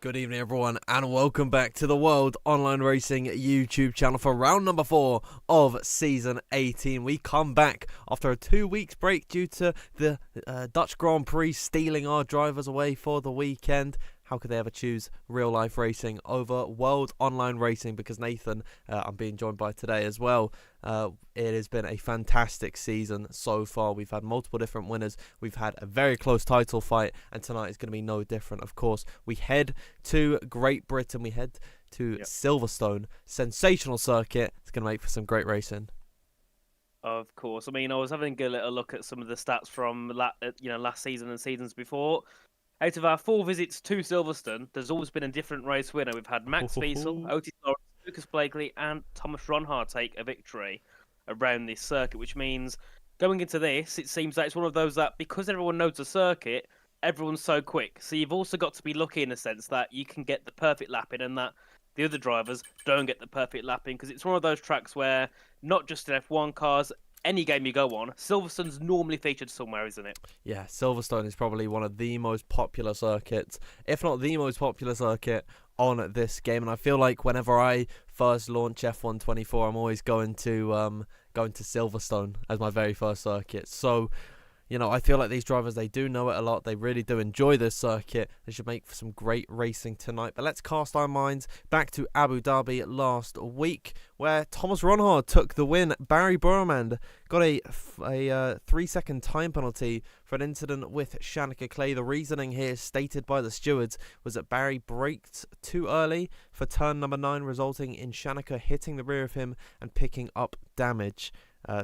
Good evening, everyone, and welcome back to the World Online Racing YouTube channel for round number 4 of Season 18. We come back after a 2 weeks break due to the Dutch Grand Prix stealing our drivers away for the weekend. How could they ever choose real-life racing over World Online Racing? Because Nathan, I'm being joined by today as well. It has been a fantastic season so far. We've had multiple different winners. We've had a very close title fight, and tonight is going to be no different. Of course, we head to Great Britain. We head to Silverstone. Sensational circuit. It's going to make for some great racing. Of course. I mean, I was having a little look at some of the stats from last season and seasons before. Out of our 4 visits to Silverstone, there's always been a different race winner. We've had Max Wiesel, Otis Lawrence, Lucas Blakely, and Thomas Ronhard take a victory around this circuit, which means going into this, it seems that it's one of those that because everyone knows the circuit, everyone's so quick. So you've also got to be lucky in a sense that you can get the perfect lap in and that the other drivers don't get the perfect lap in, because it's one of those tracks where not just in F1 cars, any game you go on, Silverstone's normally featured somewhere, isn't it? Yeah, Silverstone is probably one of the most popular circuits, if not the most popular circuit on this game. And I feel like whenever I first launch F1 24, I'm always going to Silverstone as my very first circuit. So, you know, I feel like these drivers, they do know it a lot. They really do enjoy this circuit. They should make for some great racing tonight. But let's cast our minds back to Abu Dhabi last week, where Thomas Ronhard took the win. Barry Burmand got a 3-second time penalty for an incident with Shanika Clay. The reasoning here stated by the stewards was that Barry braked too early for turn number 9, resulting in Shanika hitting the rear of him and picking up damage.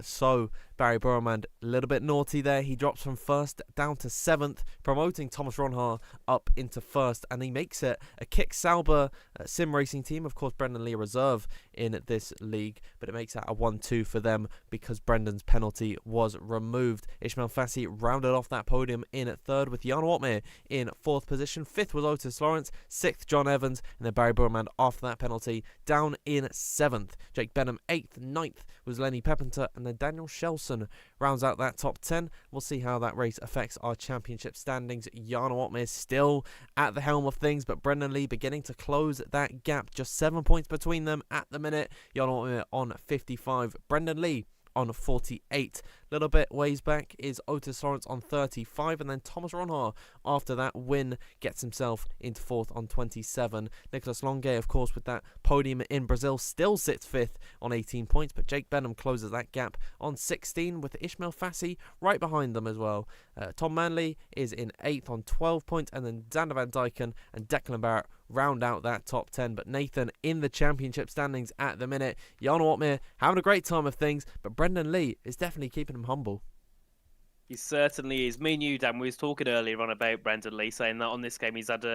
So Barry Burmand, a little bit naughty there. He drops from 1st down to 7th, promoting Thomas Ronhard up into 1st, and he makes it a Kick Sauber sim racing team. Of course, Brendan Lee reserve in this league, but it makes that a 1-2 for them because Brendan's penalty was removed. Ismail Fassi rounded off that podium in 3rd, with Jan Watmere in 4th position. 5th was Otis Lawrence, 6th John Evans, and then Barry Burmand after that penalty down in 7th. Jake Benham 8th, 9th was Lenny Pepinter, and then Daniel Shelson rounds out that top 10. We'll see how that race affects our championship standings. Jan Watmere still at the helm of things, but Brendan Lee beginning to close that gap. Just 7 points between them at the minute. Jan Watmere on 55. Brendan Lee on 48. Little bit ways back is Otis Lawrence on 35, and then Thomas Ronhard after that win gets himself into 4th on 27. Nicolas Longuet, of course, with that podium in Brazil, still sits 5th on 18 points, but Jake Benham closes that gap on 16 with Ismail Fassi right behind them as well. Tom Manley is in 8th on 12 points, and then Xander Van Dyken and Declan Barrett round out that top 10. But Nathan in the championship standings at the minute. Jan Watmere having a great time of things, but Brendan Lee is definitely keeping him humble. He certainly is. Me and you, Dan, we was talking earlier on about Brendan Lee, saying that on this game he's had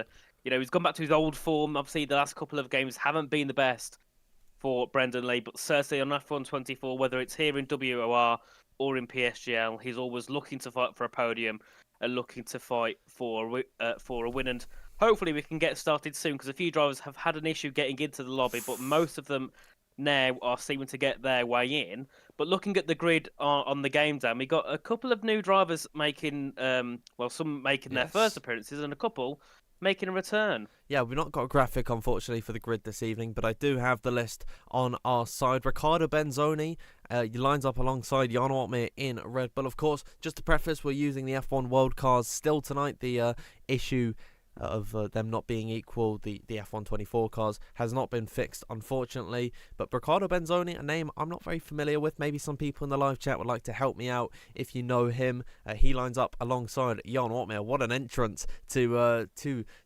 he's gone back to his old form. Obviously, the last couple of games haven't been the best for Brendan Lee, but certainly on F1 24, whether it's here in WOR or in PSGL, he's always looking to fight for a podium and looking to fight for a win. And hopefully we can get started soon, because a few drivers have had an issue getting into the lobby, but most of them now are seeming to get their way in. But looking at the grid on the game, Dan, we got a couple of new drivers making, some making their first appearances and a couple making a return. Yeah, we've not got a graphic, unfortunately, for the grid this evening, but I do have the list on our side. Riccardo Benzoni lines up alongside Jan Watmere in Red Bull. Of course, just to preface, we're using the F1 World cars still tonight. The issue of them not being equal, the F1 24 cars, has not been fixed, unfortunately. But Riccardo Benzoni, a name I'm not very familiar with. Maybe some people in the live chat would like to help me out if you know him. He lines up alongside Jan Watmere. What an entrance to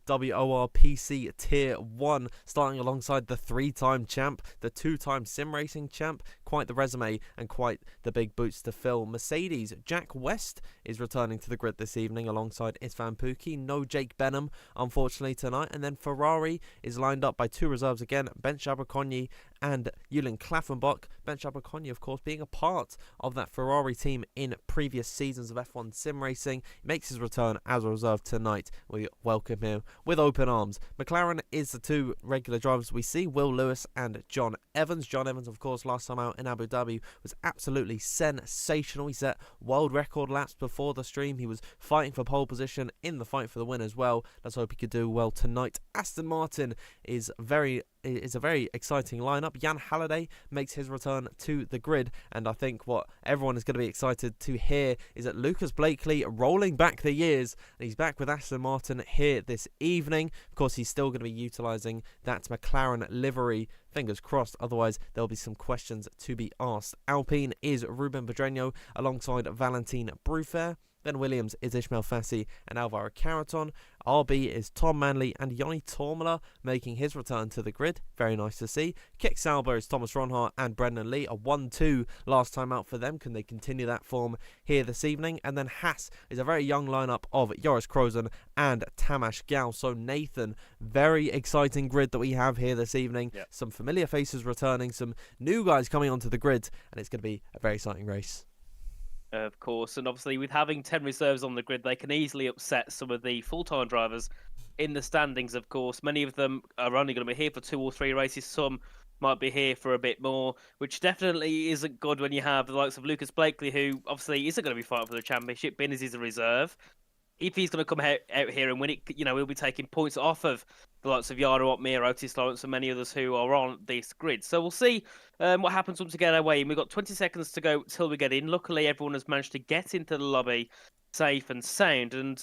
WOR PC Tier 1, starting alongside the 3-time champ, the 2-time sim racing champ. Quite the resume and quite the big boots to fill. Mercedes, Jack West is returning to the grid this evening alongside Istvan Pukki. No Jake Benham, unfortunately, tonight. And then Ferrari is lined up by 2 reserves again, Ben Abercrombie and Julian Klaffenbach. Ben Chabaconia, of course, being a part of that Ferrari team in previous seasons of F1 sim racing. He makes his return as a reserve tonight. We welcome him with open arms. McLaren is the two regular drivers we see, Will Lewis and John Evans. John Evans, of course, last time out in Abu Dhabi was absolutely sensational. He set world record laps before the stream. He was fighting for pole position in the fight for the win as well. Let's hope he could do well tonight. Aston Martin is a very exciting lineup. Jan Halliday makes his return to the grid, and I think what everyone is going to be excited to hear is that Lucas Blakely, rolling back the years, and he's back with Aston Martin here this evening. Of course, he's still going to be utilising that McLaren livery. Fingers crossed, otherwise there'll be some questions to be asked. Alpine is Ruben Pedreño alongside Valentin Bruffaert. Then Williams is Ismail Fassi and Alvaro Carreton. RB is Tom Manley and Joni Tormela making his return to the grid. Very nice to see. Kick Sauber is Thomas Ronhart and Brendan Lee. A 1-2 last time out for them. Can they continue that form here this evening? And then Haas is a very young lineup of Joris Krozen and Tamas Gal. So Nathan, very exciting grid that we have here this evening. Yep. Some familiar faces returning, some new guys coming onto the grid, and it's going to be a very exciting race. Of course, and obviously with having 10 reserves on the grid, they can easily upset some of the full-time drivers in the standings, of course. Many of them are only going to be here for 2 or 3 races. Some might be here for a bit more, which definitely isn't good when you have the likes of Lucas Blakely, who obviously isn't going to be fighting for the championship, being as he's a reserve. If he's going to come out here and win it, he'll be taking points off of the likes of Yara Otmir, Otis Lawrence, and many others who are on this grid. So we'll see what happens once we get our way in. We've got 20 seconds to go till we get in. Luckily, everyone has managed to get into the lobby safe and sound. And,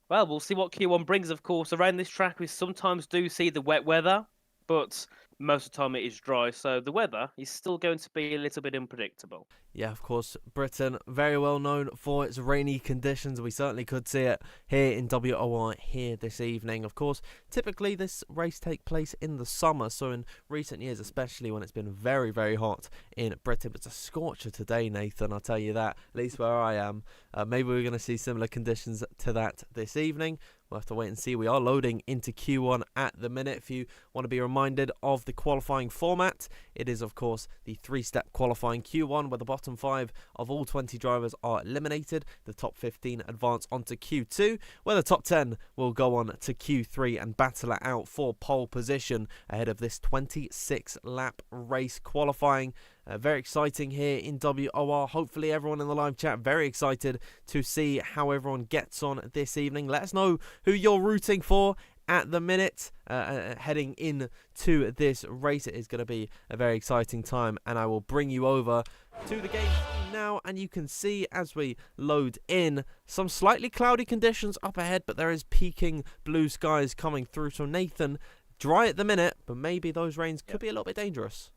well, we'll see what Q1 brings, of course. Around this track, we sometimes do see the wet weather, but most of the time it is dry. So the weather is still going to be a little bit unpredictable. Yeah, of course, Britain, very well known for its rainy conditions. We certainly could see it here in WOR here this evening. Of course, typically this race takes place in the summer, so in recent years, especially when it's been very, very hot in Britain. But it's a scorcher today, Nathan, I'll tell you that, at least where I am. Maybe we're going to see similar conditions to that this evening. We'll have to wait and see. We are loading into Q1 at the minute. If you want to be reminded of the qualifying format, it is, of course, the 3-step qualifying Q1, where the bottom 5 of all 20 drivers are eliminated. The top 15 advance onto Q2, where the top 10 will go on to Q3 and battle it out for pole position ahead of this 26-lap race qualifying. Very exciting here in WOR. Hopefully everyone in the live chat very excited to see how everyone gets on this evening. Let us know who you're rooting for at the minute heading in to this race. It is going to be a very exciting time, and I will bring you over to the game now, and you can see as we load in some slightly cloudy conditions up ahead, but there is peaking blue skies coming through. So Nathan, dry at the minute, but maybe those rains could be a little bit dangerous.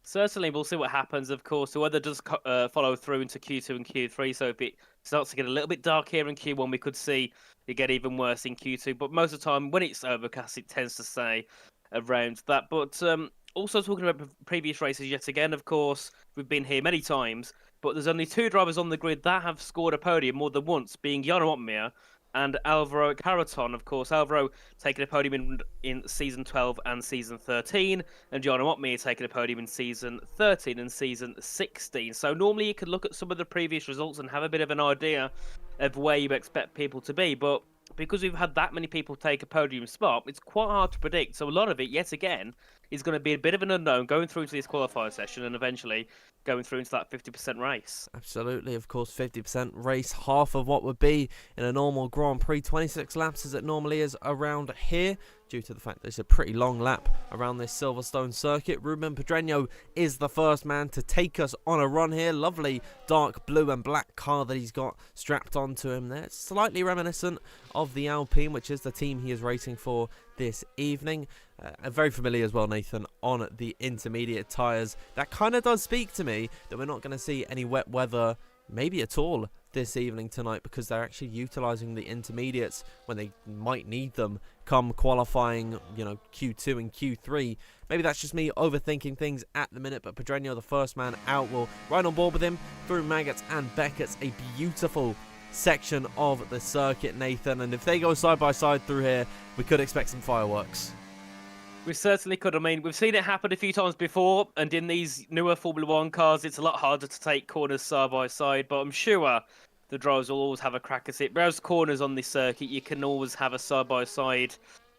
Certainly, we'll see what happens, of course. The weather does follow through into Q2 and Q3, so if it starts to get a little bit dark here in Q1, we could see it get even worse in Q2. But most of the time, when it's overcast, it tends to stay around that. But also talking about previous races yet again, of course, we've been here many times, but there's only 2 drivers on the grid that have scored a podium more than once, being Jarno Otmir and Alvaro Carreton. Of course, Alvaro taking a podium in Season 12 and Season 13, and Jarno Otmir taking a podium in Season 13 and Season 16. So normally you could look at some of the previous results and have a bit of an idea of where you expect people to be, but because we've had that many people take a podium spot, it's quite hard to predict. So a lot of it, yet again, is going to be a bit of an unknown going through into this qualifying session and eventually going through into that 50% race. Absolutely, of course, 50% race, half of what would be in a normal Grand Prix. 26 laps as it normally is around here, due to the fact that it's a pretty long lap around this Silverstone circuit. Ruben Pedreño is the first man to take us on a run here. Lovely dark blue and black car that he's got strapped onto him there. It's slightly reminiscent of the Alpine, which is the team he is racing for this evening. Very familiar as well, Nathan, on the intermediate tyres. That kind of does speak to me that we're not going to see any wet weather, maybe at all, this evening tonight, because they're actually utilising the intermediates when they might need them come qualifying, Q2 and Q3. Maybe that's just me overthinking things at the minute, but Pedreño, the first man out, will ride on board with him through Maggots and Beckett's. A beautiful section of the circuit, Nathan, and if they go side by side through here, we could expect some fireworks. We certainly could. I mean, we've seen it happen a few times before, and in these newer Formula One cars, it's a lot harder to take corners side by side. But I'm sure the drivers will always have a crack at it. Whereas corners on this circuit, you can always have a side by side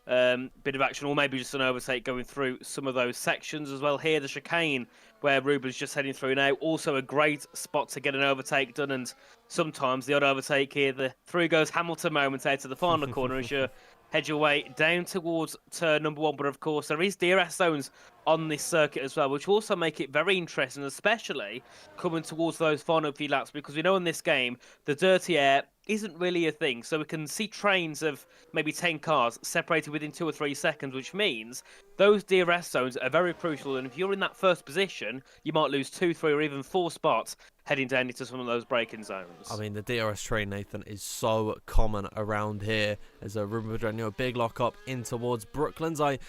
bit of action, or maybe just an overtake going through some of those sections as well. Here, the chicane where Ruben's just heading through now, also a great spot to get an overtake done. And sometimes the odd overtake here, the through goes Hamilton moment out to the final corner as you head your way down towards turn number 1. But of course, there is DRS zones on this circuit as well, which also make it very interesting, especially coming towards those final few laps, because we know in this game the dirty air isn't really a thing. So we can see trains of maybe 10 cars separated within 2 or 3 seconds, which means those DRS zones are very crucial. And if you're in that first position, you might lose 2, 3, or even 4 spots heading down into some of those braking zones. I mean, the DRS train, Nathan, is so common around here. There's a Ruben Pedreño, a big lock up in towards Brooklands. I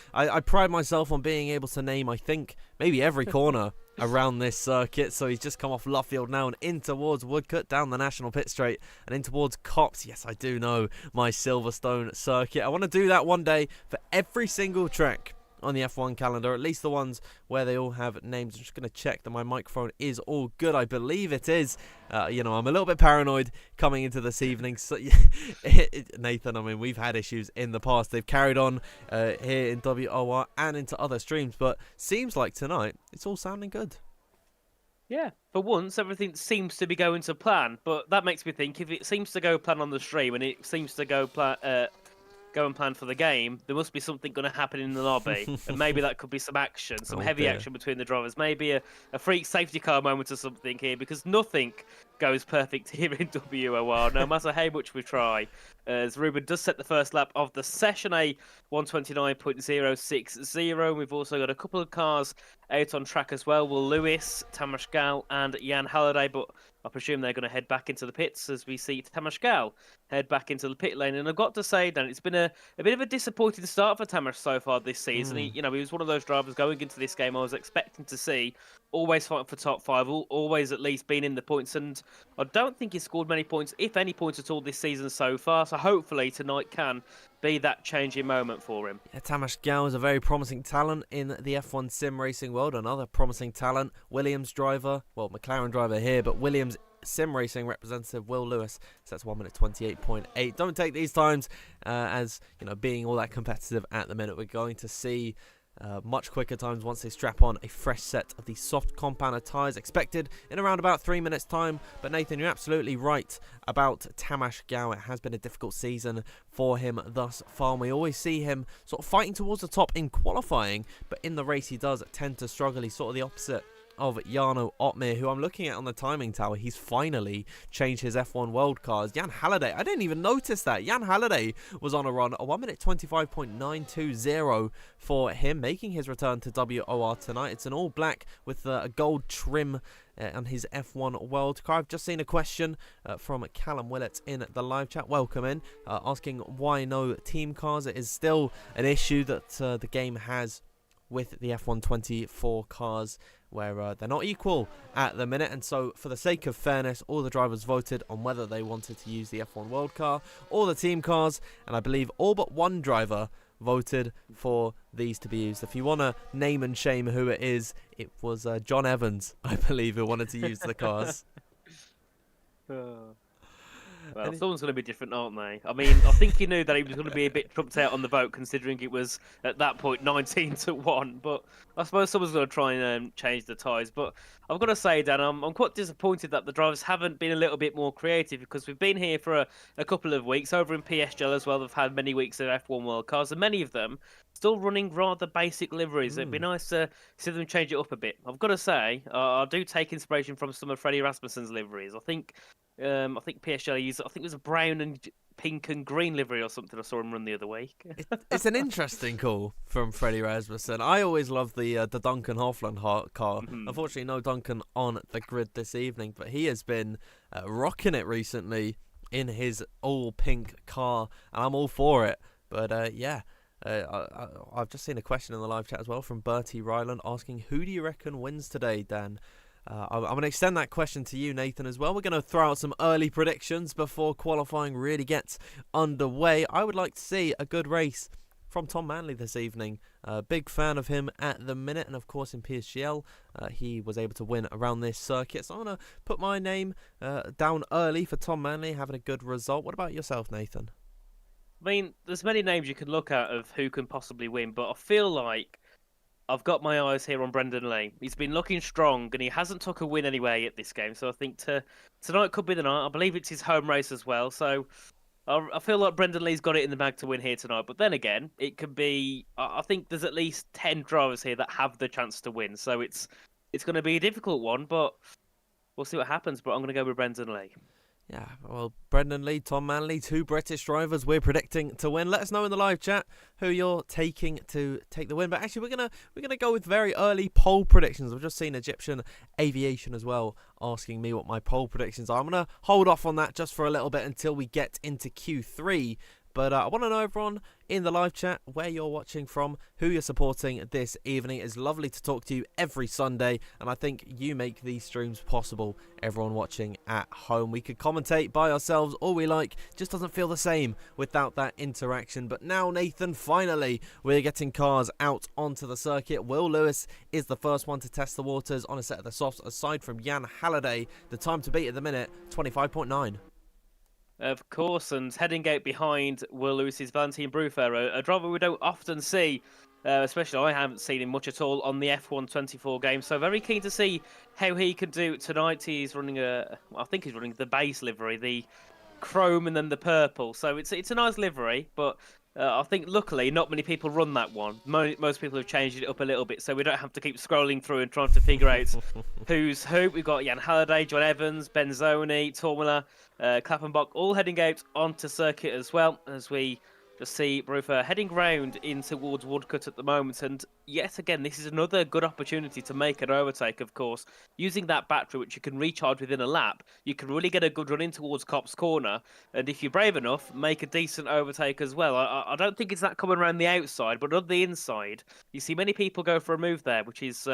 pride myself on being able to name, I think, maybe every corner around this circuit. So he's just come off Luffield now and in towards Woodcote, down the National Pit Straight and in towards Copse. Yes, I do know my Silverstone circuit. I want to do that one day for every single track on the F1 calendar, at least the ones where they all have names. I'm just going to check that my microphone is all good. I believe it is. I'm a little bit paranoid coming into this evening. So, Nathan, I mean, we've had issues in the past. They've carried on here in WOR and into other streams, but seems like tonight it's all sounding good. Yeah, for once, everything seems to be going to plan. But that makes me think, if it seems to go plan on the stream and it seems to go and plan for the game, there must be something going to happen in the lobby. And maybe that could be some action, some heavy action between the drivers. Maybe a freak safety car moment or something here, because nothing goes perfect here in WOR, no matter how much we try. As Ruben does set the first lap of the session, a 129.060. We've also got a couple of cars out on track as well. Will Lewis, Tamas Gal and Jan Halliday, but I presume they're going to head back into the pits as we see Tamas Gal head back into the pit lane. And I've got to say, Dan, it's been a bit of a disappointing start for Tamas so far this season. He was one of those drivers going into this game I was expecting to see, always fighting for top 5, always at least being in the points. And I don't think he's scored many points, if any points at all, this season so far. So hopefully tonight can be that changing moment for him. Yeah, Tamas Gal is a very promising talent in the F1 sim racing world. Another promising talent, Williams driver, well, McLaren driver here, but Williams sim racing representative Will Lewis sets 1 minute 28.8. Don't take these times as being all that competitive at the minute. We're going to see much quicker times once they strap on a fresh set of the soft compounder tyres, expected in around about 3 minutes time. But Nathan, you're absolutely right about Tamas Gal. It has been a difficult season for him thus far, and we always see him sort of fighting towards the top in qualifying, but in the race he does tend to struggle. He's sort of the opposite of Jarno Opmeer, who I'm looking at on the timing tower. He's finally changed his F1 World cars. Jan Halliday, I didn't even notice that. Jan Halliday was on a run, a 1 minute 25.920 for him, making his return to WOR tonight. It's an all black with a gold trim on his F1 World car. I've just seen a question from Callum Willett in the live chat. Welcome in, asking why no team cars. It is still an issue that the game has with the F1 24 cars, where they're not equal at the minute. And so for the sake of fairness, all the drivers voted on whether they wanted to use the F1 World car or the team cars, and I believe all but one driver voted for these to be used. If you want to name and shame who it is, it was John Evans, I believe, who wanted to use the cars. Well, someone's going to be different, aren't they? I mean, I think he knew that he was going to be a bit trumped out on the vote, considering it was, at that point, 19-1. But I suppose someone's going to try and change the ties. But I've got to say, Dan, I'm quite disappointed that the drivers haven't been a little bit more creative, because we've been here for a couple of weeks. Over in PSGL as well, they've had many weeks of F1 World cars, and many of them still running rather basic liveries. It'd be nice to see them change it up a bit. I've got to say, I do take inspiration from some of Freddie Rasmussen's liveries. I think PSGL used, I think it was a brown and pink and green livery or something I saw him run the other week. It's an interesting call from Freddie Rasmussen. I always love the Duncan Hoffland car. Unfortunately, no Duncan on the grid this evening, but he has been rocking it recently in his all pink car, and I'm all for it. But I've just seen a question in the live chat as well from Bertie Ryland asking, who do you reckon wins today, Dan? I'm going to extend that question to you, Nathan, as well. We're going to throw out some early predictions before qualifying really gets underway. I would like to see a good race from Tom Manley this evening. Big fan of him at the minute, and of course in PSGL he was able to win around this circuit. So I'm going to put my name down early for Tom Manley having a good result. What about yourself, Nathan? I mean, there's many names you can look at of who can possibly win, but I feel like I've got my eyes here on Brendan Lee. He's been looking strong, and he hasn't took a win anyway at this game. So I think tonight could be the night. I believe it's his home race as well. So I feel like Brendan Lee's got it in the bag to win here tonight. But then again, it could be. I think there's at least 10 drivers here that have the chance to win. So it's going to be a difficult one, but we'll see what happens. But I'm going to go with Brendan Lee. Yeah, well, Brendan Lee, Tom Manley, 2 British drivers we're predicting to win. Let us know in the live chat who you're taking to take the win. But actually, we're gonna go with very early poll predictions. I've just seen Egyptian Aviation as well asking me what my poll predictions are. I'm gonna hold off on that just for a little bit until we get into Q3. But I want to know, everyone in the live chat, where you're watching from, who you're supporting this evening. It's lovely to talk to you every Sunday, and I think you make these streams possible, everyone watching at home. We could commentate by ourselves all we like, just doesn't feel the same without that interaction. But now, Nathan, finally, we're getting cars out onto the circuit. Will Lewis is the first one to test the waters on a set of the softs, aside from Jan Halliday. The time to beat at the minute, 25.9. Of course, and heading out behind Will Lewis's Valentine Bruffaut, a driver we don't often see, especially I haven't seen him much at all on the F1 24 game. So very keen to see how he can do tonight. He's running I think he's running the base livery, the chrome and then the purple. So it's a nice livery, but I think luckily not many people run that one. Most people have changed it up a little bit, so we don't have to keep scrolling through and trying to figure out who's who. We've got Jan Halliday, John Evans, Benzoni, Tormula, Klappenbach, all heading out onto circuit as well, as we just see Bruffaut heading round in towards Woodcut at the moment. And yet again, this is another good opportunity to make an overtake, of course. Using that battery, which you can recharge within a lap, you can really get a good run in towards Copse Corner. And if you're brave enough, make a decent overtake as well. I don't think it's that common around the outside, but on the inside, you see many people go for a move there, which is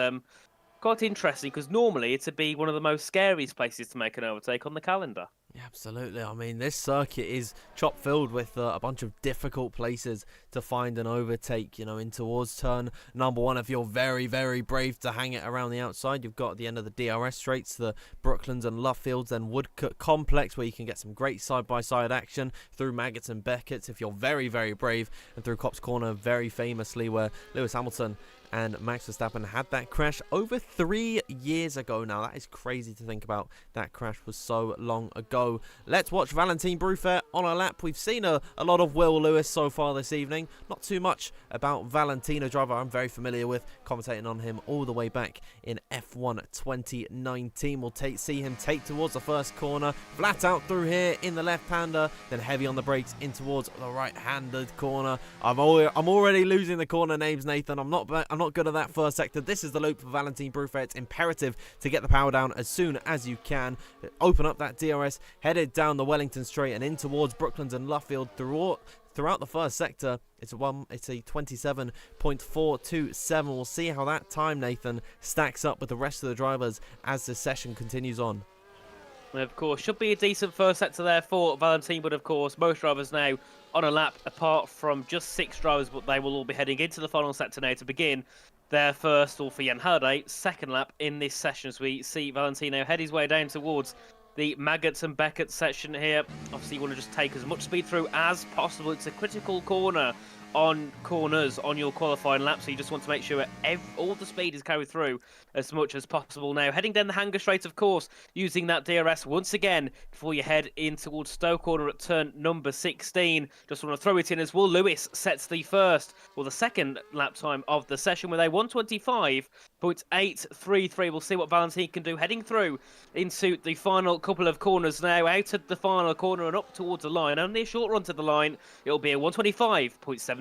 quite interesting, because normally it'd be one of the most scariest places to make an overtake on the calendar. Yeah, absolutely. I mean, this circuit is chock filled with a bunch of difficult places to find an overtake, you know, in towards turn number 1. If you're very, very brave to hang it around the outside, you've got at the end of the DRS straights, the Brooklands and Lovefields, then Woodcut Complex, where you can get some great side-by-side action through Maggots and Beckett's if you're very, very brave, and through Copse Corner, very famously, where Lewis Hamilton and Max Verstappen had that crash over 3 years ago now. That is crazy to think about. That crash was so long ago. Let's watch Valentine Bruffaut on a lap. We've seen a lot of Will Lewis so far this evening. Not too much about Valentine, a driver I'm very familiar with, commentating on him all the way back in F1 2019. We'll see him take towards the first corner, flat out through here in the left-hander, then heavy on the brakes in towards the right-handed corner. I'm already losing the corner names, Nathan. I'm not good at that first sector. This is the loop for Valentine Bruffaut. It's imperative to get the power down as soon as you can. Open up that DRS, headed down the Wellington Straight and in towards Brooklands and Luffield throughout the first sector. It's a 27.427. We'll see how that time, Nathan, stacks up with the rest of the drivers as the session continues on. Of course, should be a decent first sector there for Valentine, but of course, most drivers now on a lap, apart from just 6 drivers, but they will all be heading into the final sector now to begin their first, or for Jan Halliday, second lap in this session, as we see Valentino head his way down towards the Maggots and Beckett section here. Obviously, you want to just take as much speed through as possible. It's a critical corner on corners on your qualifying lap, so you just want to make sure all the speed is carried through as much as possible. Now, heading down the hanger straight, of course, using that DRS once again before you head in towards Stowe Corner at turn number 16. Just want to throw it in as Will Lewis sets the first, or the second lap time of the session with a 125.833. We'll see what Valentine can do heading through into the final couple of corners now. Out of the final corner and up towards the line. Only a short run to the line. It'll be a 125.723.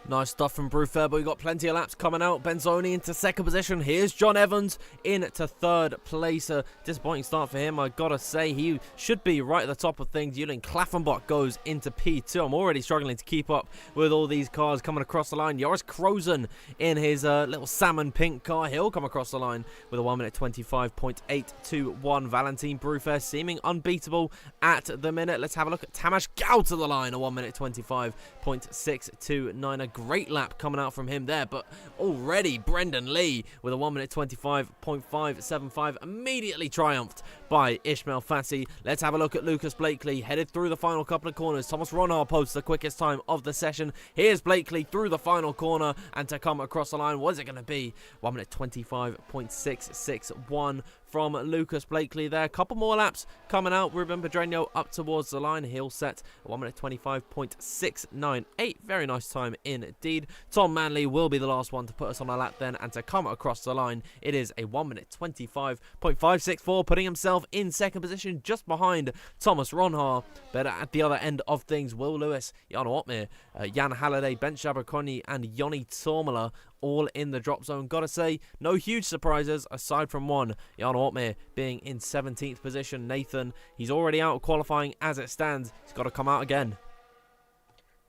Nice stuff from Bruffaut, but we've got plenty of laps coming out. Benzoni into second position. Here's John Evans into third place. A disappointing start for him, I gotta say. He should be right at the top of things. Julian Klappenbach goes into P2. I'm already struggling to keep up with all these cars coming across the line. Joris Krozen in his little salmon pink car. He'll come across the line with a 1:25.821. Valentine Bruffaut seeming unbeatable at the minute. Let's have a look at Tamas Gau to the line. A 1:25.622. 1:29. A great lap coming out from him there, but already Brendan Lee with a 1:25.575 immediately triumphed by Ishmael Fassi. Let's have a look at Lucas Blakely headed through the final couple of corners. Thomas Ronhar posts the quickest time of the session. Here's Blakely through the final corner, and to come across the line, what is it going to be? 1:25.661 from Lucas Blakely there. A couple more laps coming out. Ruben Pedreño up towards the line. He'll set 1:25.698. Very nice time indeed. Tom Manley will be the last one to put us on a lap then, and to come across the line, it is a 1:25.564, putting himself in second position just behind Thomas Ronhar. But at the other end of things, Will Lewis, Jan Otmir, Jan Halliday, Ben Shabakoni, and Joni Tormala all in the drop zone. Gotta say, no huge surprises aside from one, Jan Otmir being in 17th position. Nathan, he's already out of qualifying as it stands. He's got to come out again.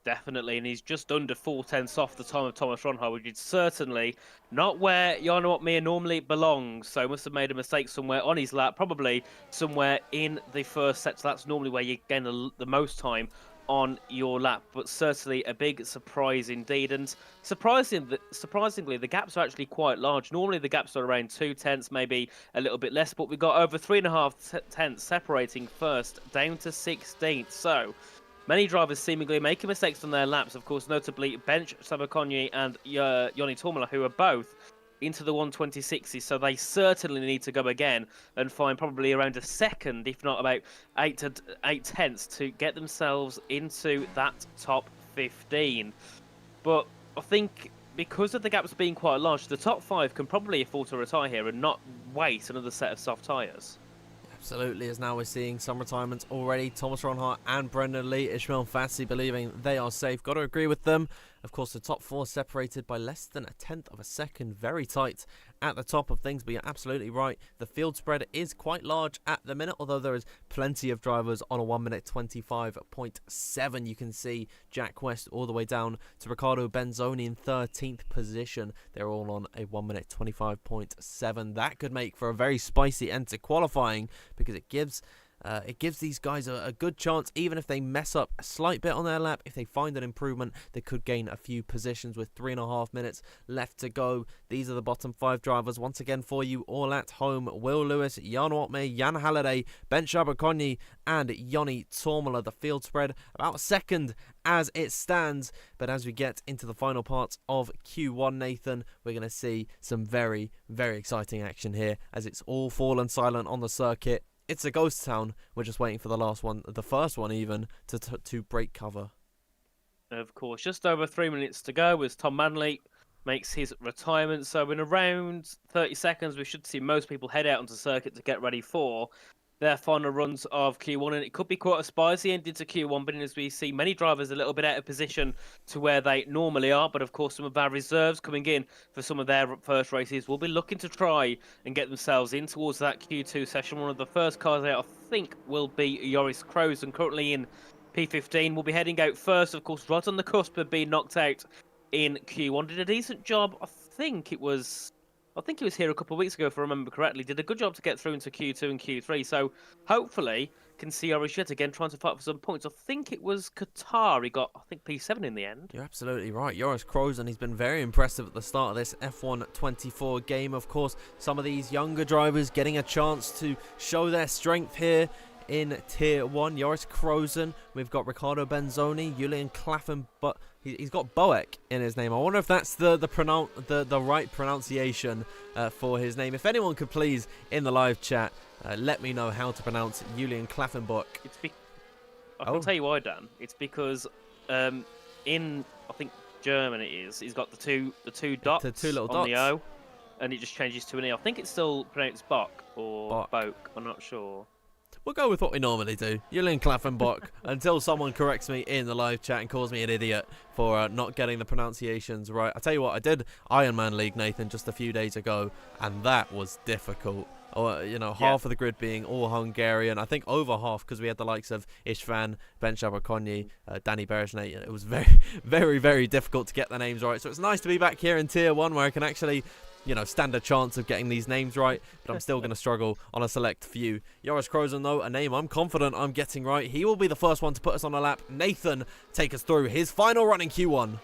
Definitely, and he's just under 4 tenths off the time of Thomas Ronhar, which is certainly not where Jan Otmir normally belongs. So must have made a mistake somewhere on his lap, probably somewhere in the first set. So that's normally where you gain the most time on your lap, but certainly a big surprise indeed. And surprisingly, the gaps are actually quite large. Normally the gaps are around 2 tenths, maybe a little bit less, but we've got over 3.5 tenths separating first down to 16th. So many drivers seemingly making mistakes on their laps, of course, notably Bench Sabakonyi and Joni Tormala, who are both into the 1:26s, so they certainly need to go again and find probably around a second, if not about 8 tenths, to get themselves into that top 15. But I think because of the gaps being quite large, the top 5 can probably afford to retire here and not waste another set of soft tyres. Absolutely, as now we're seeing some retirements already. Thomas Ronhart and Brendan Lee, Ishmael Fassi believing they are safe. Got to agree with them. Of course, the top 4 separated by less than a tenth of a second. Very tight at the top of things, but you're absolutely right. The field spread is quite large at the minute, although there is plenty of drivers on a 1:25.7. You can see Jack West all the way down to Riccardo Benzoni in 13th position. They're all on a 1:25.7. That could make for a very spicy end to qualifying, because it gives these guys a good chance. Even if they mess up a slight bit on their lap, if they find an improvement, they could gain a few positions with 3.5 minutes left to go. These are the bottom 5 drivers once again for you all at home. Will Lewis, Jan Otmir, Jan Halliday, Ben Shabakoni, and Joni Tormala. The field spread about a second as it stands, but as we get into the final parts of Q1, Nathan, we're going to see some very, very exciting action here, as it's all fallen silent on the circuit. It's a ghost town. We're just waiting for the last one, the first one even, to break cover. Of course, just over 3 minutes to go as Tom Manley makes his retirement. So in around 30 seconds, we should see most people head out onto the circuit to get ready for their final runs of Q1, and it could be quite a spicy ending to Q1, but as we see many drivers a little bit out of position to where they normally are. But of course, some of our reserves coming in for some of their first races will be looking to try and get themselves in towards that Q2 session. One of the first cars out, I think, will be Joris Kroes, and currently in P15 will be heading out first, of course, right on the cusp of being knocked out in Q1. Did a decent job. I think he was here a couple of weeks ago, if I remember correctly. Did a good job to get through into Q2 and Q3. So hopefully can see Joris yet again trying to fight for some points. I think it was Qatar. He got, I think, P7 in the end. You're absolutely right. Joris Kroes, and he's been very impressive at the start of this F1 24 game. Of course, some of these younger drivers getting a chance to show their strength here in Tier 1. Joris Kroes, we've got Riccardo Benzoni, Julian Claffen, but he's got Boeck in his name. I wonder if that's the right pronunciation for his name. If anyone could please, in the live chat, let me know how to pronounce Julian Klaffenbock. I can tell you why, Dan. It's because in, I think, German it is, he's got the two dots the two little on dots. the O, and it just changes to an E. I think it's still pronounced Bock or Boak. I'm not sure. We'll go with what we normally do. Julian Klaffenbock, until someone corrects me in the live chat and calls me an idiot for not getting the pronunciations right. I tell you what, I did Ironman League, Nathan, just a few days ago, and that was difficult. Or, half of the grid being all Hungarian. I think over half, because we had the likes of Istvan, Ben Shabakoni, Danny Berejnay. It was very, very, very difficult to get the names right. So it's nice to be back here in Tier 1, where I can actually stand a chance of getting these names right, but I'm still going to struggle on a select few. Joris Krozen, though, a name I'm confident I'm getting right. He will be the first one to put us on a lap. Nathan, take us through his final run in Q1.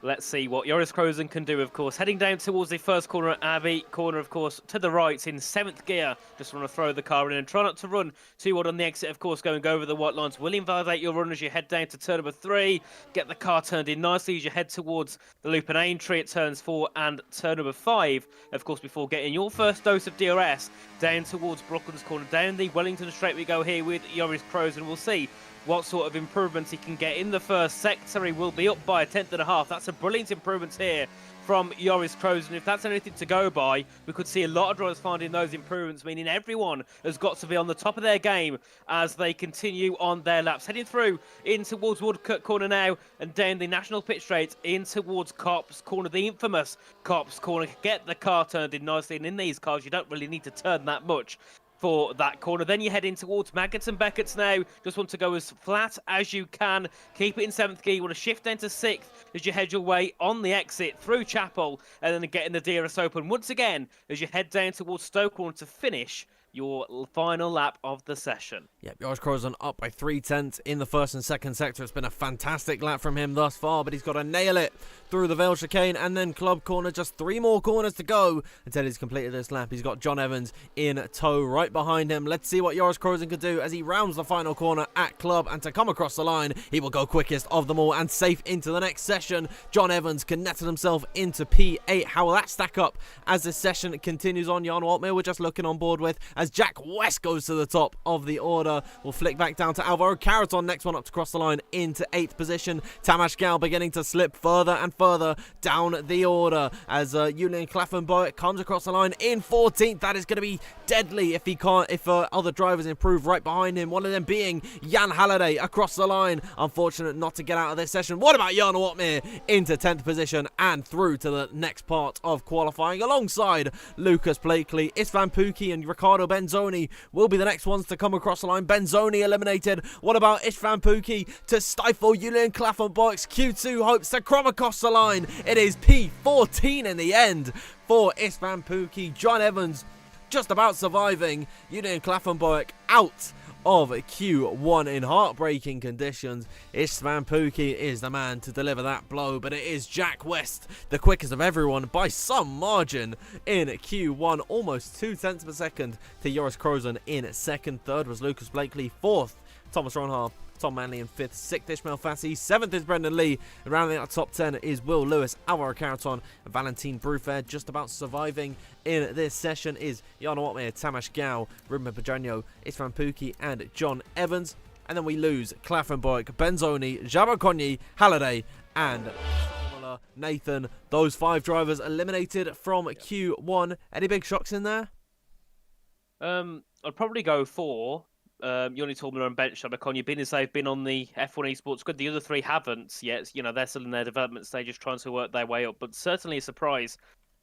Let's see what Joris Krozen can do, of course. Heading down towards the first corner at Abbey. Corner, of course, to the right in 7th gear. Just want to throw the car in and try not to run too wide on the exit, of course, going over the white lines. Will invalidate your run as you head down to turn number 3. Get the car turned in nicely as you head towards the loop and Aintree at turns 4 and turn number 5. Of course, before getting your first dose of DRS down towards Brooklands Corner. Down the Wellington Straight we go here with Joris Krozen. We'll see what sort of improvements he can get in the first sector. He will be up by 1/10.5. That's a brilliant improvement here from Joris Krozen. If that's anything to go by, we could see a lot of drivers finding those improvements, meaning everyone has got to be on the top of their game as they continue on their laps. Heading through in towards Woodcut Corner now and down the National Pit Straight in towards Cops Corner, the infamous Cops Corner. Get the car turned in nicely, and in these cars you don't really need to turn that much for that corner. Then you head in towards Maggots and Beckett's now. Just want to go as flat as you can. Keep it in 7th gear. You want to shift into 6th as you head your way on the exit through Chapel and then getting the DRS open once again as you head down towards Stoke Corner to finish your final lap of the session. Yep, Joris Krozen up by 0.3 in the first and second sector. It's been a fantastic lap from him thus far, but he's got to nail it through the Vale chicane and then Club Corner. Just 3 more corners to go until he's completed this lap. He's got John Evans in tow right behind him. Let's see what Joris Krozen could do as he rounds the final corner at Club, and to come across the line, he will go quickest of them all and safe into the next session. John Evans connected himself into P8. How will that stack up as this session continues on? Jan Waltmere we're just looking on board with as Jack West goes to the top of the order. We'll flick back down to Alvaro Caraton, next one up to cross the line into 8th position. Tamas Gal beginning to slip further and further down the order as Julian Klaffenboy comes across the line in 14th. That is going to be deadly if other drivers improve right behind him. One of them being Jan Halliday across the line. Unfortunate not to get out of this session. What about Jan Waltmere into 10th position and through to the next part of qualifying alongside Lucas Blakely. Istvan Pukki and Riccardo Benzoni will be the next ones to come across the line. Benzoni eliminated. What about Istvan Pukki to stifle Julian Klaffenboy's Q2 hopes to come across the line? It is P14 in the end for Istvan Pukki. John Evans just about surviving. Julian Klaffenboy out of Q1 in heartbreaking conditions. Istvan Pukki is the man to deliver that blow, but it is Jack West, the quickest of everyone by some margin in Q1, almost 0.2 per second to Joris Krozen in 2nd. 3rd was Lucas Blakely. 4th, Thomas Ronhaar. Tom Manley in 5th, 6th Ishmael Fassi, 7th is Brendan Lee, and rounding out top 10 is Will Lewis, Alvaro Caraton, and Valentin Brufair. Just about surviving in this session is Jan Waltmere, Tamas Gao, Ruben Pagano, Istvan Pukki, and John Evans. And then we lose Klaffenboy, Benzoni, Jabakonyi, Halliday, and Nathan. Those 5 drivers eliminated from Q1. Any big shocks in there? I'd probably go for Yoni Tormler and Bench Jabakonyi, being as they've been on the F1 Esports Grid. The other 3 haven't yet. They're still in their development stages trying to work their way up. But certainly a surprise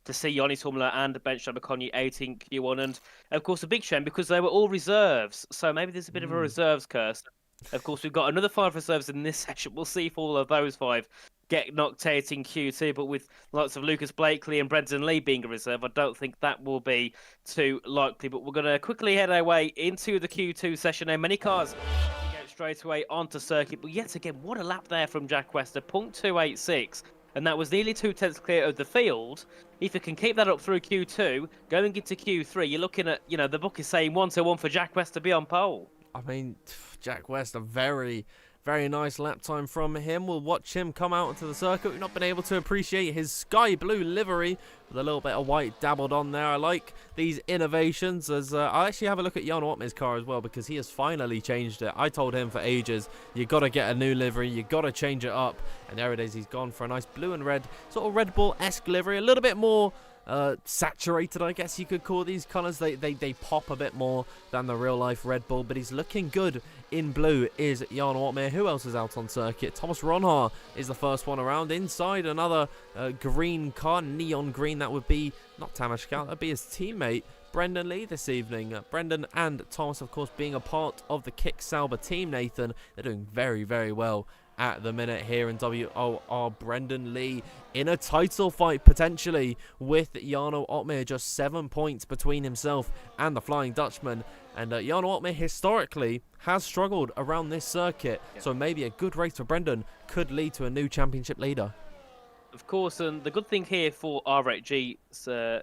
to see Yoni Tormler and Bench Jabakonyi 18 Q1. And, of course, a big shame because they were all reserves. So maybe there's a bit of a reserves curse. Of course, we've got another 5 reserves in this session. We'll see if all of those 5 get knocked out in Q2, but with lots of Lucas Blakely and Brendan Lee being a reserve, I don't think that will be too likely. But we're going to quickly head our way into the Q2 session now. Many cars get straight away onto circuit, but yet again, what a lap there from Jack West, a .286, and that was nearly 0.2 clear of the field. If you can keep that up through Q2, going into Q3, you're looking at, the book is saying 1-1 for Jack West to be on pole. I mean, Jack West, a very nice lap time from him. We'll watch him come out onto the circuit. We've not been able to appreciate his sky blue livery with a little bit of white dabbled on there. I like these innovations as I actually have a look at Jan Waltmere's car as well because he has finally changed it. I told him for ages, you got to get a new livery, you got to change it up. And there it is, he's gone for a nice blue and red, sort of Red Bull-esque livery, a little bit more saturated, I guess you could call these colours. They pop a bit more than the real life Red Bull, but he's looking good in blue is Jan Waltmere. Who else is out on circuit? Thomas Ronhaar is the first one around. Inside another green car, neon green. That would be not Tamashkal, that would be his teammate Brendan Lee this evening. Brendan and Thomas, of course, being a part of the Kick Sauber team, Nathan. They're doing very well at the minute here in WOR. Brendan Lee in a title fight potentially with Jarno Opmeer, just 7 points between himself and the Flying Dutchman. And Jarno Opmeer historically has struggled around this circuit, so maybe a good race for Brendan could lead to a new championship leader. Of course, and the good thing here for R8G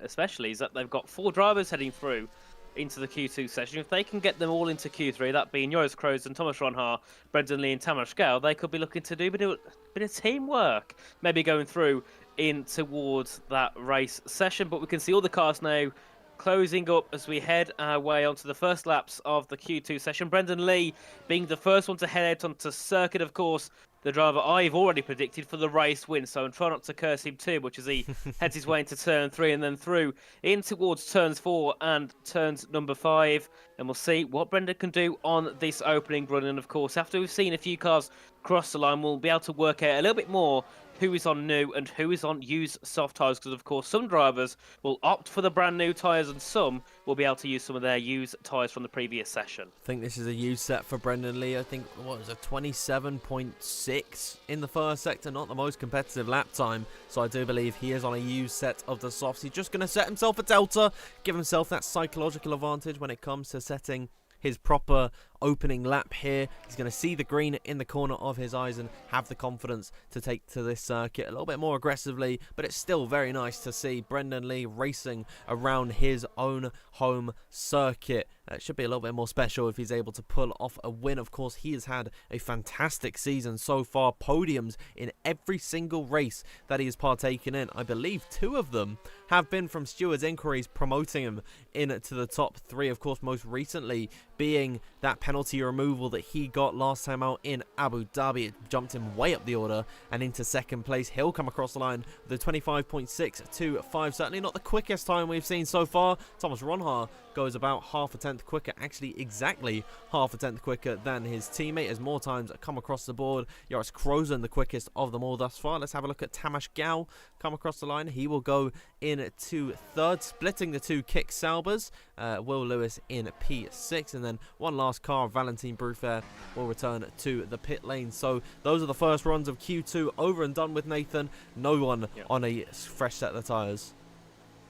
especially is that they've got 4 drivers heading through into the Q2 session. If they can get them all into Q3, that being Joris Kroes and Thomas Ronhaar, Brendan Lee and Tamás Gál, they could be looking to do a bit of teamwork, maybe going through in towards that race session. But we can see all the cars now closing up as we head our way onto the first laps of the Q2 session. Brendan Lee being the first one to head out onto circuit, of course, the driver I've already predicted for the race win, so I'm trying not to curse him too much as he heads his way into turn 3 and then through in towards turns 4 and turns number 5. And we'll see what Brendan can do on this opening run. And of course, after we've seen a few cars cross the line, we'll be able to work out a little bit more who is on new and who is on used soft tyres, because of course some drivers will opt for the brand new tyres and some will be able to use some of their used tyres from the previous session. I think this is a used set for Brendan Lee. I think, what was it, 27.6 in the first sector, not the most competitive lap time, so I do believe he is on a used set of the softs. He's just going to set himself a delta, give himself that psychological advantage when it comes to setting his proper opening lap here. He's going to see the green in the corner of his eyes and have the confidence to take to this circuit a little bit more aggressively, but it's still very nice to see Brendan Lee racing around his own home circuit. It should be a little bit more special if he's able to pull off a win. Of course, he has had a fantastic season so far, podiums in every single race that he has partaken in. I believe 2 of them have been from stewards' inquiries promoting him into the top 3. Of course, most recently being that penalty removal that he got last time out in Abu Dhabi. It jumped him way up the order and into second place. He'll come across the line with a 25.625. Certainly not the quickest time we've seen so far. Thomas Ronhaar goes about half a tenth quicker, actually exactly half a tenth quicker than his teammate, as more times come across the board. Joris Kroes the quickest of them all thus far. Let's have a look at Tamás Gál come across the line. He will go into third, splitting the 2 kick Saubers. Will Lewis in P6, and then one last car, Valentin Bruffaert, will return to the pit lane. So those are the first runs of Q2 over and done with, Nathan. No one on a fresh set of tyres.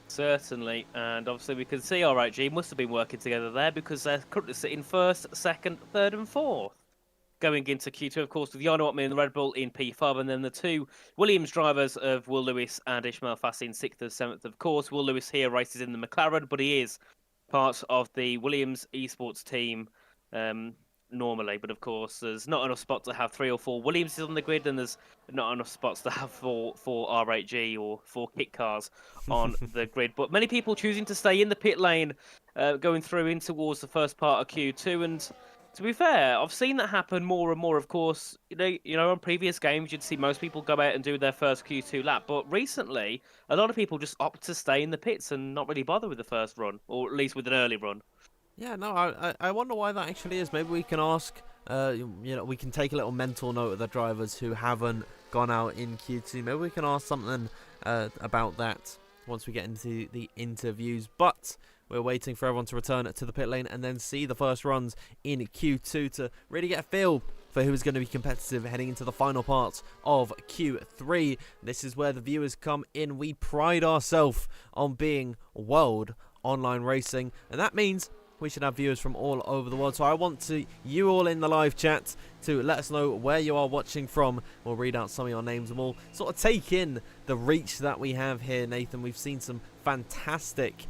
Certainly, and obviously we can see R8G must have been working together there, because they're currently sitting first, second, third and fourth. Going into Q2, of course, with Jarno Opmeer in the Red Bull in P5, and then the 2 Williams drivers of Will Lewis and Ismail Fassi in 6th and 7th. Of course, Will Lewis here races in the McLaren, but he is part of the Williams esports team normally. But of course, there's not enough spots to have 3 or 4 Williamses on the grid, and there's not enough spots to have 4 R8G or 4 kit cars on the grid. But many people choosing to stay in the pit lane, going through in towards the first part of Q2. And to be fair, I've seen that happen more and more. Of course, you know, on previous games, you'd see most people go out and do their first Q2 lap. But recently, a lot of people just opt to stay in the pits and not really bother with the first run, or at least with an early run. Yeah, no, I wonder why that actually is. Maybe we can ask, we can take a little mental note of the drivers who haven't gone out in Q2. Maybe we can ask something about that once we get into the interviews. But we're waiting for everyone to return to the pit lane and then see the first runs in Q2 to really get a feel for who is going to be competitive heading into the final parts of Q3. This is where the viewers come in. We pride ourselves on being world online racing, and that means we should have viewers from all over the world. So I want you all in the live chat to let us know where you are watching from. We'll read out some of your names and we'll sort of take in the reach that we have here, Nathan. We've seen some fantastic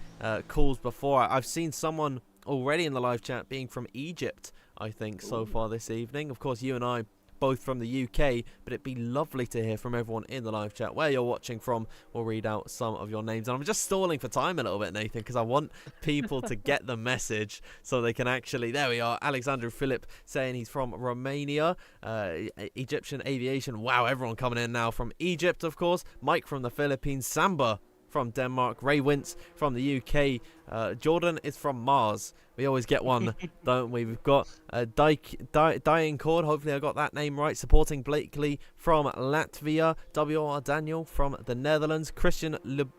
calls before. I've seen someone already in the live chat being from Egypt, I think, so far this evening. Of course, you and I both from the UK, but it'd be lovely to hear from everyone in the live chat where you're watching from. We'll read out some of your names, and I'm just stalling for time a little bit, Nathan, because I want people to get the message so they can actually, there we are, Alexandru Philip saying he's from Romania, Egyptian Aviation, wow, everyone coming in now from Egypt, of course, Mike from the Philippines, Samba from Denmark, Ray Wintz from the UK, Jordan is from Mars. We always get one, don't we? We've got Dying Cord, hopefully I got that name right, supporting Blakely from Latvia, WR Daniel from the Netherlands, Christian I'm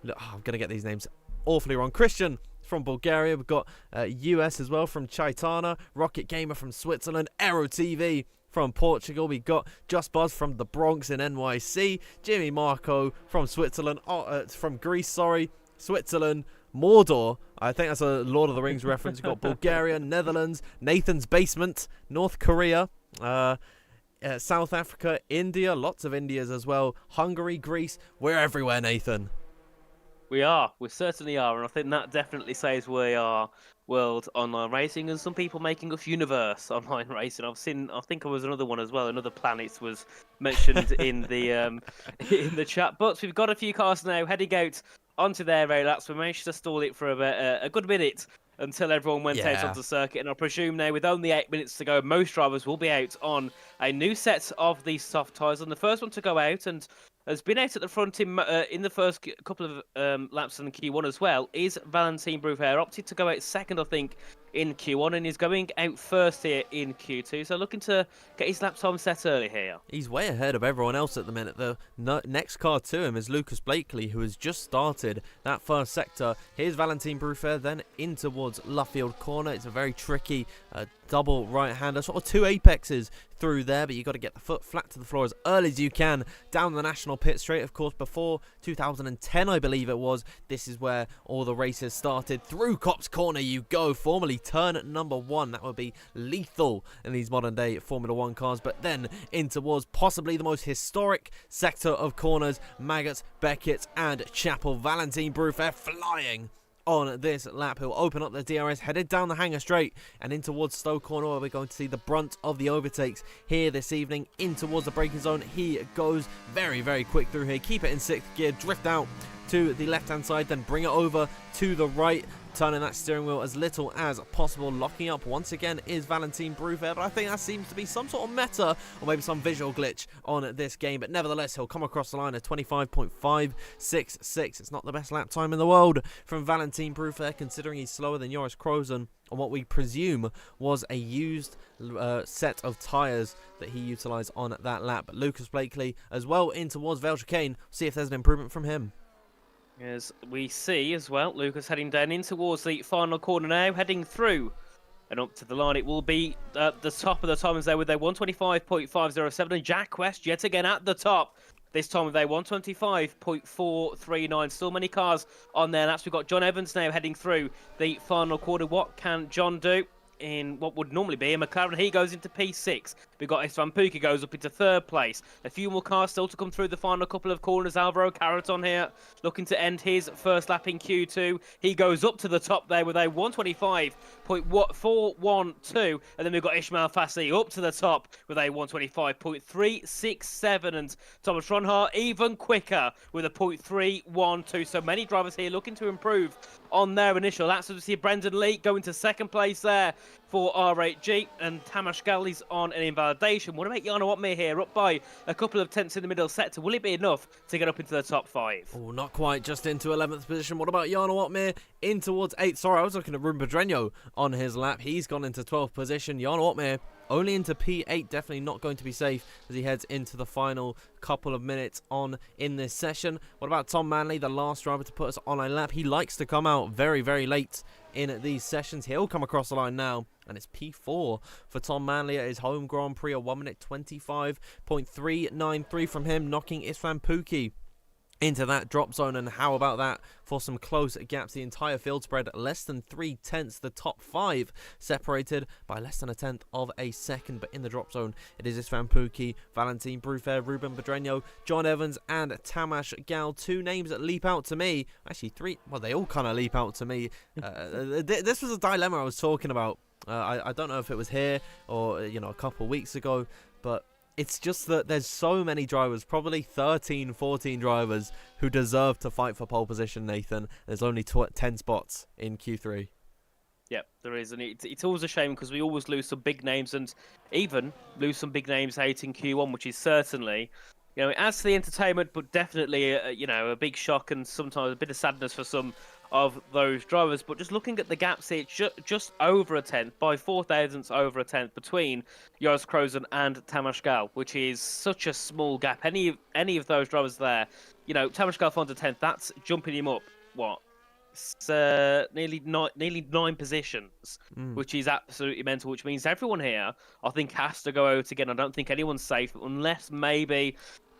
going to get these names awfully wrong, Christian from Bulgaria. We've got US as well from Chaitana, Rocket Gamer from Switzerland, Aero TV from Portugal. We got Just Buzz from the Bronx in NYC. Jimmy Marco from Switzerland. From Greece, sorry. Switzerland. Mordor. I think that's a Lord of the Rings reference. You've got Bulgaria, Netherlands, Nathan's Basement, North Korea, South Africa, India. Lots of Indias as well. Hungary, Greece. We're everywhere, Nathan. We are. We certainly are. And I think that definitely says we are World Online Racing, and some people making us Universe Online Racing. I think there was another one as well. Another Planets was mentioned in the in the chat. But we've got a few cars now heading out onto their rail laps. We managed to stall it for a good minute until everyone went out onto the circuit. And I presume now, with only 8 minutes to go, most drivers will be out on a new set of these soft tyres. And the first one to go out, and has been out at the front in the first couple of laps in Q1 as well, is Valentin Bruffair. Opted to go out second, I think, in Q1, and he's going out first here in Q2. So looking to get his lap time set early here. He's way ahead of everyone else at the minute. The next car to him is Lucas Blakely, who has just started that first sector. Here's Valentin Bruffair, then in towards Luffield Corner. It's a very tricky double right-hander, sort of two apexes through there, but you've got to get the foot flat to the floor as early as you can down the national pit straight. Of course, before 2010, I believe it was, this is where all the races started. Through Copse Corner you go, formerly turn number 1. That would be lethal in these modern day Formula 1 cars, but then in towards possibly the most historic sector of corners, Maggots, Beckett and Chapel. Valentin Bruffair flying on this lap. He'll open up the DRS, headed down the hanger straight and in towards Stowe Corner, where we're going to see the brunt of the overtakes here this evening. In towards the braking zone he goes, very, very quick through here. Keep it in 6th gear, drift out to the left-hand side, then bring it over to the right, turning that steering wheel as little as possible. Locking up once again is Valentin Bruffair, but I think that seems to be some sort of meta or maybe some visual glitch on this game. But nevertheless, he'll come across the line at 25.566. It's not the best lap time in the world from Valentin Bruffair, considering he's slower than Joris Krozen on what we presume was a used set of tyres that he utilised on that lap. But Lucas Blakely as well in towards Vale Chicane. See if there's an improvement from him. As we see as well, Lucas heading down in towards the final corner now, heading through and up to the line. It will be at the top of the times there with their 125.507, and Jack West yet again at the top. This time with a 125.439. Still many cars on there. That's we've got John Evans now heading through the final quarter. What can John do in what would normally be a McLaren? He goes into P6. We've got Esteban Puki goes up into 3rd place. A few more cars still to come through the final couple of corners. Alvaro Carreton here looking to end his first lap in Q2. He goes up to the top there with a 125.412. And then we've got Ismail Fassi up to the top with a 125.367. And Thomas Ronhart even quicker with a 0.312. So many drivers here looking to improve on their initial laps. As we see Brendan Lee going to 2nd place there for R8G, and Tamas Galli's on an invalidation. What about Jarno Opmeer here, up by a couple of tenths in the middle sector? Will it be enough to get up into the top 5? Oh, not quite, just into 11th position. What about Jarno Opmeer in towards 8th? Sorry, I was looking at Ruben Pedreño on his lap. He's gone into 12th position. Jarno Opmeer only into P8, definitely not going to be safe as he heads into the final couple of minutes on in this session. What about Tom Manley, the last driver to put us on a lap? He likes to come out very, very late in these sessions. He'll come across the line now, and it's P4 for Tom Manley at his home Grand Prix, a 1 minute 25.393 from him, knocking Isfan Puki into that drop zone. And how about that for some close gaps? The entire field spread less than 3 tenths. The top 5 separated by less than a tenth of a second. But in the drop zone, it is Isfan Puki, Valentin Bruffair, Ruben Pedreño, John Evans and Tamas Gal. 2 names that leap out to me. Actually 3, well, they all kind of leap out to me. This was a dilemma I was talking about. I don't know if it was here or a couple of weeks ago, but it's just that there's so many drivers, probably 13, 14 drivers who deserve to fight for pole position, Nathan. There's only 10 spots in Q3. Yep, there is, and it's always a shame because we always lose some big names, and even lose some big names out in Q1, which is certainly, it adds to the entertainment, but definitely a big shock and sometimes a bit of sadness for some of those drivers. But just looking at the gaps here, just over a tenth, by 4 thousandths over a tenth between Joris Krozen and Tamas Gal, which is such a small gap. Any of those drivers there, Tamas Gal finds a tenth, that's jumping him up, what, nearly 9 positions, which is absolutely mental. Which means everyone here, I think, has to go out again. I don't think anyone's safe unless maybe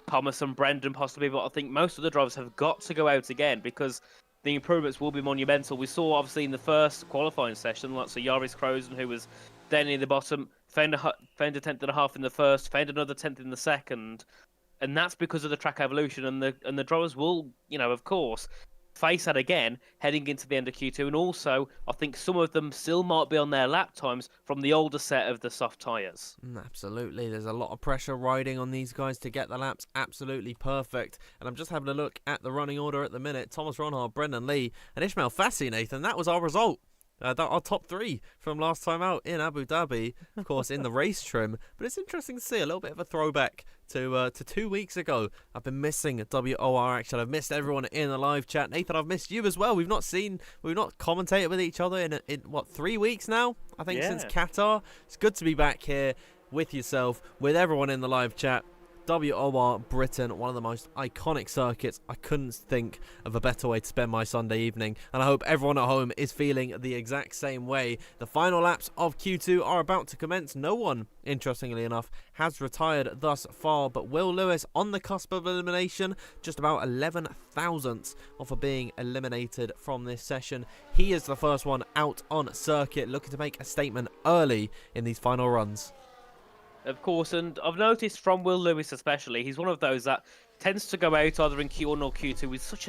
Thomas and Brendan possibly, but I think most of the drivers have got to go out again because the improvements will be monumental. We saw obviously in the first qualifying session, like so Yaris Crozen, who was then near the bottom, found a tenth and a half in the first, found another tenth in the second, and that's because of the track evolution. And the drivers will, of course, face that again heading into the end of Q2. And also, I think some of them still might be on their lap times from the older set of the soft tyres. Absolutely. There's a lot of pressure riding on these guys to get the laps absolutely perfect. And I'm just having a look at the running order at the minute. Thomas Ronhard, Brendan Lee, and Ishmael Fassi, Nathan. That was our result. Our top 3 from last time out in Abu Dhabi, of course, in the race trim. But it's interesting to see a little bit of a throwback to 2 weeks ago. I've been missing WOR action. I've missed everyone in the live chat. Nathan, I've missed you as well. We've not commentated with each other in what, 3 weeks now? I think since Qatar. It's good to be back here with yourself, with everyone in the live chat. WOR Britain, one of the most iconic circuits. I couldn't think of a better way to spend my Sunday evening, and I hope everyone at home is feeling the exact same way. The final laps of Q2 are about to commence. No one, interestingly enough, has retired thus far, but Will Lewis on the cusp of elimination, just about 11 thousandths off of being eliminated from this session. He is the first one out on circuit, looking to make a statement early in these final runs. Of course, and I've noticed from Will Lewis especially, he's one of those that tends to go out either in Q1 or Q2 with such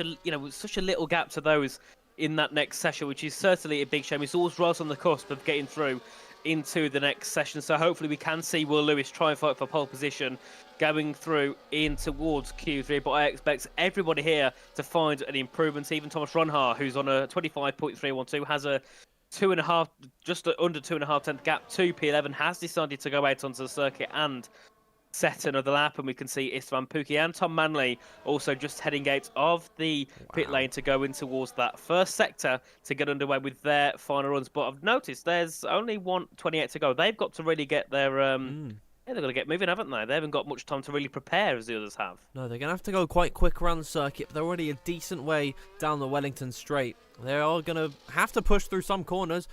a little gap to those in that next session, which is certainly a big shame. He's always right on the cusp of getting through into the next session, so hopefully we can see Will Lewis try and fight for pole position going through in towards Q3, but I expect everybody here to find an improvement. Even Thomas Ronhar, who's on a 25.312, has a just under 2.5 tenth gap to P11, has decided to go out onto the circuit and set another lap. And we can see Istvan Pukki and Tom Manley also just heading out of the pit lane to go in towards that first sector to get underway with their final runs. But I've noticed there's only 1:28 to go. They've got to really get their they've got to get moving, haven't they? They haven't got much time to really prepare as the others have. No, they're going to have to go quite quick around the circuit, but they're already a decent way down the Wellington Straight. They are going to have to push through some corners.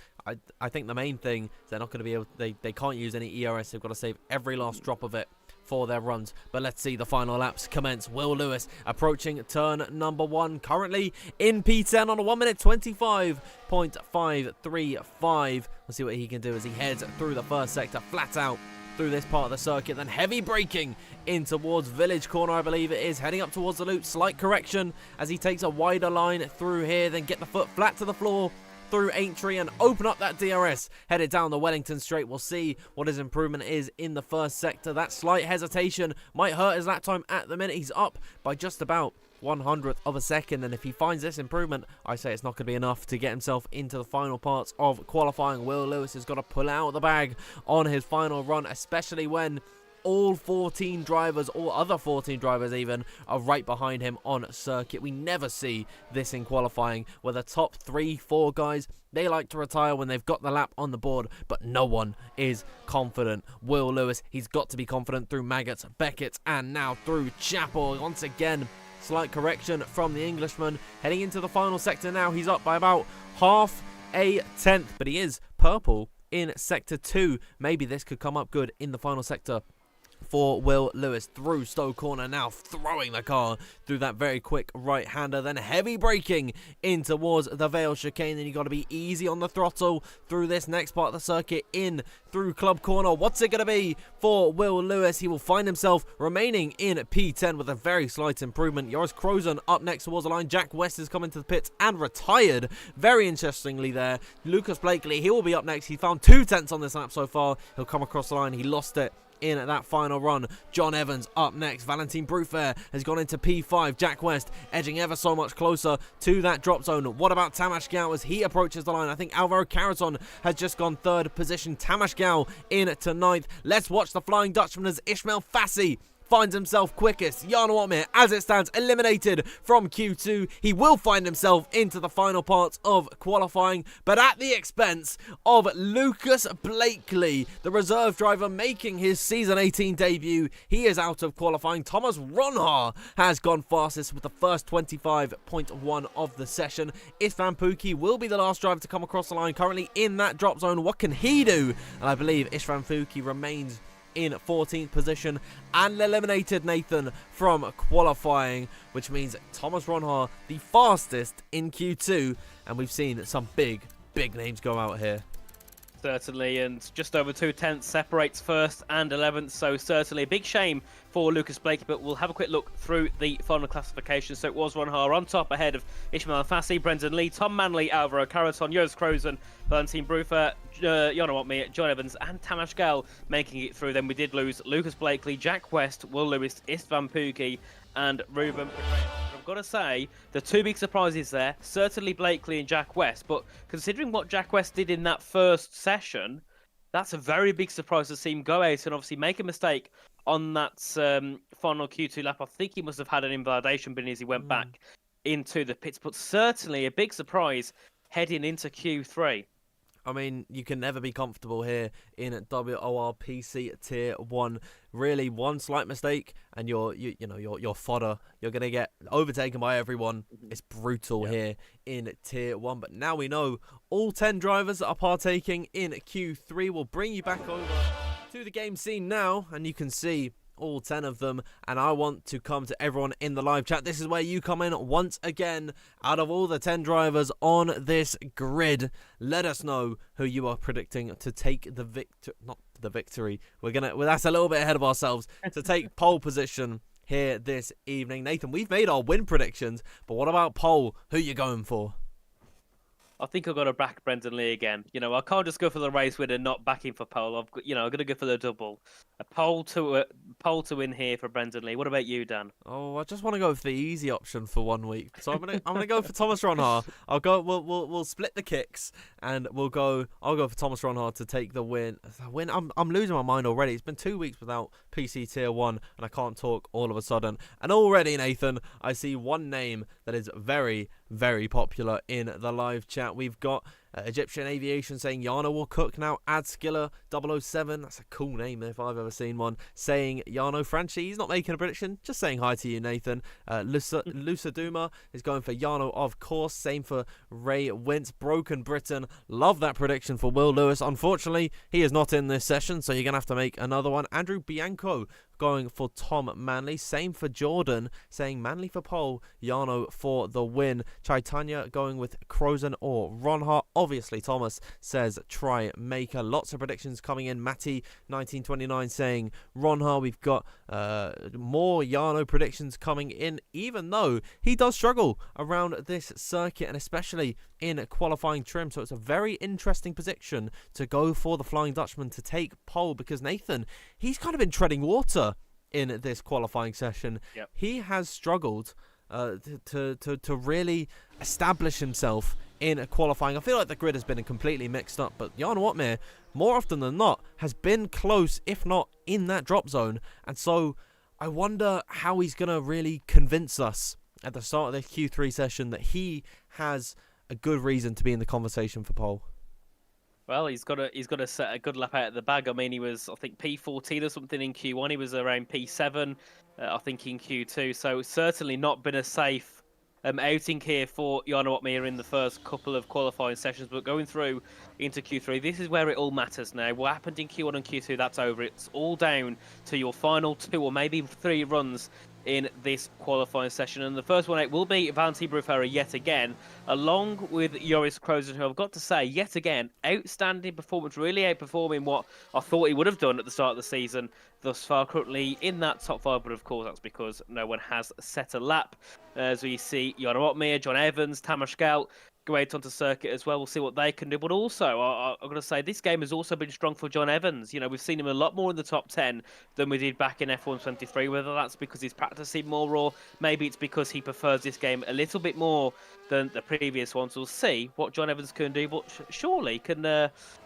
I think the main thing is they're not going to be able... They can't use any ERS. They've got to save every last drop of it for their runs. But let's see the final laps commence. Will Lewis approaching turn number 1, currently in P10 on a 1 minute 25.535. We'll see what he can do as he heads through the first sector, flat out through this part of the circuit, then heavy braking in towards Village Corner, I believe it is, heading up towards the loop. Slight correction as he takes a wider line through here, then get the foot flat to the floor through Aintree and open up that DRS, headed down the Wellington Straight. We'll see what his improvement is in the first sector. That slight hesitation might hurt his lap time at the minute. He's up by just about 1/100th of a second, and if he finds this improvement, I say it's not going to be enough to get himself into the final parts of qualifying. Will Lewis has got to pull out the bag on his final run, especially when all 14 drivers, all other 14 drivers even, are right behind him on circuit. We never see this in qualifying, where the top 3-4 guys, they like to retire when they've got the lap on the board, but no one is confident. Will Lewis, he's got to be confident through Maggots, Beckett, and now through Chapel. Once again, slight correction from the Englishman. Heading into the final sector now, he's up by about half a tenth, but he is purple in sector 2. Maybe this could come up good in the final sector for Will Lewis. Through Stowe Corner now, throwing the car through that very quick right-hander, then heavy braking in towards the Vale chicane. Then you got to be easy on the throttle through this next part of the circuit, in through Club Corner. What's it going to be for Will Lewis? He will find himself remaining in P10 with a very slight improvement. Joris Crozen up next towards the line. Jack West is coming to the pits and retired. Very interestingly there, Lucas Blakely, he will be up next. He found 2 tenths on this lap so far. He'll come across the line. He lost it in at that final run. John Evans up next. Valentin Brufair has gone into P5. Jack West edging ever so much closer to that drop zone. What about Tamas Gao as he approaches the line? I think Alvaro Caraton has just gone 3rd position. Tamas Gao in to 9th. Let's watch the Flying Dutchman as Ishmael Fassi finds himself quickest. Jarno Opmeer, as it stands, eliminated from Q2. He will find himself into the final part of qualifying, but at the expense of Lucas Blakely, the reserve driver making his Season 18 debut. He is out of qualifying. Thomas Ronhaar has gone fastest with the first 25.1 of the session. Istvan Pukki will be the last driver to come across the line, currently in that drop zone. What can he do? And I believe Istvan Pukki remains in 14th position and eliminated Nathan from qualifying, which means Thomas Ronhaar the fastest in Q2, and we've seen some big names go out here. Certainly, and just over 2/10 separates first and 11th, so certainly a big shame for Lucas Blakely, but we'll have a quick look through the final classification. So it was Ronhaar on top, ahead of Ishmael Fassi, Brendan Lee, Tom Manley, Alvaro Caraton, Joost Krozen, Valentin Bruffer, Jarno Opmeer, John Evans and Tamas Gell making it through. Then we did lose Lucas Blakely, Jack West, Will Lewis, Istvan Pukki and Ruben. I've got to say, the two big surprises there, certainly Blakely and Jack West, but considering what Jack West did in that first session, that's a very big surprise to see him go out and obviously make a mistake on that final Q2 lap. I think he must have had an invalidation bin as he went back into the pits, but certainly a big surprise heading into Q3. I mean, you can never be comfortable here in WOR PC Tier 1. Really, one slight mistake and you're fodder. You're going to get overtaken by everyone. It's brutal here in Tier 1. But now we know all 10 drivers that are partaking in Q3. Will bring you back over to the game scene now, and you can see all 10 of them, and I want to come to everyone in the live chat. This is where you come in once again. Out of all the 10 drivers on this grid, let us know who you are predicting to take the victory. That's a little bit ahead of ourselves, to take pole position here this evening. Nathan, we've made our win predictions, but what about pole? Who are you going for? I think I've got to back Brendan Lee again. I can't just go for the race win and not back him for pole. I'm going to go for the double. A pole to win here for Brendan Lee. What about you, Dan? Oh, I just want to go for the easy option for 1 week. So I'm gonna go for Thomas Ronhaar. We'll split the kicks and I'll go for Thomas Ronhaar to take the win. I'm losing my mind already. It's been 2 weeks without PC Tier 1 and I can't talk all of a sudden. And already, Nathan, I see one name that is very, very popular in the live chat. We've got Egyptian Aviation saying Jarno will cook now. Adskiller 007, that's a cool name if I've ever seen one, saying Jarno. Franchi, he's not making a prediction, just saying hi to you, Nathan. Lusa Duma is going for Jarno, of course. Same for Ray Wintz. Broken Britain, love that prediction for Will Lewis. Unfortunately, he is not in this session, so you're going to have to make another one. Andrew Bianco going for Tom Manley. Same for Jordan, saying Manley for pole, Jarno for the win. Chaitanya going with Krozen or Ronhaar. Obviously, Thomas says try Maker. Lots of predictions coming in. Matty 1929 saying Ronhaar. We've got more Jarno predictions coming in, even though he does struggle around this circuit and especially in qualifying trim. So it's a very interesting position to go for the Flying Dutchman to take pole, because Nathan, he's kind of been treading water in this qualifying session. Yep. He has struggled to really establish himself in qualifying. I feel like the grid has been completely mixed up, but Jarno Opmeer, more often than not, has been close, if not in that drop zone. And so I wonder how he's going to really convince us at the start of this Q3 session that he has a good reason to be in the conversation for pole. Well, he's got to set a good lap out of the bag. I mean, he was, I think, P14 or something in Q1. He was around P7, I think, in Q2. So certainly not been a safe outing here for Jarno Opmeer in the first couple of qualifying sessions. But going through into Q3, this is where it all matters now. What happened in Q1 and Q2, that's over. It's all down to your final 2 or maybe 3 runs in this qualifying session. And the first one out will be Valentin Bruffer yet again, along with Joost Krozen, who I've got to say, yet again, outstanding performance, really outperforming what I thought he would have done at the start of the season thus far. Currently in that top 5, but of course that's because no one has set a lap. As we see Jarno Opmeer, John Evans, Tamas Gell go out onto circuit as well. We'll see what they can do. But also, I'm going to say this game has also been strong for John Evans. You know, we've seen him a lot more in the top 10 than we did back in F1 23. Whether that's because he's practicing more or maybe it's because he prefers this game a little bit more than the previous ones. We'll see what John Evans can do, but surely can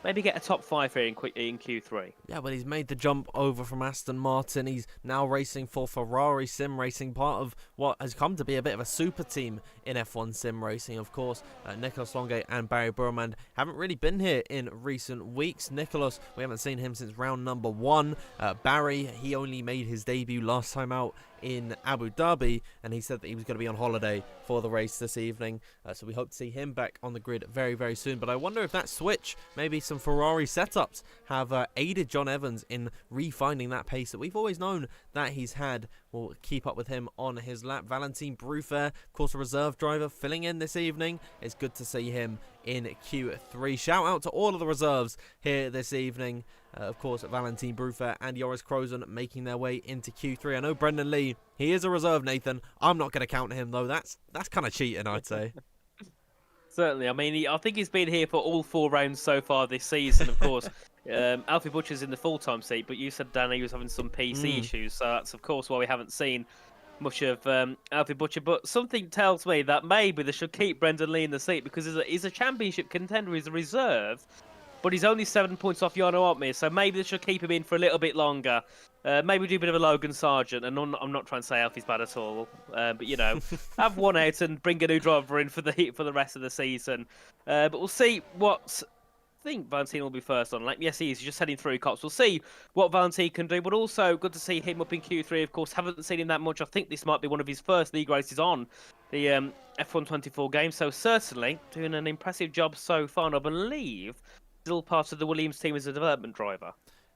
maybe get a top 5 here in Q3. Yeah, but he's made the jump over from Aston Martin. He's now racing for Ferrari Sim Racing, part of what has come to be a bit of a super team in F1 Sim Racing. Of course, Nicholas Longate and Barry Burman haven't really been here in recent weeks. Nicholas, we haven't seen him since round number 1. Barry, he only made his debut last time out in Abu Dhabi, and he said that he was going to be on holiday for the race this evening, so we hope to see him back on the grid very, very soon. But I wonder if that switch, maybe some Ferrari setups, have aided John Evans in refinding that pace that we've always known that he's had. We'll keep up with him on his lap. Valentin Bruffaert, of course, a reserve driver, filling in this evening. It's good to see him in Q3. Shout out to all of the reserves here this evening. Of course, Valentin Bruffaert and Joris Krozen making their way into Q3. I know Brendan Lee, he is a reserve, Nathan. I'm not going to count him, though. That's kind of cheating, I'd say. Certainly. I mean, I think he's been here for all 4 rounds so far this season, of course. Alfie Butcher's in the full-time seat, but you said, Danny, he was having some PC issues, so that's, of course, why we haven't seen much of Alfie Butcher. But something tells me that maybe they should keep Brendan Lee in the seat because he's a championship contender, he's a reserve. But he's only 7 points off Jarno Opmeer, so maybe they should keep him in for a little bit longer. Maybe do a bit of a Logan Sargent, and I'm not trying to say Alfie's bad at all, but you know, have one out and bring a new driver in for the rest of the season. But we'll see what. I think Valentin will be first on lap. Yes, he is. He's just heading through Cops. We'll see what Valentin can do, but also good to see him up in Q3. Of course, haven't seen him that much. I think this might be one of his first league races on the F1 24 game, so certainly doing an impressive job so far, and I believe still part of the Williams team as a development driver.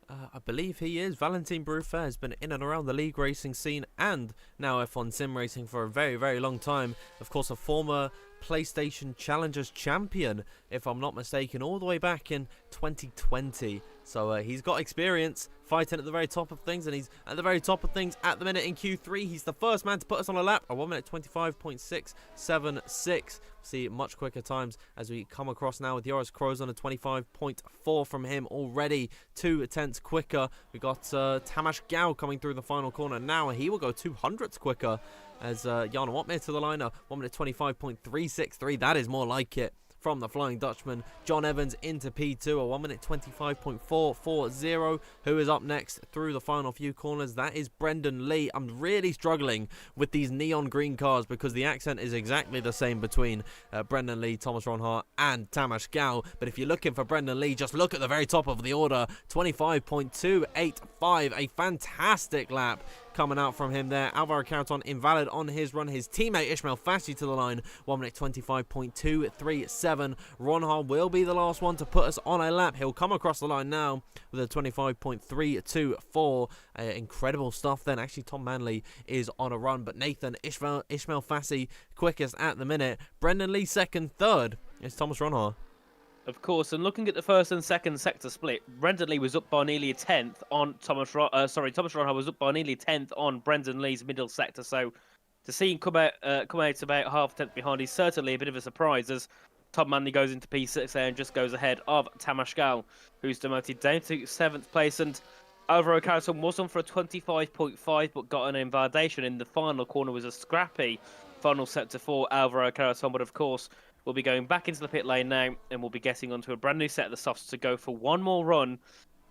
I believe he is. Valentin Bruffaert has been in and around the league racing scene and now F1 Sim Racing for a very, very long time. Of course, a former PlayStation Challengers champion, if I'm not mistaken, all the way back in 2020. So he's got experience fighting at the very top of things, and he's at the very top of things at the minute in Q3. He's the first man to put us on a lap, a 1 minute 25.676. See much quicker times as we come across now with Joris Kroes on a 25.4 from him already, 2/10 quicker. We got Tamas Gao coming through the final corner now. He will go 200ths quicker as Jarno Opmeer to the line, a 1 minute 25.363. That is more like it from the Flying Dutchman. John Evans into P2, a 1 minute 25.440. Who is up next through the final few corners? That is Brendan Lee. I'm really struggling with these neon green cars because the accent is exactly the same between Brendan Lee, Thomas Ronhart and Tamas Gao. But if you're looking for Brendan Lee, just look at the very top of the order. 25.285, a fantastic lap coming out from him there. Alvaro Carreton invalid on his run. His teammate Ismail Fassi to the line, 1 minute 25.237. Ronhard will be the last one to put us on a lap. He'll come across the line now with a 25.324. Incredible stuff then. Actually, Tom Manley is on a run, but Nathan Ismail Fassi quickest at the minute. Brendan Lee second, third is Thomas Ronhard. Of course, and looking at the first and second sector split, Brendan Lee was up by nearly a 10th on Thomas Ronhard was up by nearly a 10th on Brendan Lee's middle sector. So to see him come out about half a tenth behind is certainly a bit of a surprise as Tom Manley goes into P6 there and just goes ahead of Tamas Gao, who's demoted down to 7th place. And Alvaro Carreton was on for a 25.5 but got an invalidation in the final corner. Was a scrappy final sector for Alvaro Carreton, but of course we'll be going back into the pit lane now, and we'll be getting onto a brand new set of the softs to go for one more run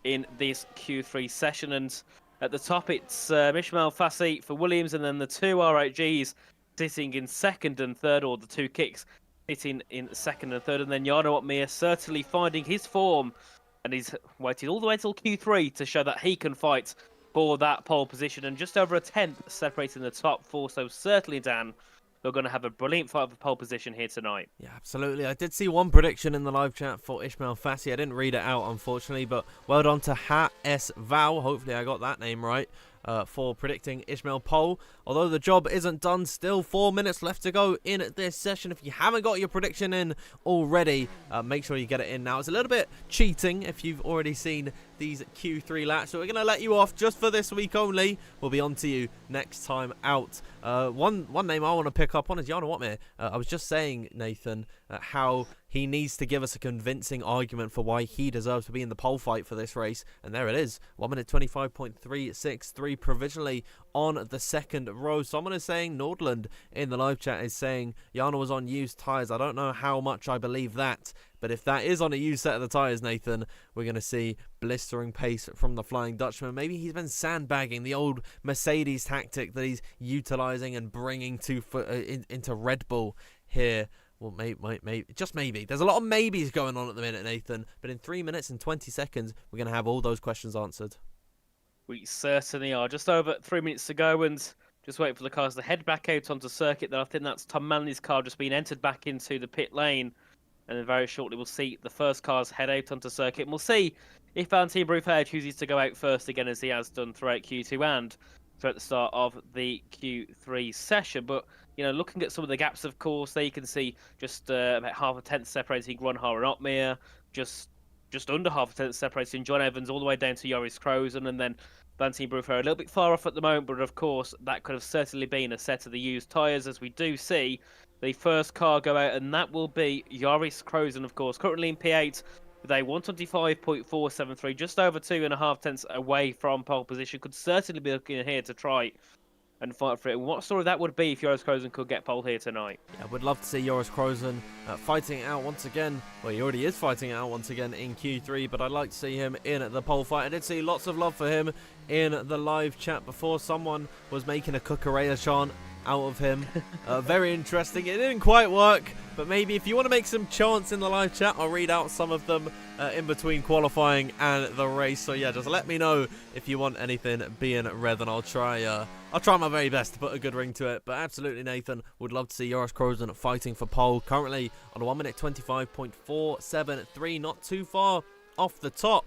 in this Q3 session. And at the top, it's Ismail Fassi for Williams, and then the two R8Gs sitting in second and third, or the two kicks sitting in second and third. And then Jarno Opmeer certainly finding his form, and he's waited all the way till Q3 to show that he can fight for that pole position, and just over a 10th separating the top four. So certainly, Dan, we're going to have a brilliant fight for pole position here tonight. Yeah, absolutely. I did see one prediction in the live chat for Ismail Fassi. I didn't read it out, unfortunately, but well done to Ha S Val. Hopefully I got that name right. for predicting Ishmael pole. Although the job isn't done, still 4 minutes left to go in this session. If you haven't got your prediction in already, make sure you get it in now. It's a little bit cheating if you've already seen these Q3 laps, so we're going to let you off just for this week only. We'll be on to you next time out. One name I want to pick up on is Jan Watmir. I was just saying, Nathan, how he needs to give us a convincing argument for why he deserves to be in the pole fight for this race, and there it is. 1 minute 25.363 provisionally on the second row. Someone is saying, Nordland in the live chat is saying Jana was on used tyres. I don't know how much I believe that, but if that is on a used set of the tyres, Nathan, we're going to see blistering pace from the Flying Dutchman. Maybe he's been sandbagging, the old Mercedes tactic that he's utilising and bringing to into Red Bull here. Well, maybe, just maybe. There's a lot of maybes going on at the minute, Nathan. But in 3 minutes and 20 seconds, we're going to have all those questions answered. We certainly are. Just over 3 minutes to go, and just waiting for the cars to head back out onto circuit. Then I think that's Tom Manley's car just being entered back into the pit lane. And then very shortly we'll see the first cars head out onto circuit. And we'll see if Valentin Bruffair chooses to go out first again, as he has done throughout Q2 and throughout the start of the Q3 session. But, you know, looking at some of the gaps, of course, there you can see just about half a tenth separating Grunhar and Ottmere, just under half a tenth separating John Evans all the way down to Joris Krozen, and then Valentin Bruffair a little bit far off at the moment, but of course that could have certainly been a set of the used tyres, as we do see the first car go out, and that will be Joris Krozen, of course, currently in P8 with a 125.473, just over 2.5 tenths away from pole position. Could certainly be looking here to try and fight for it. What sort of that would be if Joris Krozen could get pole here tonight? Yeah, we'd love to see Joris Krozen fighting it out once again. Well, he already is fighting it out once again in Q3, but I'd like to see him in the pole fight. I did see lots of love for him in the live chat before. Someone was making a Kukurea chant out of him. Very interesting. It didn't quite work, but maybe if you want to make some chants in the live chat, I'll read out some of them in between qualifying and the race. So yeah, just let me know if you want anything being read, and I'll try my very best to put a good ring to it. But absolutely, Nathan, would love to see Joris Krozen fighting for pole, currently on a 1 minute 25.473, not too far off the top.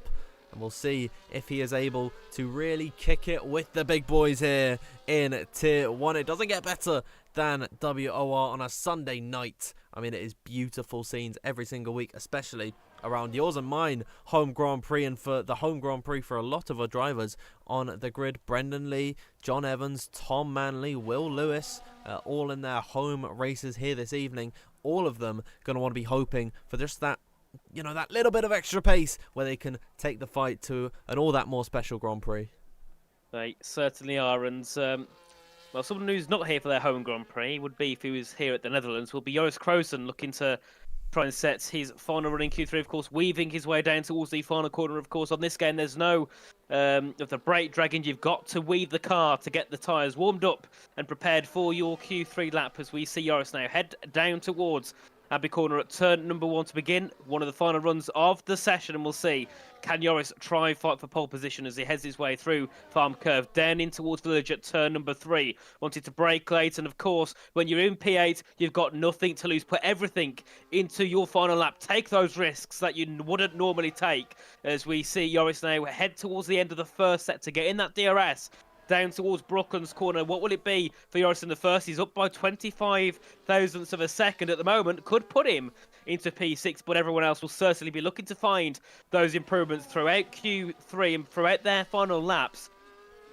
And we'll see if he is able to really kick it with the big boys here in Tier 1. It doesn't get better than WOR on a Sunday night. I mean, it is beautiful scenes every single week, especially around yours and mine home Grand Prix, and for the home Grand Prix for a lot of our drivers on the grid. Brendan Lee, John Evans, Tom Manley, Will Lewis, all in their home races here this evening. All of them going to want to be hoping for just that, you know, that little bit of extra pace where they can take the fight to an all that more special Grand Prix. They certainly are, and well, someone who's not here for their home Grand Prix would be, if he was here at the Netherlands, will be Joris Krozen, looking to try and set his final run in Q3, of course, weaving his way down towards the final corner. Of course, on this game, there's no of the brake dragging. You've got to weave the car to get the tyres warmed up and prepared for your Q3 lap, as we see Joris now head down towards Abbey Corner at turn number 1 to begin one of the final runs of the session, and we'll see, can Joris try and fight for pole position as he heads his way through Farm Curve down in towards Village at turn number 3. Wanted to brake late, and of course, when you're in P8, you've got nothing to lose. Put everything into your final lap. Take those risks that you wouldn't normally take, as we see Joris now head towards the end of the first set to get in that DRS down towards Brooklyn's corner. What will it be for Joris in the first? He's up by 25 thousandths of a second at the moment. Could put him into P6, but everyone else will certainly be looking to find those improvements throughout Q3 and throughout their final laps.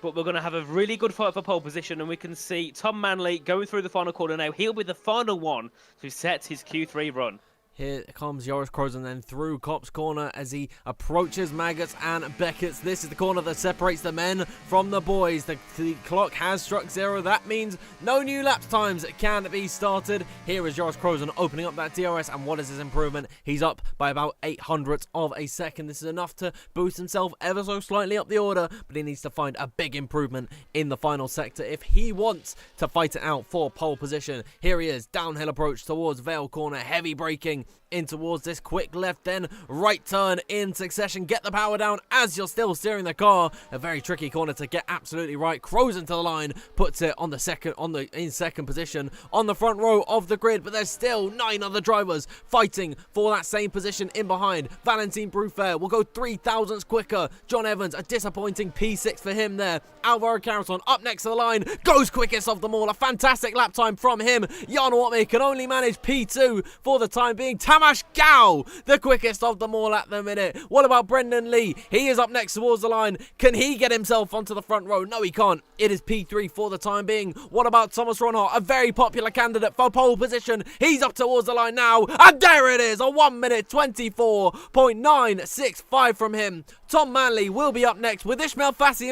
But we're going to have a really good fight for pole position, and we can see Tom Manley going through the final corner now. He'll be the final one to set his Q3 run. Here comes Joris Krozen then through Cop's corner as he approaches Maggots and Beckett's. This is the corner that separates the men from the boys. The clock has struck 0. That means no new lap times can be started. Here is Joris Krozen opening up that DRS, and what is his improvement? He's up by about 0.08 of a second. This is enough to boost himself ever so slightly up the order, but he needs to find a big improvement in the final sector if he wants to fight it out for pole position. Here he is, downhill approach towards Vale Corner, heavy braking in towards this quick left, then right turn in succession. Get the power down as you're still steering the car. A very tricky corner to get absolutely right. Crows into the line, puts it on the in second position on the front row of the grid, but there's still 9 other drivers fighting for that same position in behind. Valentin Bruffair will go 3 thousandths quicker. John Evans, a disappointing P6 for him there. Alvaro Carreton up next to the line, goes quickest of them all. A fantastic lap time from him. Jan Watme can only manage P2 for the time being. Tamas Gao, the quickest of them all at the minute. What about Brendan Lee? He is up next towards the line. Can he get himself onto the front row? No, he can't. It is P3 for the time being. What about Thomas Ronhart, a very popular candidate for pole position? He's up towards the line now, and there it is, a 1 minute 24.965 from him. Tom Manley will be up next with Ishmael Fassi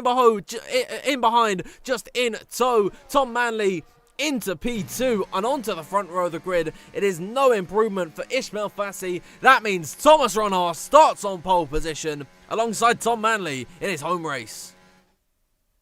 in behind, just in tow. Tom Manley into P2 and onto the front row of the grid. It is no improvement for Ishmael Fassi. That means Thomas Ronhart starts on pole position alongside Tom Manley in his home race.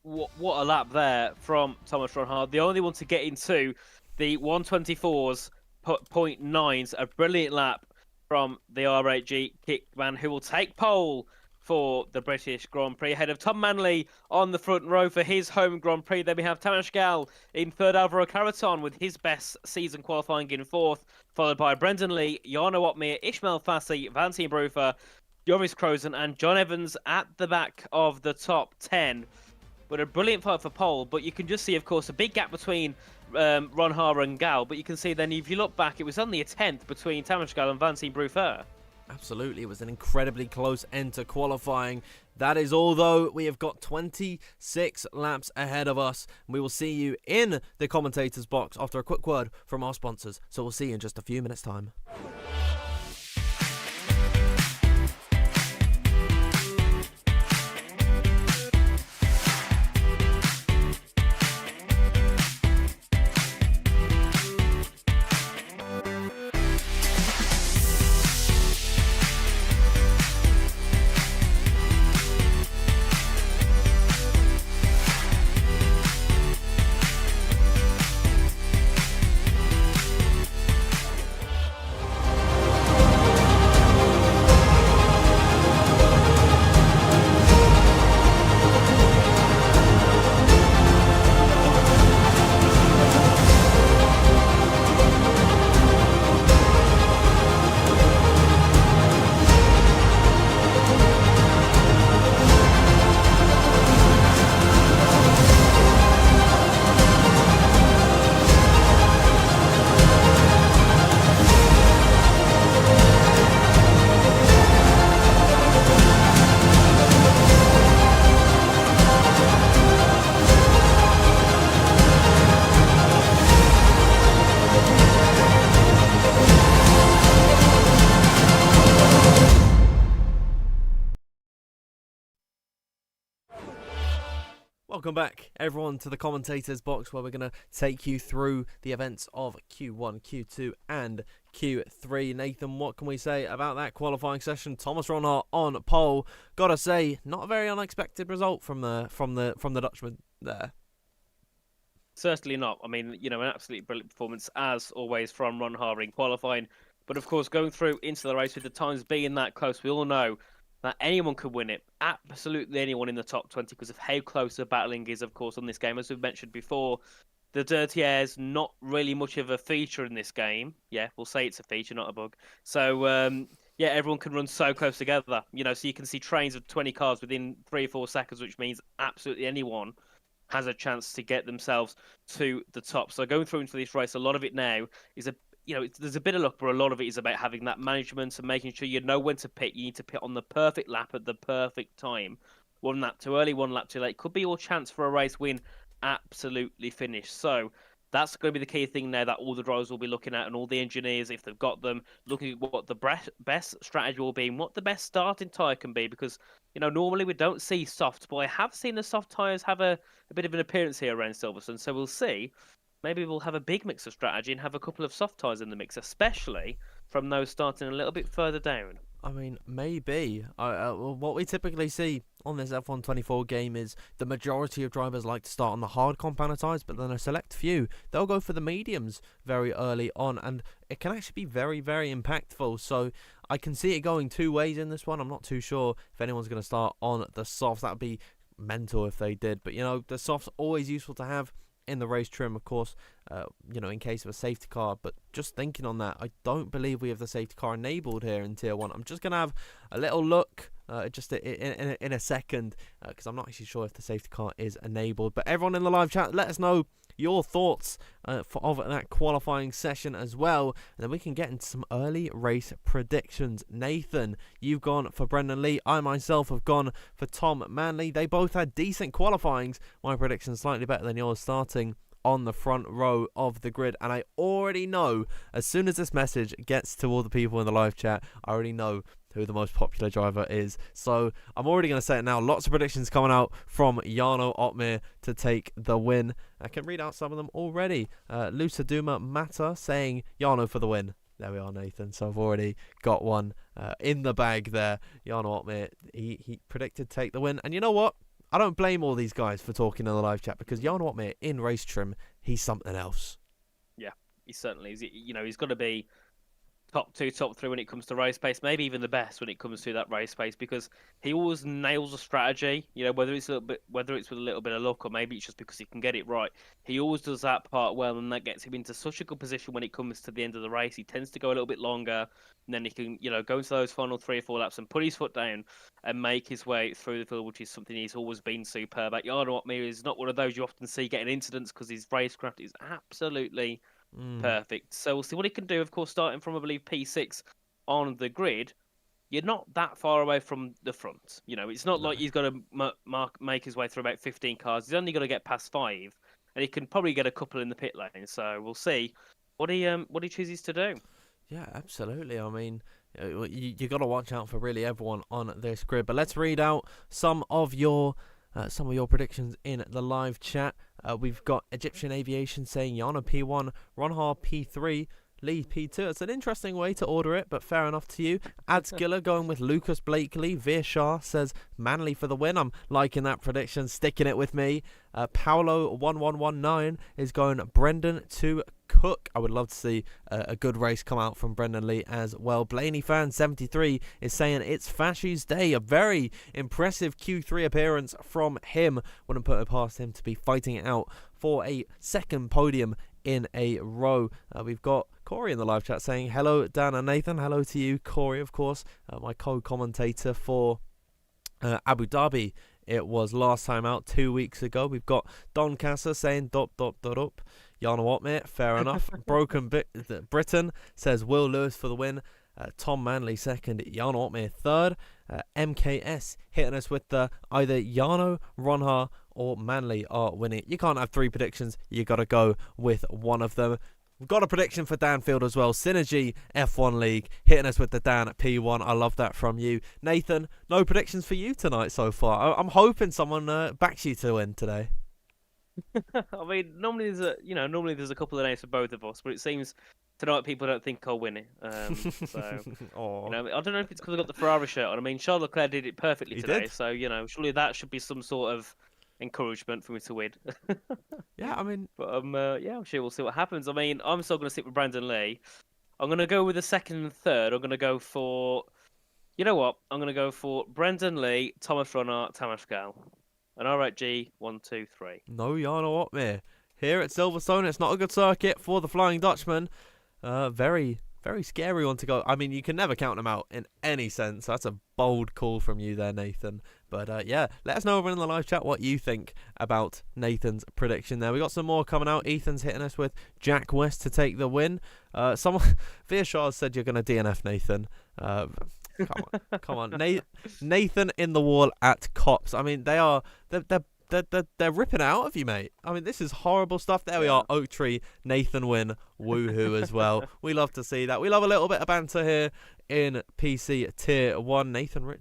What a lap there from Thomas Ronhart. The only one to get into the 124s, 0.9s. A brilliant lap from the R8G Kickman, who will take pole for the British Grand Prix ahead of Tom Manley on the front row for his home Grand Prix. Then we have Tamas Gal in third, Alvaro Carreton with his best season qualifying in fourth, followed by Brendan Lee, Jarno Watmere, Ishmael Fassi, Valentin Bruffaer, Joris Krozen and John Evans at the back of the top 10. But a brilliant fight for pole, but you can just see, of course, a big gap between Ronhart and Gal. But you can see then, if you look back, it was only a 10th between Tamas Gal and Valentin Bruffaer. Absolutely, it was an incredibly close end to qualifying. That is all, though. We have got 26 laps ahead of us. We will see you in the commentators box after a quick word from our sponsors. So we'll see you in just a few minutes' time. Welcome back, everyone, to the commentators box, where we're going to take you through the events of Q1, Q2 and Q3. Nathan, what can we say about that qualifying session? Thomas Ronhart on pole. Gotta say, not a very unexpected result from the Dutchman there. Certainly not. I mean, you know, an absolutely brilliant performance, as always, from Ronhart in qualifying. But, of course, going through into the race with the times being that close, we all know that anyone could win it. Absolutely anyone in the top 20 because of how close the battling is, of course, on this game. As we've mentioned before, the dirty air's not really much of a feature in this game. Yeah, we'll say it's a feature, not a bug. So, yeah, everyone can run so close together. You know, so you can see trains of 20 cars within 3 or 4 seconds, which means absolutely anyone has a chance to get themselves to the top. So going through into this race, a lot of it now is there's a bit of luck, but a lot of it is about having that management and making sure you know when to pit. You need to pit on the perfect lap at the perfect time. 1 lap too early, 1 lap too late. Could be your chance for a race win. Absolutely finished. So that's going to be the key thing now that all the drivers will be looking at, and all the engineers, if they've got them, looking at what the best strategy will be and what the best starting tyre can be. Because, you know, normally we don't see softs, but I have seen the soft tyres have a bit of an appearance here around Silverstone. So we'll see. Maybe we'll have a big mix of strategy and have a couple of soft tyres in the mix, especially from those starting a little bit further down. I mean, maybe. What we typically see on this F124 game is the majority of drivers like to start on the hard compounder tyres, but then a select few, they'll go for the mediums very early on, and it can actually be very, very impactful. So I can see it going two ways in this one. I'm not too sure if anyone's going to start on the softs. That would be mental if they did. But, the softs always useful to have in the race trim, of course, in case of a safety car. But just thinking on that, I don't believe we have the safety car enabled here in Tier 1. I'm just going to have a little look just in a second, because I'm not actually sure if the safety car is enabled. But everyone in the live chat, let us know your thoughts of that qualifying session as well, and then we can get into some early race predictions. Nathan, you've gone for Brendan Lee. I myself have gone for Tom Manley. They both had decent qualifyings. My prediction slightly better than yours, starting on the front row of the grid, and I already know, as soon as this message gets to all the people in the live chat, I already know who the most popular driver is. So I'm already going to say it now. Lots of predictions coming out from Jarno Opmeer to take the win. I can read out some of them already. Lusaduma Mata saying Jarno for the win. There we are, Nathan. So I've already got one in the bag there. Jarno Opmeer, he predicted take the win. And you know what? I don't blame all these guys for talking in the live chat, because Jarno Opmeer in race trim, he's something else. Yeah, he certainly is. He's got to be top 2, top 3 when it comes to race pace, maybe even the best when it comes to that race pace, because he always nails a strategy. Whether it's with a little bit of luck, or maybe it's just because he can get it right. He always does that part well, and that gets him into such a good position when it comes to the end of the race. He tends to go a little bit longer, and then he can, go into those final 3 or 4 laps and put his foot down and make his way through the field, which is something he's always been superb at. Jarno Opmeer is not one of those you often see getting incidents, because his racecraft is absolutely perfect. So we'll see what he can do. Of course, starting from, I believe, P6 on the grid, you're not that far away from the front. It's not like he's got to make his way through about 15 cars. He's only got to get past 5, and he can probably get a couple in the pit lane. So we'll see what he chooses to do. Yeah, absolutely. I mean, you got to watch out for really everyone on this grid. But let's read out some of your predictions in the live chat. We've got Egyptian Aviation saying Yana P1, Ronhar P3, Lee P2. It's an interesting way to order it, but fair enough to you. Adskiller going with Lucas Blakely. Veer says Manley for the win. I'm liking that prediction, sticking it with me. Paolo1119 is going Brendan to Cook. I would love to see a good race come out from Brendan Lee as well. Blaney fan 73 is saying it's Fashi's day. A very impressive Q3 appearance from him. Wouldn't put it past him to be fighting it out for a second podium in a row. We've got Corey in the live chat saying hello, Dan and Nathan. Hello to you, Corey, of course, my co-commentator for Abu Dhabi. It was last time out 2 weeks ago. We've got Don Casa saying dot. Jarno Opmeer, fair enough. Broken Britain says Will Lewis for the win. Tom Manley second, Jarno Opmeer third. MKS hitting us with the either Jarno, Ronhar or Manley are winning. You can't have 3 predictions. You got to go with one of them. We've got a prediction for Danfield as well. Synergy F1 League hitting us with the Dan at P1. I love that from you. Nathan, no predictions for you tonight so far. I'm hoping someone backs you to win today. I mean, normally there's a couple of names for both of us, but it seems tonight people don't think I'll win it. So I don't know if it's because I got the Ferrari shirt on. I mean, Charles Leclerc did it perfectly today, so surely that should be some sort of encouragement for me to win. Yeah, I mean, but I'm sure we'll see what happens. I mean, I'm still going to stick with Brandon Lee. I'm going to go with the second and third. I'm going to go for, I'm going to go for Brandon Lee, Thomas Ronhart, Tamas Gal. And RG 1, 2, 3. No Jarno Opmeer. Here at Silverstone, it's not a good circuit for the Flying Dutchman. Very, very scary one to go. I mean, you can never count them out in any sense. That's a bold call from you there, Nathan. But let us know over in the live chat what you think about Nathan's prediction there. We got some more coming out. Ethan's hitting us with Jack West to take the win. Someone, Veershah said you're going to DNF, Nathan. Come on. Nathan in the wall at Cops. I mean, they're ripping it out of you, mate. I mean, this is horrible stuff. There we are, Oak Tree, Nathan win, woohoo as well. We love to see that. We love a little bit of banter here in PC Tier 1.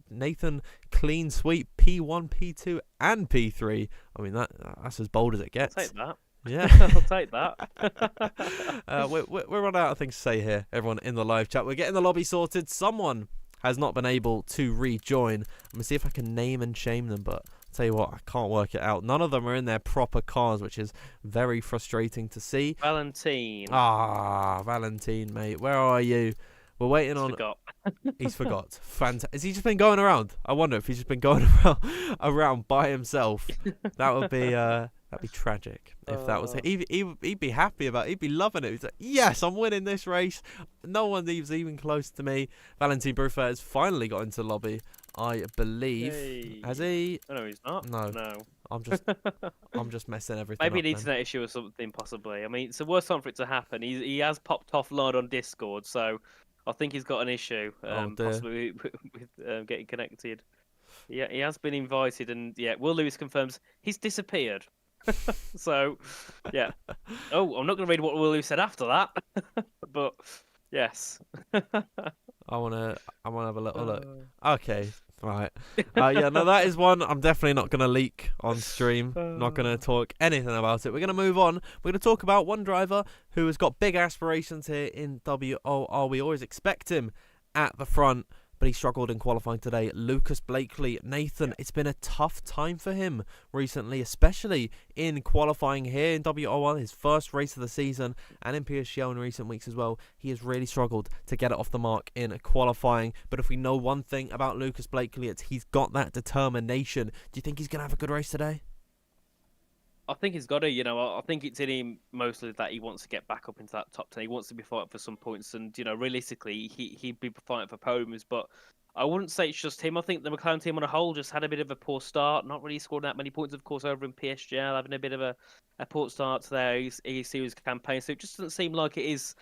Nathan clean sweep, P1, P2 and P3. I mean, that's as bold as it gets. I'll take that. Yeah, I'll take that. We're running out of things to say here, everyone in the live chat. We're getting the lobby sorted. Someone has not been able to rejoin. I'm going to see if I can name and shame them, but I'll tell you what, I can't work it out. None of them are in their proper cars, which is very frustrating to see. Valentine. Valentine, mate. Where are you? We're waiting on... Forgot. He's forgot. Has he just been going around? I wonder if he's just been going around by himself. That would be that'd be tragic if that was it. He'd be happy about it. He'd be loving it. He's like, yes, I'm winning this race. No one even close to me. Valentine Bruffer has finally got into lobby, I believe. Hey. Has he? Oh, no, he's not. No. I'm just messing everything Maybe up. an internet issue or something, possibly. I mean, it's the worst time for it to happen. He has popped offline on Discord, so I think he's got an issue, possibly with getting connected. Yeah, he has been invited, and yeah, Will Lewis confirms he's disappeared. So, yeah. Oh, I'm not going to read what Will Lewis said after that, but yes. I wanna have a little look. Okay, right. Yeah, no, that is one I'm definitely not gonna leak on stream. Not gonna talk anything about it. We're gonna move on. We're gonna talk about one driver who has got big aspirations here in WOR. We always expect him at the front, but he struggled in qualifying today. Lucas Blakely. Nathan, it's been a tough time for him recently, especially in qualifying here in WOR, his first race of the season, and in PSG in recent weeks as well. He has really struggled to get it off the mark in qualifying. But if we know one thing about Lucas Blakely, it's he's got that determination. Do you think he's going to have a good race today? I think he's got to, I think it's in him mostly that he wants to get back up into that top 10. He wants to be fighting for some points, and, realistically, he'd be fighting for podiums. But I wouldn't say it's just him. I think the McLaren team on a whole just had a bit of a poor start, not really scored that many points, of course, over in PSG, having a bit of a poor start to their E-Series campaign. So it just doesn't seem like it is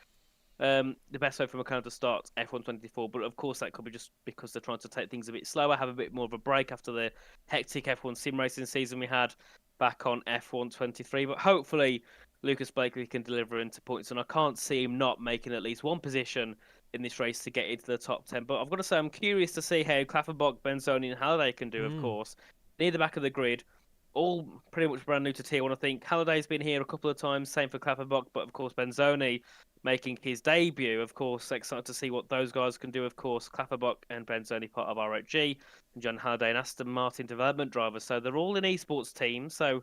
the best way for McLaren to start F1 But of course, that could be just because they're trying to take things a bit slower, have a bit more of a break after the hectic F1 sim racing season we had back on F1 23. But hopefully, Lucas Blakely can deliver into points, and I can't see him not making at least one position in this race to get into the top 10. But I've got to say, I'm curious to see how Klafferbach, Benzoni, and Halliday can do, of course. Near the back of the grid, all pretty much brand new to T1. I think Halliday's been here a couple of times, same for Klafferbach, but of course, Benzoni making his debut. Of course, excited to see what those guys can do. Of course, Klafferbach and Benzoni part of RHG, and John Halliday and Aston Martin development drivers. So they're all in esports teams. So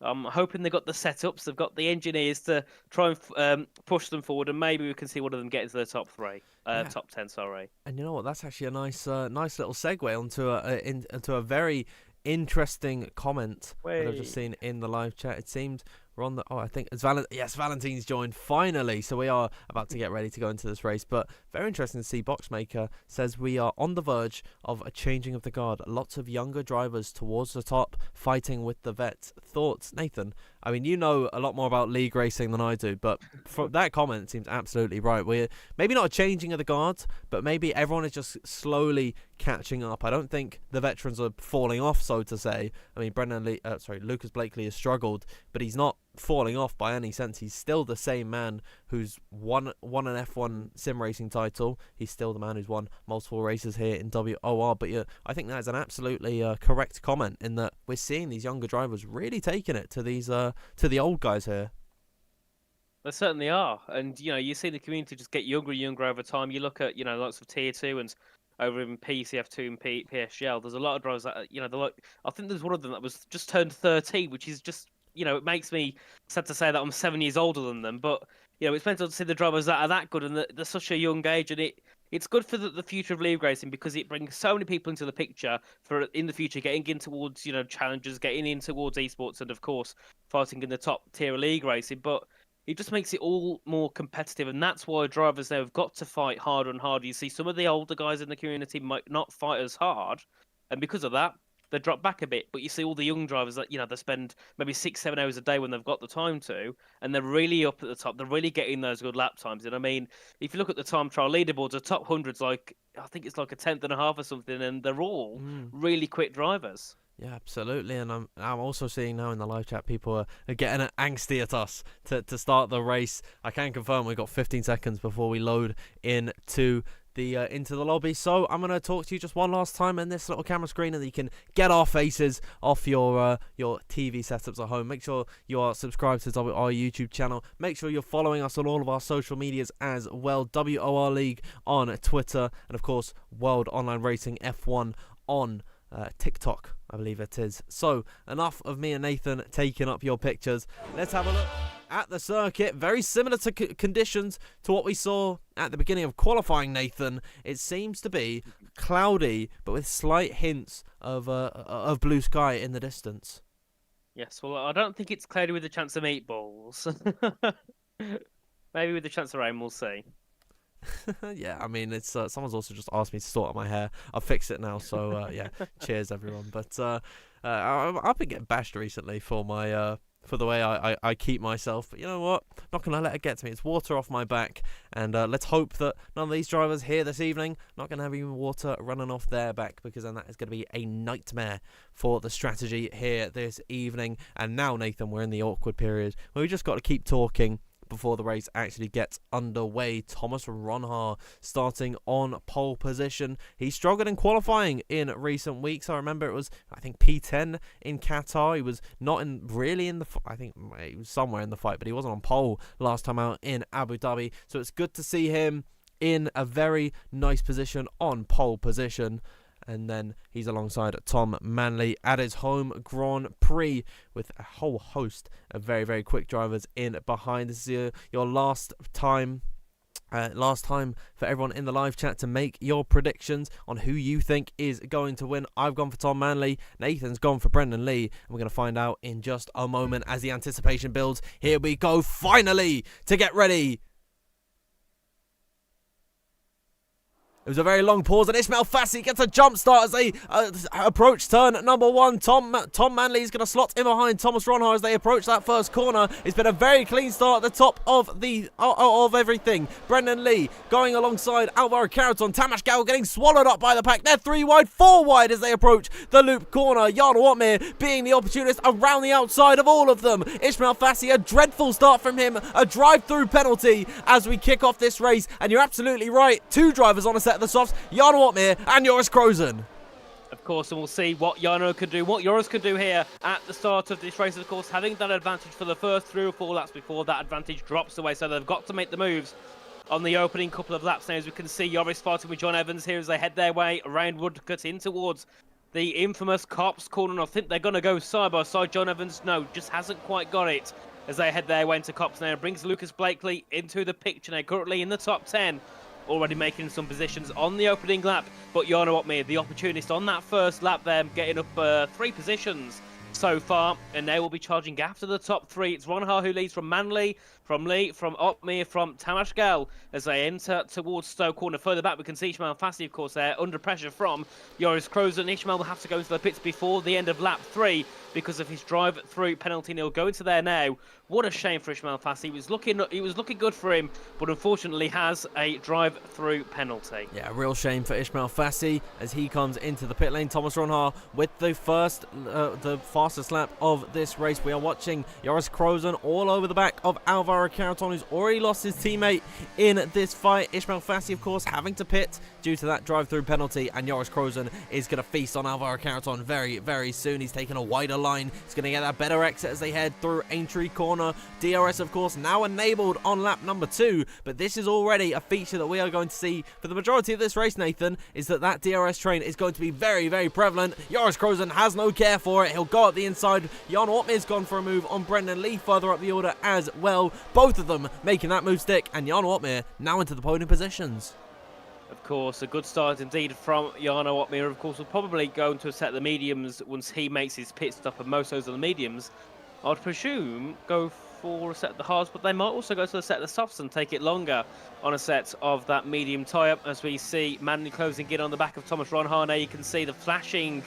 I'm hoping they've got the setups, they've got the engineers to try and push them forward, and maybe we can see one of them get into the top 10. Sorry. And you know what? That's actually a nice little segue onto a very interesting comment that I've just seen in the live chat. It seemed we're on the... Oh, I think it's Valentine's joined finally. So we are about to get ready to go into this race. But very interesting to see. Boxmaker says we are on the verge of a changing of the guard. Lots of younger drivers towards the top fighting with the vets. Thoughts, Nathan? I mean, you know a lot more about league racing than I do, but that comment seems absolutely right. We're maybe not a changing of the guard, but maybe everyone is just slowly catching up. I don't think the veterans are falling off, so to say. I mean, Lucas Blakely has struggled, but he's not falling off by any sense. He's still the same man who's won an F1 sim racing title. He's still the man who's won multiple races here in WOR. But yeah, I think that is an absolutely correct comment in that we're seeing these younger drivers really taking it to these to the old guys here. They certainly are, and you see the community just get younger and younger over time. You look at lots of tier 2 and over in PCF2 and PSGL. There's a lot of drivers that I think there's one of them that was just turned 13, which is just it makes me sad to say that I'm 7 years older than them, but it's mental to see the drivers that are that good and they're such a young age, and it's good for the future of league racing because it brings so many people into the picture for in the future getting in towards challenges, getting in towards esports, and of course fighting in the top tier of league racing. But it just makes it all more competitive, and that's why drivers now have got to fight harder and harder. You see some of the older guys in the community might not fight as hard, and because of that, they drop back a bit. But you see all the young drivers that, they spend maybe 6-7 hours a day when they've got the time to, and they're really up at the top. They're really getting those good lap times. And I mean, if you look at the time trial leaderboards, the top 100's I think it's like a 10th and a half or something, and they're all really quick drivers. Yeah, absolutely, and I'm also seeing now in the live chat people are getting angsty at us to start the race. I can confirm we've got 15 seconds before we load into into the lobby. So I'm going to talk to you just one last time in this little camera screen, and you can get our faces off your TV setups at home. Make sure you are subscribed to our YouTube channel. Make sure you're following us on all of our social medias as well. WOR League on Twitter, and of course World Online Racing F1 on TikTok, I believe it is. So enough of me and Nathan taking up your pictures. Let's have a look at the circuit. Very similar to conditions to what we saw at the beginning of qualifying, Nathan. It seems to be cloudy, but with slight hints of blue sky in the distance. Yes, well, I don't think it's cloudy with a chance of meatballs. Maybe with a chance of rain, we'll see. Yeah, I mean, it's someone's also just asked me to sort out my hair. I've fixed it now, so yeah, cheers everyone. But I've been getting bashed recently for my for the way I keep myself, but you know what? I'm not gonna let it get to me. It's water off my back, and let's hope that none of these drivers here this evening not gonna have even water running off their back, because then that is gonna be a nightmare for the strategy here this evening. And now, Nathan, we're in the awkward period where we just got to keep talking before the race actually gets underway. Thomas Ronhaar starting on pole position. He struggled in qualifying in recent weeks. I remember it was, I think, P10 in Qatar. He was not really in the I think he was somewhere in the fight, but he wasn't on pole last time out in Abu Dhabi. So it's good to see him in a very nice position on pole position. And then he's alongside Tom Manley at his home Grand Prix with a whole host of very, very quick drivers in behind. This is your last time for everyone in the live chat to make your predictions on who you think is going to win. I've gone for Tom Manley. Nathan's gone for Brendan Lee. And we're going to find out in just a moment as the anticipation builds. Here we go, finally, to get ready. It was a very long pause, and Ismail Fassi gets a jump start as they approach turn number 1. Tom Manley is going to slot in behind Thomas Ronhaar as they approach that first corner. It's been a very clean start at the top of everything. Brendan Lee going alongside Alvaro Carreton. Tamas Gal getting swallowed up by the pack. They're 3 wide, 4 wide as they approach the loop corner. Jan Watmir being the opportunist around the outside of all of them. Ismail Fassi, a dreadful start from him. A drive-through penalty as we kick off this race. And you're absolutely right. 2 drivers on a set the softs, Jan Watmir and Joris Krozen. Of course, and we'll see what Jarno can do, what Joris can do here at the start of this race. Of course, having that advantage for the first 3 or 4 laps before that advantage drops away, so they've got to make the moves on the opening couple of laps now. As we can see, Joris fighting with John Evans here as they head their way around Woodcut in towards the infamous Cops corner. And I think they're going to go side by side. John Evans, no, just hasn't quite got it as they head their way into Cops now. Brings Lucas Blakely into the picture now, currently in the top 10. Already making some positions on the opening lap, but Jarno Watmir, the opportunist on that first lap there, getting up 3 positions so far, and they will be charging after the top 3. It's Ronhaar who leads from Manley, from Lee, from Otmir, from Tamas Gal as they enter towards Stowe corner. Further back, we can see Ishmael Fassi, of course, there under pressure from Joris Krozen. Ishmael will have to go into the pits before the end of lap 3 because of his drive-through penalty, and he'll go into there now. What a shame for Ishmael Fassi. He was looking good for him, but unfortunately has a drive-through penalty. Yeah, a real shame for Ishmael Fassi as he comes into the pit lane. Thomas Ronhaar with the fastest lap of this race. We are watching Joris Krozen all over the back of Alvaro Carreton, who's already lost his teammate in this fight. Ishmael Fassi, of course, having to pit due to that drive-through penalty, and Joris Krozen is going to feast on Alvaro Carreton very, very soon. He's taking a wider line. He's going to get that better exit as they head through Aintree corner. DRS, of course, now enabled on lap number 2, but this is already a feature that we are going to see for the majority of this race, Nathan, is that DRS train is going to be very, very prevalent. Joris Krozen has no care for it. He'll go up the inside. Jan Watmir's gone for a move on Brendan Lee further up the order as well. Both of them making that move stick, and Jan Watmir now into the podium positions. Of course, a good start indeed from Jarno Watmir. Of course, will probably go into a set of the mediums once he makes his pit stop, and most of those are the mediums. I'd presume go for a set of the hards, but they might also go to a set of the softs and take it longer on a set of that medium tyre. As we see Manley closing in on the back of Thomas Ronhaar. Now you can see the flashing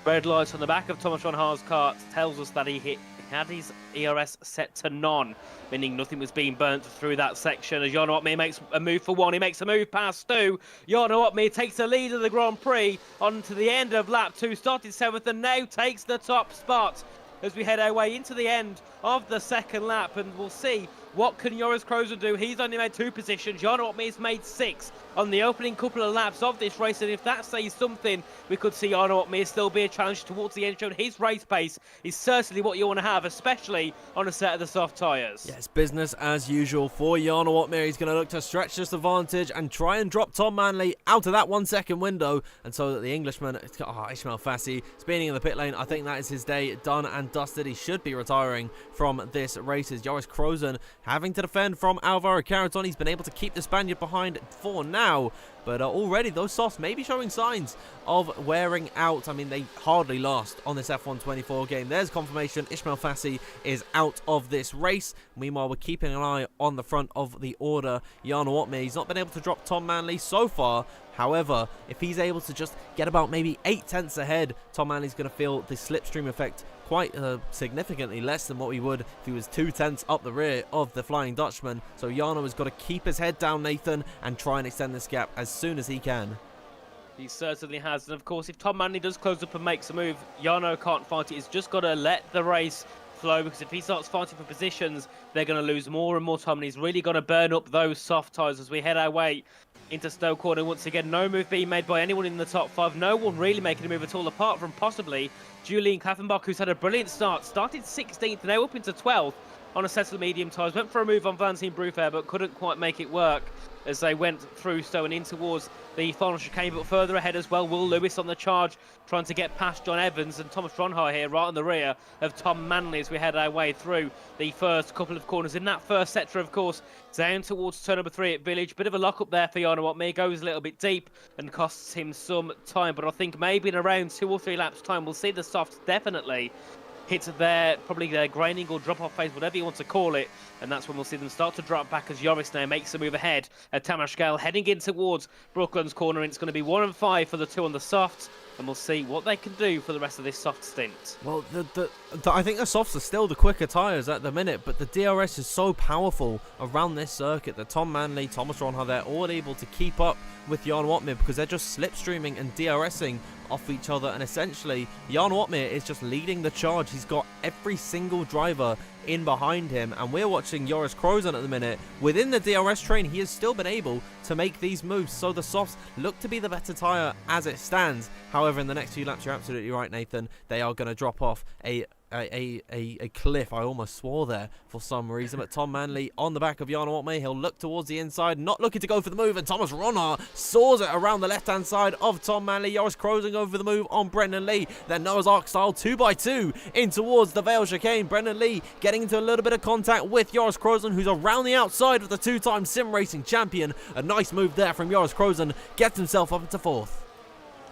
red lights on the back of Thomas Ronhaar's car tells us that he had his ERS set to none, meaning nothing was being burnt through that section. As Jarno Watmir makes a move for 1, he makes a move past Stu. Jarno Watmir takes the lead of the Grand Prix on to the end of lap 2, started 7th and now takes the top spot as we head our way into the end of the second lap, and we'll see What can Joris Krozen do? He's only made 2 positions. Jan Otmeer's made 6 on the opening couple of laps of this race, and if that says something, we could see Jan Otmeer still be a challenge towards the end, showing his race pace is certainly what you want to have, especially on a set of the soft tyres. Yes, business as usual for Jan Otmeer. He's going to look to stretch this advantage and try and drop Tom Manley out of that 1 second window, and so that the Englishman, Ismail Fassi, speeding in the pit lane. I think that is his day done and dusted. He should be retiring from this race, as Joris Krozen having to defend from Alvaro Carreton. He's been able to keep the Spaniard behind for now, but already those softs may be showing signs of wearing out. I mean, they hardly last on this F1 24 game. There's confirmation Ismail Fassi is out of this race. Meanwhile, we're keeping an eye on the front of the order. Jan Otmeer, he's not been able to drop Tom Manley so far. However, if he's able to just get about maybe 8 tenths ahead, Tom Manley's going to feel the slipstream effect quite significantly less than what we would if he was 2 tenths up the rear of the Flying Dutchman. So Jarno has got to keep his head down, Nathan, and try and extend this gap as soon as he can. He certainly has, and of course, if Tom Manley does close up and makes a move, Jarno can't fight it. He's just got to let the race flow, because if he starts fighting for positions, they're going to lose more and more time, and he's really got to burn up those soft tyres as we head our way into Stowe Corner. Once again, no move being made by anyone in the top 5. No one really making a move at all, apart from possibly Julian Klaffenbach, who's had a brilliant start. Started 16th, now up into 12th on a set of medium tyres. Went for a move on Valentin Bruffair, but couldn't quite make it work as they went through Stowe and in towards the final chicane. But further ahead as well, Will Lewis on the charge, trying to get past John Evans, and Thomas Ronhar here right on the rear of Tom Manley as we head our way through the first couple of corners. In that first sector, of course, down towards turn number 3 at Village. Bit of a lock-up there for Jarno Otmeer. Goes a little bit deep and costs him some time. But I think maybe in around 2 or 3 laps' time, we'll see the softs definitely hit their, probably their graining or drop-off phase, whatever you want to call it. And that's when we'll see them start to drop back as Joris now makes a move ahead at Tamás Gál, heading in towards Brooklands Corner. And it's going to be 1 and 5 for the 2 on the softs. And we'll see what they can do for the rest of this soft stint. Well, I think the softs are still the quicker tyres at the minute, but the DRS is so powerful around this circuit that Tom Manley, Thomas Ronhar, they're all able to keep up with Jan Otmeer because they're just slipstreaming and DRSing off each other, and essentially Jan Otmeer is just leading the charge. He's got every single driver in behind him, and we're watching Joris Krozen at the minute. Within the DRS train, he has still been able to make these moves, so the softs look to be the better tyre as it stands. However, in the next few laps, you're absolutely right, Nathan, they are going to drop off a cliff. I almost swore there for some reason, but Tom Manley on the back of Jan Otmeer. He'll look towards the inside, not looking to go for the move, and Thomas Ronhar saws it around the left-hand side of Tom Manley. Joris Krozen over the move on Brendan Lee. Then Noah's Ark style 2x2 in towards the Vale chicane. Brendan Lee getting into a little bit of contact with Joris Krozen, who's around the outside of the 2-time sim racing champion. A nice move there from Joris Krozen, gets himself up into 4th.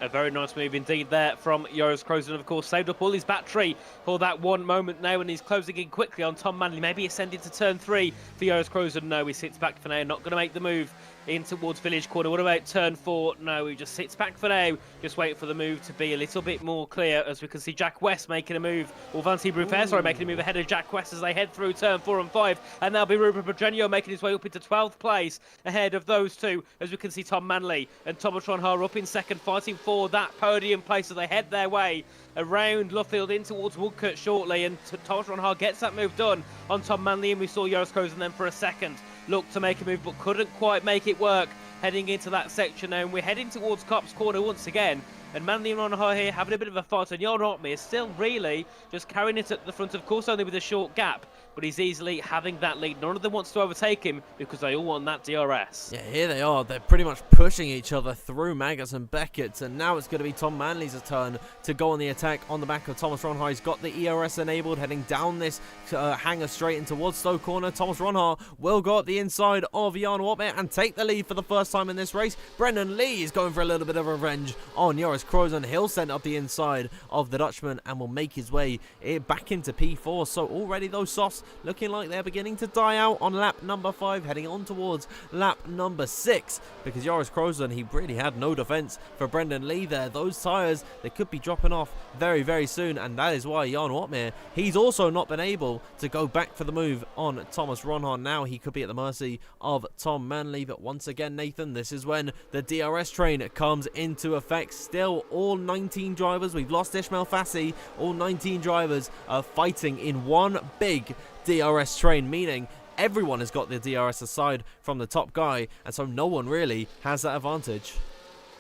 A very nice move indeed there from Joris Krozen. Of course, saved up all his battery for that one moment now, and he's closing in quickly on Tom Manley. Maybe ascending to turn 3 for Joris Krozen. No, he sits back for now. Not going to make the move in towards Village Corner. What about turn 4? No, he just sits back for now. Just wait for the move to be a little bit more clear, as we can see Jack West making a move, or Valentin Bruffair, sorry, making a move ahead of Jack West as they head through turn 4 and 5. And that'll be Ruben Pedreño making his way up into 12th place ahead of those two, as we can see Tom Manley and Thomas Ronhar up in second, fighting for that podium place as they head their way around Luffield in towards Woodcote shortly. And Thomas Ronhar gets that move done on Tom Manley, and we saw Joris Krozen then for a second look to make a move, but couldn't quite make it work heading into that section now. And we're heading towards Copse Corner once again, and Manley and Ronhar here having a bit of a fight, and Jan Otmeer is still really just carrying it at the front, of course only with a short gap, but he's easily having that lead. None of them wants to overtake him because they all want that DRS. Yeah, here they are. They're pretty much pushing each other through Maggotts and Beckett, and now it's going to be Tom Manley's turn to go on the attack on the back of Thomas Ronhar. He's got the ERS enabled, heading down this hanger straight in towards Stowe Corner. Thomas Ronhar will go up the inside of Jan Otmeer and take the lead for the first time in this race. Brendan Lee is going for a little bit of revenge on Joris Krozen. He'll send up the inside of the Dutchman and will make his way back into P4. So already those softs looking like they're beginning to die out on lap number 5, heading on towards lap number 6, because Joris Krozen, he really had no defense for Brendan Lee there. Those tires, they could be dropping off very, very soon, and that is why Jan Otmeer, he's also not been able to go back for the move on Thomas Ronhar. Now he could be at the mercy of Tom Manley, but once again, Nathan, this is when the DRS train comes into effect. Still all 19 drivers, we've lost Ismail Fassi, all 19 drivers are fighting in one big DRS train, meaning everyone has got the DRS aside from the top guy, and so no one really has that advantage.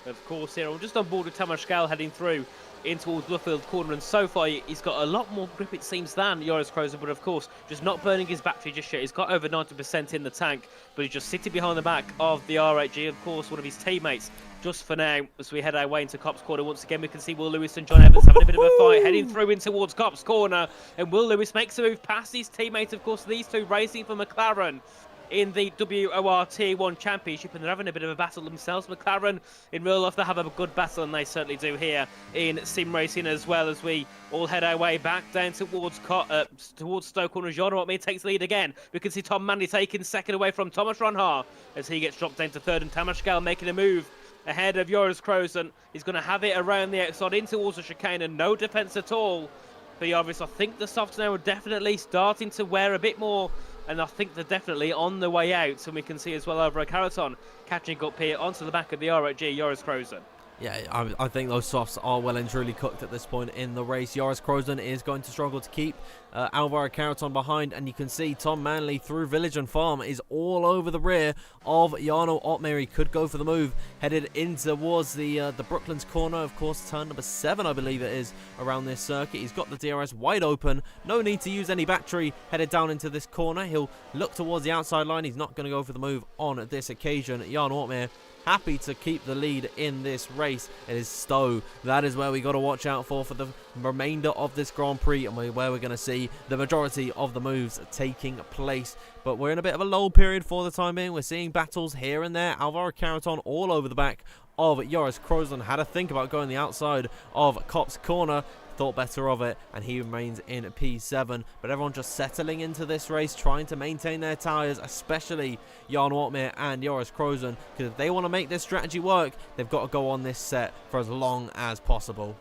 Of course, here I'm just on board with Tamas Gal heading through in towards Luffield corner, and so far he's got a lot more grip, it seems, than Joris Krozer, but of course just not burning his battery just yet. He's got over 90% in the tank, but he's just sitting behind the back of the R8G, of course one of his teammates, just for now. As we head our way into Copse corner once again, we can see Will Lewis and John Evans having a bit of a fight, heading through in towards Copse corner, and Will Lewis makes a move past his teammate, of course these two racing for McLaren in the WOR Tier 1 Championship, and they're having a bit of a battle themselves. McLaren, in real life, they have a good battle, and they certainly do here in sim racing as well, as we all head our way back down towards Stoke Corner. Jean Watmere takes the lead again. We can see Tom Manley taking second away from Thomas Ronhaar as he gets dropped down to third, and Tamas Gal making a move ahead of Joris Krozen. He's going to have it around the outside in towards the chicane, and no defence at all for Joris. I think the softs now are definitely starting to wear a bit more, and I think they're definitely on the way out. And we can see as well over a Caraton catching up here onto the back of the R8G, Joris Krozen. Yeah, I think those softs are well and truly cooked at this point in the race. Joris Krozen is going to struggle to keep Alvaro Caraton behind, and you can see Tom Manley through Village and Farm is all over the rear of Jarno Ottmar. He could go for the move, headed in towards the Brooklands corner, of course, turn number 7, I believe it is, around this circuit. He's got the DRS wide open, no need to use any battery, headed down into this corner. He'll look towards the outside line. He's not going to go for the move on this occasion. Jarno Ottmar happy to keep the lead in this race. It is Stowe. That is where we got to watch out for the remainder of this Grand Prix, and where we're going to see the majority of the moves taking place. But we're in a bit of a lull period for the time being. We're seeing battles here and there. Alvaro Caraton all over the back of Joris Krozen. Had to think about going the outside of Copse corner. Thought better of it, and he remains in P7. But everyone just settling into this race, trying to maintain their tyres, especially Jarno Ottmar and Joris Krozen, because if they want to make this strategy work, they've got to go on this set for as long as possible.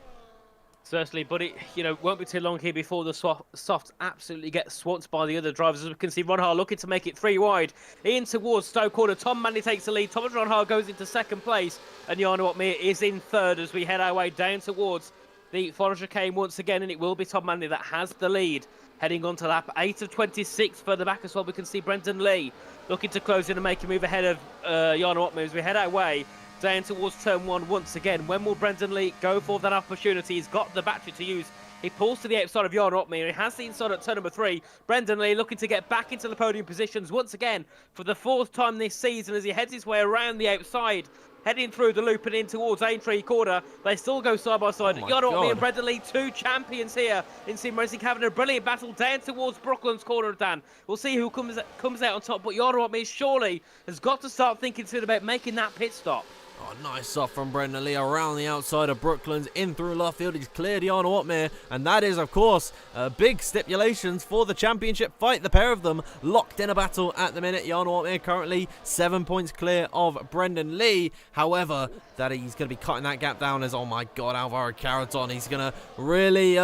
Certainly, but it won't be too long here before the softs absolutely get swamped by the other drivers. As we can see, Ronhaar looking to make it 3 wide in towards Stoke corner. Tom Manley takes the lead. Thomas Ronhaar goes into second place, and Jarno Ottmar is in third as we head our way down towards the final chicane once again, and it will be Tom Manley that has the lead. Heading on to lap 8 of 26 further back as well, we can see Brendan Lee looking to close in and make a move ahead of Jarno Ottmar as we head our way down towards turn 1 once again. When will Brendan Lee go for that opportunity? He's got the battery to use. He pulls to the outside of Jarno Ottmar. He has the inside at turn number 3. Brendan Lee looking to get back into the podium positions once again for the 4th time this season as he heads his way around the outside, heading through the loop and in towards Aintree corner. They still go side by side. Jarno Ottmar and Brendan Lee, 2 champions here in sim racing, having a brilliant battle down towards Brooklands corner, Dan. We'll see who comes out on top, but Jarno Ottmar surely has got to start thinking soon about making that pit stop. Oh, nice off from Brendan Lee around the outside of Brooklands, in through Luffield. He's cleared Jarno Ottmar, and that is, of course, big stipulations for the championship fight. The pair of them locked in a battle at the minute. Jarno Ottmar currently 7 points clear of Brendan Lee. However, that he's going to be cutting that gap down as, oh my God, Alvaro Caraton. He's going to really,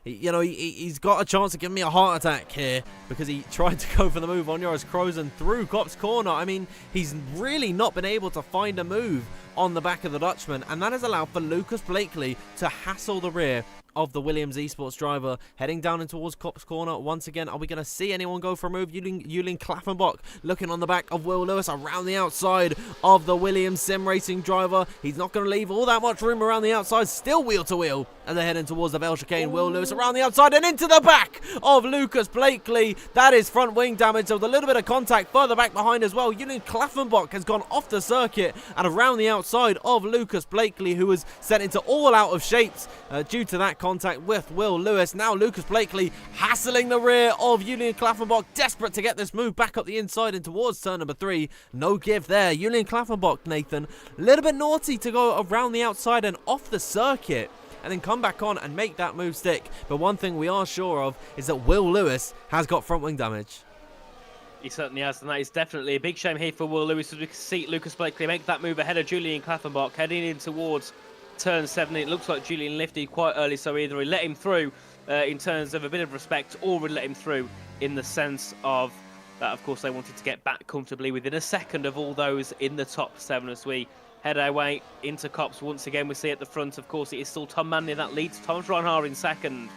he's got a chance to give me a heart attack here because he tried to go for the move on Joris Krozen through Copse corner. I mean, he's really not been able to find a move on the back of the Dutchman, and that has allowed for Lucas Blakely to hassle the rear of the Williams Esports driver, heading down in towards Copse corner once again. Are we going to see anyone go for a move? Julian Klaffenbach looking on the back of Will Lewis around the outside of the Williams sim racing driver. He's not going to leave all that much room around the outside, still wheel to wheel as they're heading towards the Bell chicane. Will Lewis around the outside and into the back of Lucas Blakely. That is front wing damage, so with a little bit of contact further back behind as well. Julian Klaffenbach has gone off the circuit and around the outside of Lucas Blakely, who was sent into all out of shapes due to that contact with Will Lewis. Now Lucas Blakely hassling the rear of Julian Klaffenbach, desperate to get this move back up the inside and towards turn number 3. No give there. Julian Klaffenbach, Nathan, a little bit naughty to go around the outside and off the circuit and then come back on and make that move stick. But one thing we are sure of is that Will Lewis has got front wing damage. He certainly has, and that is definitely a big shame here for Will Lewis as we can see Lucas Blakely make that move ahead of Julian Klaffenbach heading in towards turn 7. It looks like Julian lifted quite early, so either he let him through in terms of a bit of respect, or he let him through in the sense of that, of course, they wanted to get back comfortably within a second of all those in the top 7 as we head our way into Copse once again. We see at the front, of course, it is still Tom Manley that leads Thomas Ronhaar in second.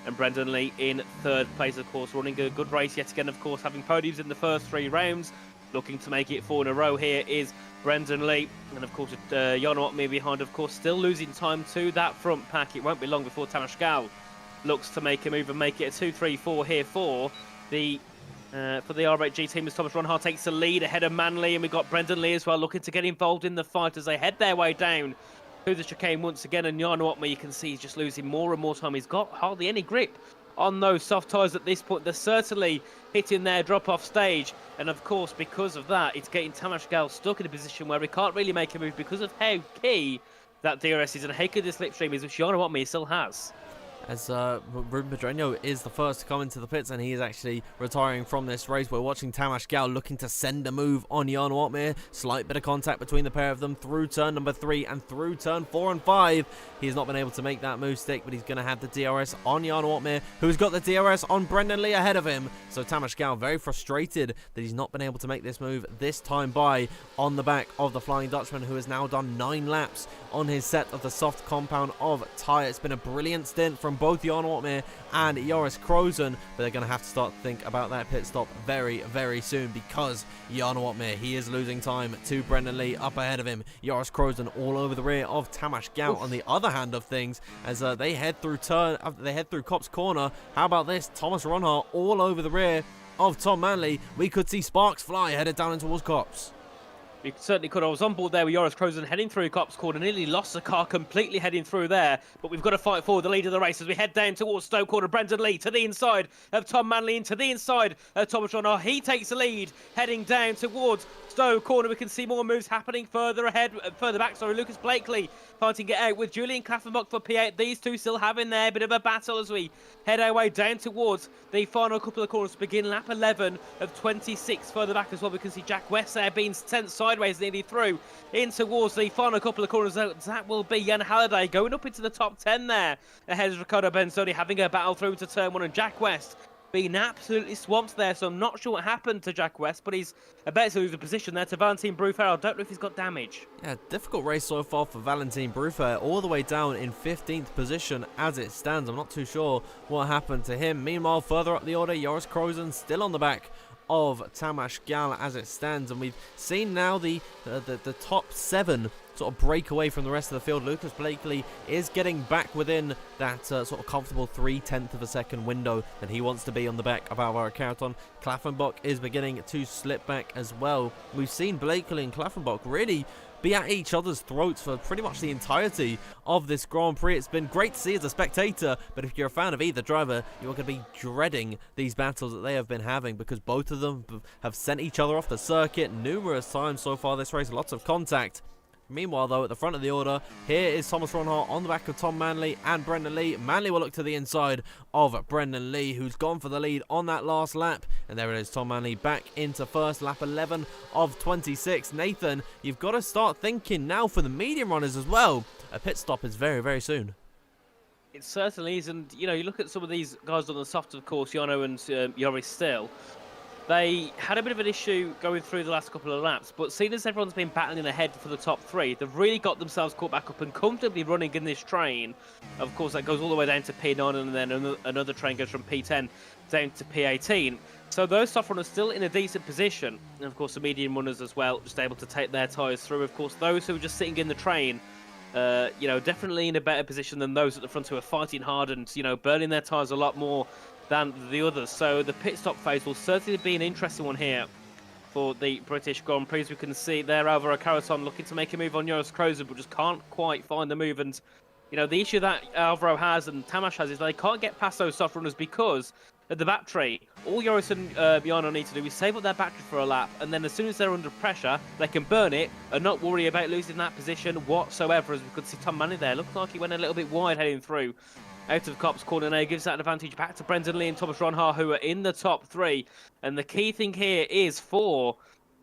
and Brendan Lee in third place, of course, running a good race yet again, of course, having podiums in the first 3 rounds. Looking to make it 4 in a row here is Brendan Lee. And, of course, Jan Otmir behind, of course, still losing time to that front pack. It won't be long before Tamas Gal looks to make a move and make it a 2-3-4 here for the R8G team, as Thomas Ronhard takes the lead ahead of Manley, and we've got Brendan Lee as well looking to get involved in the fight as they head their way down through the chicane once again. And Jan Otmir, you can see he's just losing more and more time. He's got hardly any grip on those soft tyres at this point. They're certainly hitting their drop-off stage, and of course, because of that, it's getting Tamas Gal stuck in a position where he can't really make a move because of how key that DRS is and how good the slipstream is, which Jan Otmir still has. As Ruben Pedreño is the first to come into the pits, and he is actually retiring from this race. We're watching Tamas Gal looking to send a move on Jan Otmir. Slight bit of contact between the pair of them through turn number 3 and through turn 4 and 5. He has not been able to make that move stick, but he's going to have the DRS on Jan Otmir, who's got the DRS on Brendan Lee ahead of him. So Tamas Gal very frustrated that he's not been able to make this move this time by on the back of the Flying Dutchman, who has now done 9 laps on his set of the soft compound of tyre. It's been a brilliant stint from both Jan Otmir and Joris Krozen, but they're going to have to start to think about that pit stop very, very soon, because Jan Otmir, he is losing time to Brendan Lee up ahead of him. Joris Krozen all over the rear of Tamas Gal on the other hand of things, as they head through Copse Corner. How about this? Thomas Ronhard all over the rear of Tom Manley. We could see sparks fly headed down in towards Copse. You certainly could. I was on board there with Joris Krozen heading through Copse Corner, nearly lost the car completely heading through there, but we've got to fight for the lead of the race as we head down towards Stowe Corner. Brendan Lee to the inside of Tom Manley, into the inside of Thomas Ronhard. He takes the lead heading down towards Stowe Corner. We can see more moves happening further back. Lucas Blakely fighting it out with Julian Klaffenbach for P8. These two still having their bit of a battle as we head our way down towards the final couple of corners to begin lap 11 of 26. Further back as well, we can see Jack West there being sent sideways nearly through in towards the final couple of corners. That will be Jan Halliday going up into the top 10 there ahead of Ricardo Benzoni, having a battle through to turn 1, and Jack West being absolutely swamped there. So I'm not sure what happened to Jack West, but he's about to lose a position there to Valentin Bruffair. I don't know if he's got damage. Yeah, difficult race so far for Valentin Bruffair, all the way down in 15th position as it stands. I'm not too sure what happened to him. Meanwhile, further up the order, Joris Krozen still on the back of Tamas Gal as it stands, and we've seen now the top 7 sort of break away from the rest of the field. Lucas Blakely is getting back within that sort of comfortable 0.3 of a second window that he wants to be on the back of Alvaro Carreton. Klaffenbach is beginning to slip back as well. We've seen Blakely and Klaffenbach really be at each other's throats for pretty much the entirety of this Grand Prix. It's been great to see as a spectator, but if you're a fan of either driver, you're going to be dreading these battles that they have been having, because both of them have sent each other off the circuit numerous times so far this race. Lots of contact. Meanwhile, though, at the front of the order, here is Thomas Ronhard on the back of Tom Manley and Brendan Lee. Manley will look to the inside of Brendan Lee, who's gone for the lead on that last lap. And there it is, Tom Manley back into first, lap 11 of 26. Nathan, you've got to start thinking now for the medium runners as well. A pit stop is very, very soon. It certainly is, and you look at some of these guys on the soft, of course, Jano and Joris still. They had a bit of an issue going through the last couple of laps, but seeing as everyone's been battling ahead for the top 3, they've really got themselves caught back up and comfortably running in this train. Of course, that goes all the way down to P9, and then another train goes from P10 down to P18. So those soft runners still in a decent position, and of course the medium runners as well, just able to take their tyres through. Of course, those who are just sitting in the train, definitely in a better position than those at the front who are fighting hard and, burning their tyres a lot more than the others. So the pit stop phase will certainly be an interesting one here for the British Grand Prix. We can see there Alvaro Carreton looking to make a move on Joris Krozen, but just can't quite find the move. And, the issue that Alvaro has and Tamas has is they can't get past those soft runners because of the battery. All Joris and Bjarno need to do is save up their battery for a lap, and then as soon as they're under pressure, they can burn it and not worry about losing that position whatsoever. As we could see Tom Manley there, looked like he went a little bit wide heading through out of Copse Corner. Now gives that advantage back to Brendan Lee and Thomas Ronhard, who are in the top 3. And the key thing here is for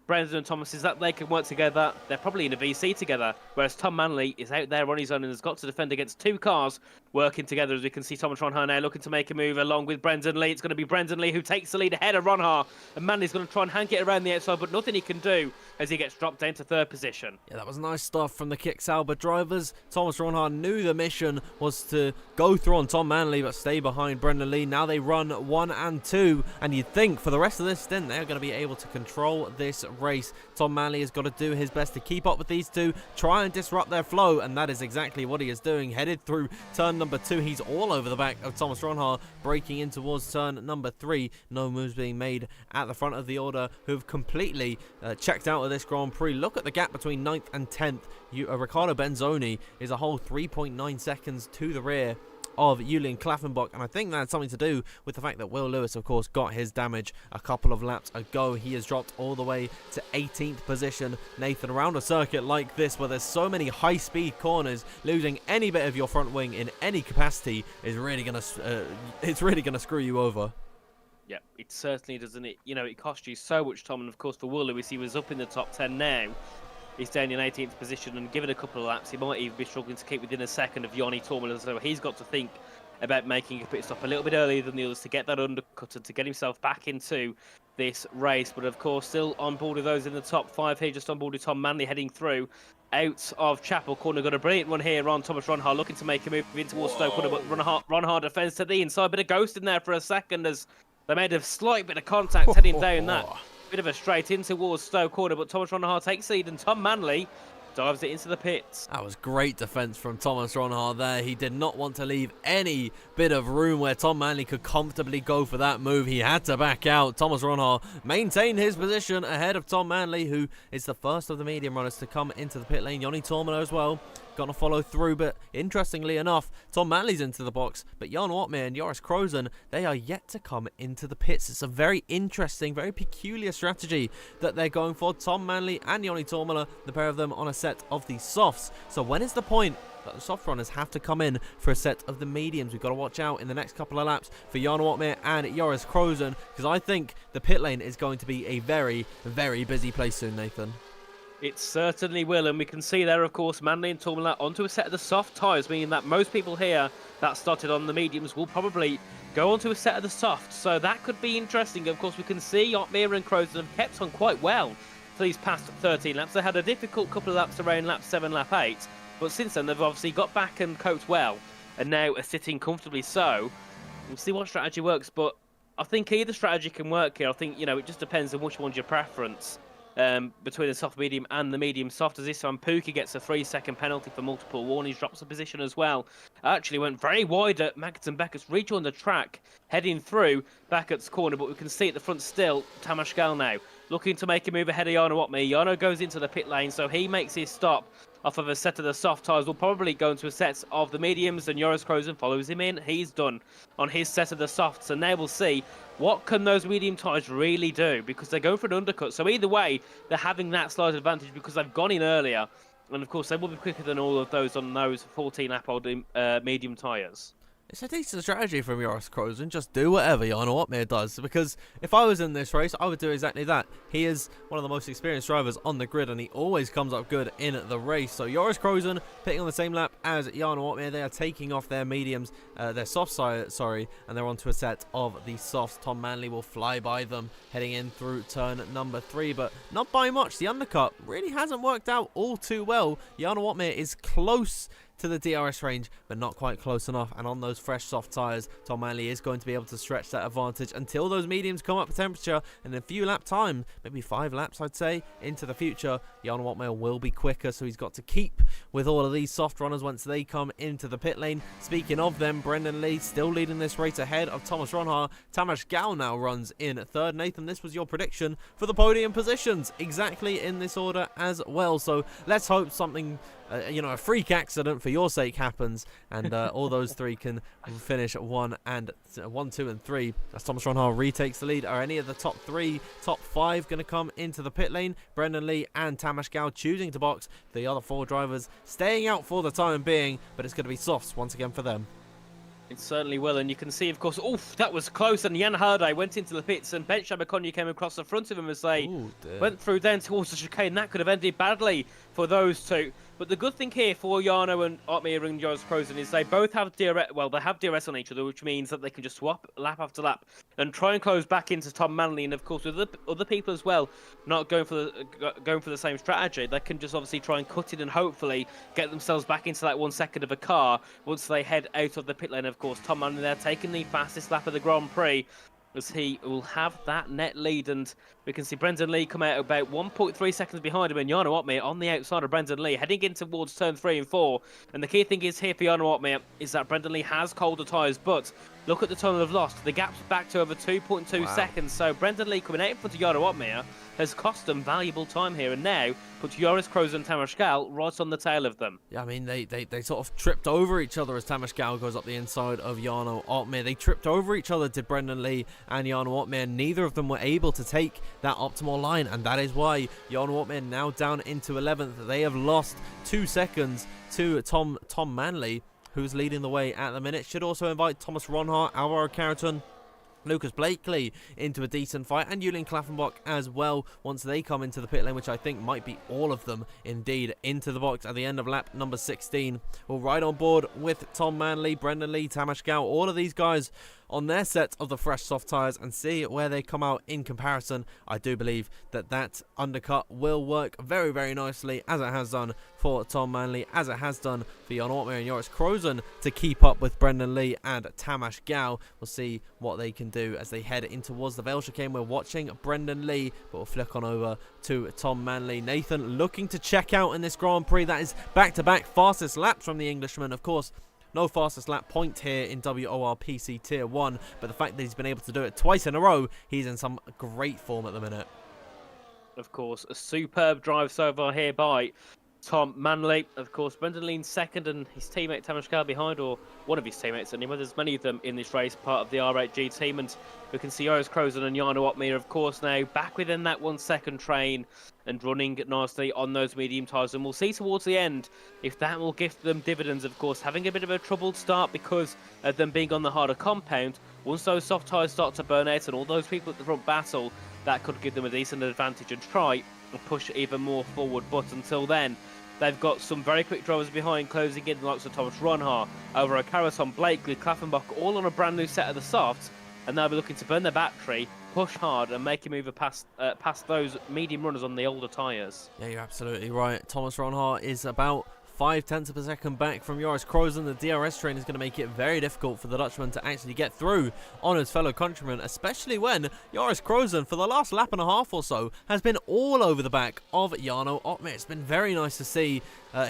Brendan and Thomas is that they can work together. They're probably in a VC together, whereas Tom Manley is out there on his own and has got to defend against two cars working together. As we can see, Thomas Ronhaar now looking to make a move along with Brendan Lee. It's going to be Brendan Lee who takes the lead ahead of Ronhaar, and Manley's going to try and hank it around the outside, but nothing he can do as he gets dropped down to third position. Yeah, that was nice stuff from the Kick Sauber drivers. Thomas Ronhaar knew the mission was to go through on Tom Manley but stay behind Brendan Lee. Now they run 1 and 2, and you'd think for the rest of this stint they're going to be able to control this race. Tom Manley has got to do his best to keep up with these two, try and disrupt their flow, and that is exactly what he is doing. Headed through turn number 2, he's all over the back of Thomas Ronhaar, breaking in towards turn number 3. No moves being made at the front of the order, who've completely checked out of this Grand Prix. Look at the gap between 9th and 10th. Riccardo Benzoni is a whole 3.9 seconds to the rear of Julian Klaffenbach, and I think that had something to do with the fact that Will Lewis, of course, got his damage a couple of laps ago. He has dropped all the way to 18th position. Nathan, around a circuit like this where there's so many high-speed corners, losing any bit of your front wing in any capacity is really gonna screw you over. Yeah, it certainly doesn't. It cost you so much, Tom, and of course for Will Lewis, he was up in the top 10 now. He's down in 18th position, and given a couple of laps, he might even be struggling to keep within a second of Joni Tormela. So he's got to think about making a pit stop a little bit earlier than the others to get that undercut and to get himself back into this race. But of course, still on board with those in the top 5 here, just on board with Tom Manley heading through out of Chapel Corner. Got a brilliant run here on Thomas Ronhaar, looking to make a move in towards Stoke Corner, but Ronhaar defends to the inside. Bit of ghost in there for a second as they made a slight bit of contact heading down that. Bit of a straight in towards Stoke Corner, but Thomas Ronhaar takes lead and Tom Manley dives it into the pits. That was great defence from Thomas Ronhaar there. He did not want to leave any bit of room where Tom Manley could comfortably go for that move. He had to back out. Thomas Ronhaar maintained his position ahead of Tom Manley, who is the first of the medium runners to come into the pit lane. Joni Tormela as well going to follow through, but interestingly enough, Tom Manley's into the box, but Jan Watmir and Joris Krozen, they are yet to come into the pits. It's a very interesting, very peculiar strategy that they're going for. Tom Manley and Joni Tormela, the pair of them on a set of the softs. So when is the point that the soft runners have to come in for a set of the mediums? We've got to watch out in the next couple of laps for Jan Watmir and Joris Krozen, because I think the pit lane is going to be a very, very busy place soon, Nathan. It certainly will, and we can see there, of course, Manley and Tormela onto a set of the soft tyres, meaning that most people here that started on the mediums will probably go onto a set of the softs, so that could be interesting. Of course, we can see Otmir and Krozen have kept on quite well for these past 13 laps. They had a difficult couple of laps around lap 7, lap 8, but since then they've obviously got back and coped well, and now are sitting comfortably. So we'll see what strategy works, but I think either strategy can work here. I think, it just depends on which one's your preference. Between the soft medium and the medium soft, as this time Pookie gets a 3-second penalty for multiple warnings, drops a position as well. Actually went very wide at Magnussen Beckett's rejoined the track, heading through Beckett's corner, but we can see at the front still Tamas Gal now looking to make a move ahead of Jarno Watmir. Jarno goes into the pit lane, so he makes his stop off of a set of the soft tyres. Will probably go into a set of the mediums, and Joris Krozen follows him in. He's done on his set of the softs, and now we'll see what can those medium tyres really do, because they're going for an undercut. So either way, they're having that slight advantage because they've gone in earlier, and of course they will be quicker than all of those on those 14-lap-old medium tyres. It's a decent strategy from Joris Krozen. Just do whatever Jarno Watmir does, because if I was in this race, I would do exactly that. He is one of the most experienced drivers on the grid, and he always comes up good in the race. So Joris Krozen pitting on the same lap as Jarno Watmir. They are taking off their mediums, their soft side, and they're onto a set of the softs. Tom Manley will fly by them, heading in through turn number 3, but not by much. The undercut really hasn't worked out all too well. Jarno Watmir is close to the DRS range, but not quite close enough, and on those fresh soft tyres, Tom Manley is going to be able to stretch that advantage until those mediums come up to temperature. And in a few lap time, maybe 5 laps I'd say, into the future, Jan Watmir will be quicker, so he's got to keep with all of these soft runners once they come into the pit lane. Speaking of them, Brendan Lee still leading this race ahead of Thomas Ronhaar. Tamas Gal now runs in 3rd. Nathan, this was your prediction for the podium positions, exactly in this order as well, so let's hope something a freak accident for your sake happens, and all those 3 can finish 1, 2, and 3. As Thomas Ronhaar retakes the lead, are any of the top 3, top 5 going to come into the pit lane? Brendan Lee and Tamas Gal choosing to box. The other 4 drivers staying out for the time being, but it's going to be softs once again for them. It certainly will, and you can see, of course, oof, that was close, and Jan Harday went into the pits, and Ben Shabakonya came across the front of him as they went through down towards the chicane. That could have ended badly for those two. But the good thing here for Jarno and Otmir and Joris Krozen is they both have DRS, well, they have DRS on each other, which means that they can just swap lap after lap and try and close back into Tom Manley, and of course with other people as well, not going for the same strategy, they can just obviously try and cut it and hopefully get themselves back into that 1 second of a car once they head out of the pit lane. Of course, Tom Manley there taking the fastest lap of the Grand Prix, as he will have that net lead, and we can see Brendan Lee come out about 1.3 seconds behind him, and Jarno Otmir on the outside of Brendan Lee, heading in towards turn 3 and 4. And the key thing is here for Jarno Otmir is that Brendan Lee has colder tyres, but look at the tunnel of lost. The gap's back to over 2.2 seconds, so Brendan Lee coming out in front of Jarno Otmir has cost them valuable time here, and now puts Joris Kroes and Tamas Gal right on the tail of them. Yeah, I mean, they sort of tripped over each other as Tamas Gal goes up the inside of Jarno Otmir. They tripped over each other, did Brendan Lee and Jarno Otmir. Neither of them were able to take that optimal line, and that is why Jarno Otmir now down into 11th. They have lost 2 seconds to Tom Manley, who's leading the way at the minute. Should also invite Thomas Ronhart, Alvaro Carreton, Lucas Blakely into a decent fight, and Julian Klaffenbach as well once they come into the pit lane, which I think might be all of them indeed into the box at the end of lap number 16. We'll ride on board with Tom Manley, Brendan Lee, Tamas Gal, all of these guys on their set of the fresh soft tyres and see where they come out in comparison. I do believe that that undercut will work very, very nicely, as it has done for Tom Manley, as it has done for Jan Otmir and Joris Krozen to keep up with Brendan Lee and Tamas Gal. We'll see what they can do as they head in towards the Vale chicane. We're watching Brendan Lee, but we'll flick on over to Tom Manley. Nathan looking to check out in this Grand Prix. That is back-to-back fastest laps from the Englishman, of course. No fastest lap point here in WOR PC Tier 1, but the fact that he's been able to do it twice in a row, he's in some great form at the minute. Of course, a superb drive so far here by Tom Manley. Of course, Brendan Lee second, and his teammate Tamas Gal behind, or one of his teammates anyway. There's many of them in this race, part of the R8G team, and we can see Joris Krozen and Jarno Otmir, of course, now back within that 1 second train and running nicely on those medium tyres. And we'll see towards the end if that will give them dividends. Of course, having a bit of a troubled start because of them being on the harder compound. Once those soft tyres start to burn out and all those people at the front battle, that could give them a decent advantage and try and push even more forward. But until then, they've got some very quick drivers behind, closing in the likes of Thomas Ronhart, over Carreton, Blakely, Klaffenbach, all on a brand new set of the softs, and they'll be looking to burn their battery, push hard, and make a move past those medium runners on the older tyres. Yeah, you're absolutely right. Thomas Ronhart is about 0.5 of a second back from Joris Krozen. The DRS train is going to make it very difficult for the Dutchman to actually get through on his fellow countrymen, especially when Joris Krozen, for the last lap and a half or so, has been all over the back of Jarno Otmir. It's been very nice to see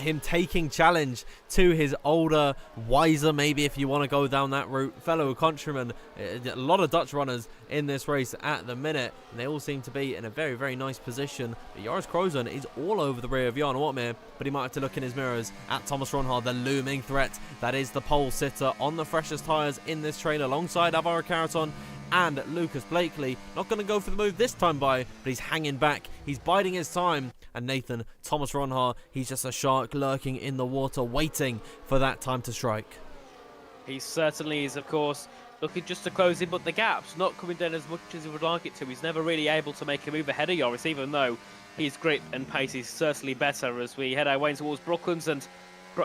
him taking challenge to his older, wiser, maybe if you want to go down that route, fellow countrymen. A lot of Dutch runners in this race at the minute, and they all seem to be in a very, very nice position. But Joris Krozen is all over the rear of Jarno Otmir, but he might have to look in his mirrors at Thomas Ronhart, the looming threat that is the pole sitter on the freshest tyres in this train, alongside Alvaro Carreton and Lucas Blakely. Not going to go for the move this time but he's hanging back, he's biding his time. And Nathan, Thomas Ronhart, he's just a shark lurking in the water, waiting for that time to strike. He certainly is, of course, looking just to close in, but the gap's not coming down as much as he would like it to. He's never really able to make a move ahead of Joris, even though his grip and pace is certainly better as we head our way towards Brooklands. And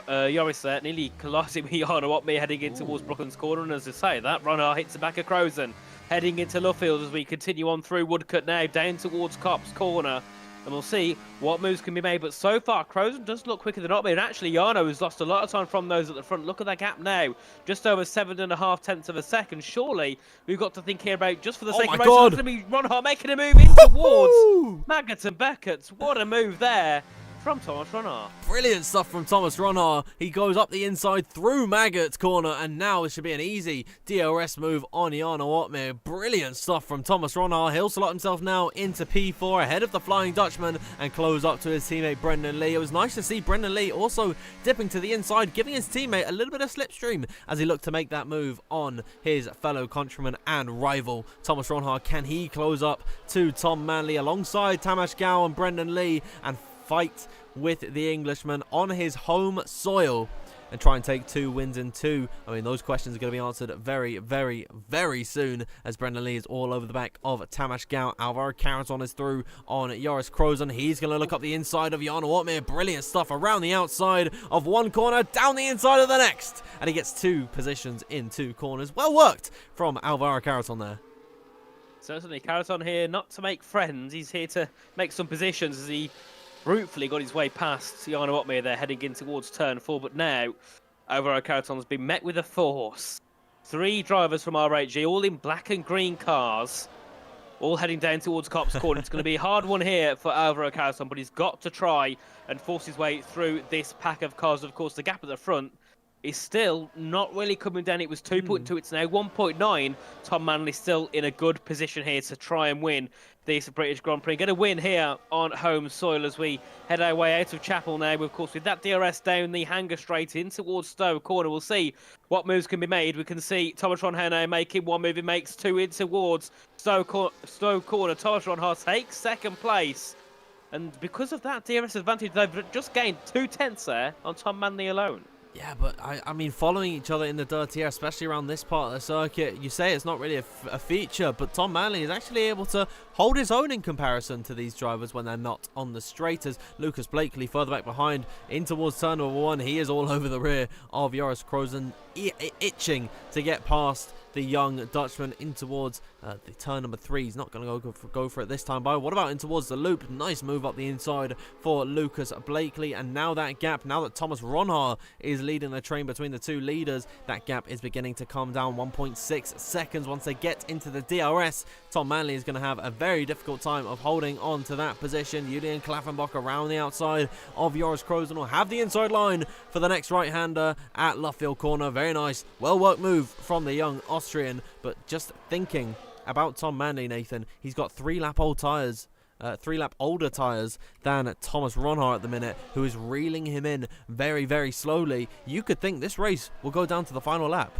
Joris there nearly colliding with Jarno Otmir heading in towards Brooklands corner. And as I say, that runner hits the back of Krozen, heading into Luffield as we continue on through Woodcut now, down towards Cops corner. And we'll see what moves can be made. But so far, Krozen does look quicker than Otmir. And actually, Jarno has lost a lot of time from those at the front. Look at that gap now. Just over 7.5 of a second. Surely, we've got to think here about, just for the sake of race, it's going to be Ronhart making a move in towards Maggots and Beckett's. What a move there from Thomas Ronhart. Brilliant stuff from Thomas Ronhart. He goes up the inside through Maggot's corner, and now it should be an easy DRS move on Jarno Otmir. Brilliant stuff from Thomas Ronhart. He'll slot himself now into P4 ahead of the Flying Dutchman and close up to his teammate Brendan Lee. It was nice to see Brendan Lee also dipping to the inside, giving his teammate a little bit of slipstream as he looked to make that move on his fellow countryman and rival Thomas Ronhart. Can he close up to Tom Manley alongside Tamas Gal and Brendan Lee and fight with the Englishman on his home soil? and try and take 2 wins in 2? I mean, those questions are going to be answered very, very, very soon, as Brendan Lee is all over the back of Tamas Gao. Alvaro Caraton is through on Joris Krozen. He's going to look up the inside of Jarno Otmir. Brilliant stuff around the outside of one corner, down the inside of the next. And he gets 2 positions in 2 corners. Well worked from Alvaro Caraton there. Certainly, Caraton here not to make friends. He's here to make some positions as he brutally got his way past Jarno Otmir there, heading in towards turn 4. But now, Alvaro Caraton has been met with a force. 3 drivers from RHG, all in black and green cars, all heading down towards Copse Corner. It's going to be a hard one here for Alvaro Caraton, but he's got to try and force his way through this pack of cars. Of course, the gap at the front is still not really coming down. It was 2.2, it's now 1.9. Tom Manley still in a good position here to try and win this British Grand Prix. Get a win here on home soil as we head our way out of Chapel now. Of course, with that DRS down the hanger straight in towards Stowe Corner, we'll see what moves can be made. We can see Thomas Ronhaar now making 1 move. He makes 2 in towards Stowe Corner. Thomas Ronhaar takes 2nd place. And because of that DRS advantage, they've just gained 2 tenths there on Tom Manley alone. Yeah, but I mean, following each other in the dirt here, especially around this part of the circuit, you say it's not really a feature, but Tom Manley is actually able to hold his own in comparison to these drivers when they're not on the straight. As Lucas Blakely further back behind in towards turn number 1, he is all over the rear of Joris Krozen, itching to get past the young Dutchman in towards the turn number 3. He's not going to go for it this time. But what about in towards the loop? Nice move up the inside for Lucas Blakely. And now that gap, now that Thomas Ronhaar is leading the train between the 2 leaders, that gap is beginning to come down. 1.6 seconds once they get into the DRS. Tom Manley is going to have a very difficult time of holding on to that position. Julian Klaffenbach around the outside of Joris Krozen will have the inside line for the next right-hander at Luffield Corner. Very nice, well-worked move from the young Austrian. But just thinking about Tom Manley, Nathan, he's got 3-lap old tyres. 3-lap older tyres than Thomas Ronhaar at the minute, who is reeling him in very, very slowly. You could think this race will go down to the final lap.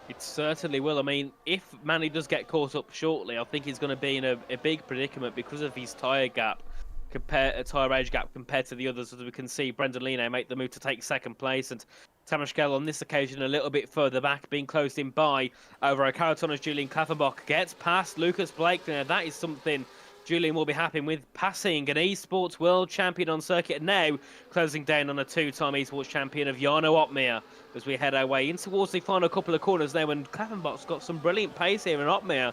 It certainly will. I mean, if Manley does get caught up shortly, I think he's going to be in a big predicament because of his tyre gap, tyre age gap compared to the others. As we can see, Brendan Lee now make the move to take 2nd place, and Tamas Gao on this occasion a little bit further back, being closed in by over Caraton as Julian Klaffenbach gets past Lucas Blake. Now that is something Julian will be happy with, passing an esports world champion on circuit, and now closing down on a 2-time esports champion of Jarno Otmir as we head our way in towards the final couple of corners now. And Klaffenbach's got some brilliant pace here, and Otmir,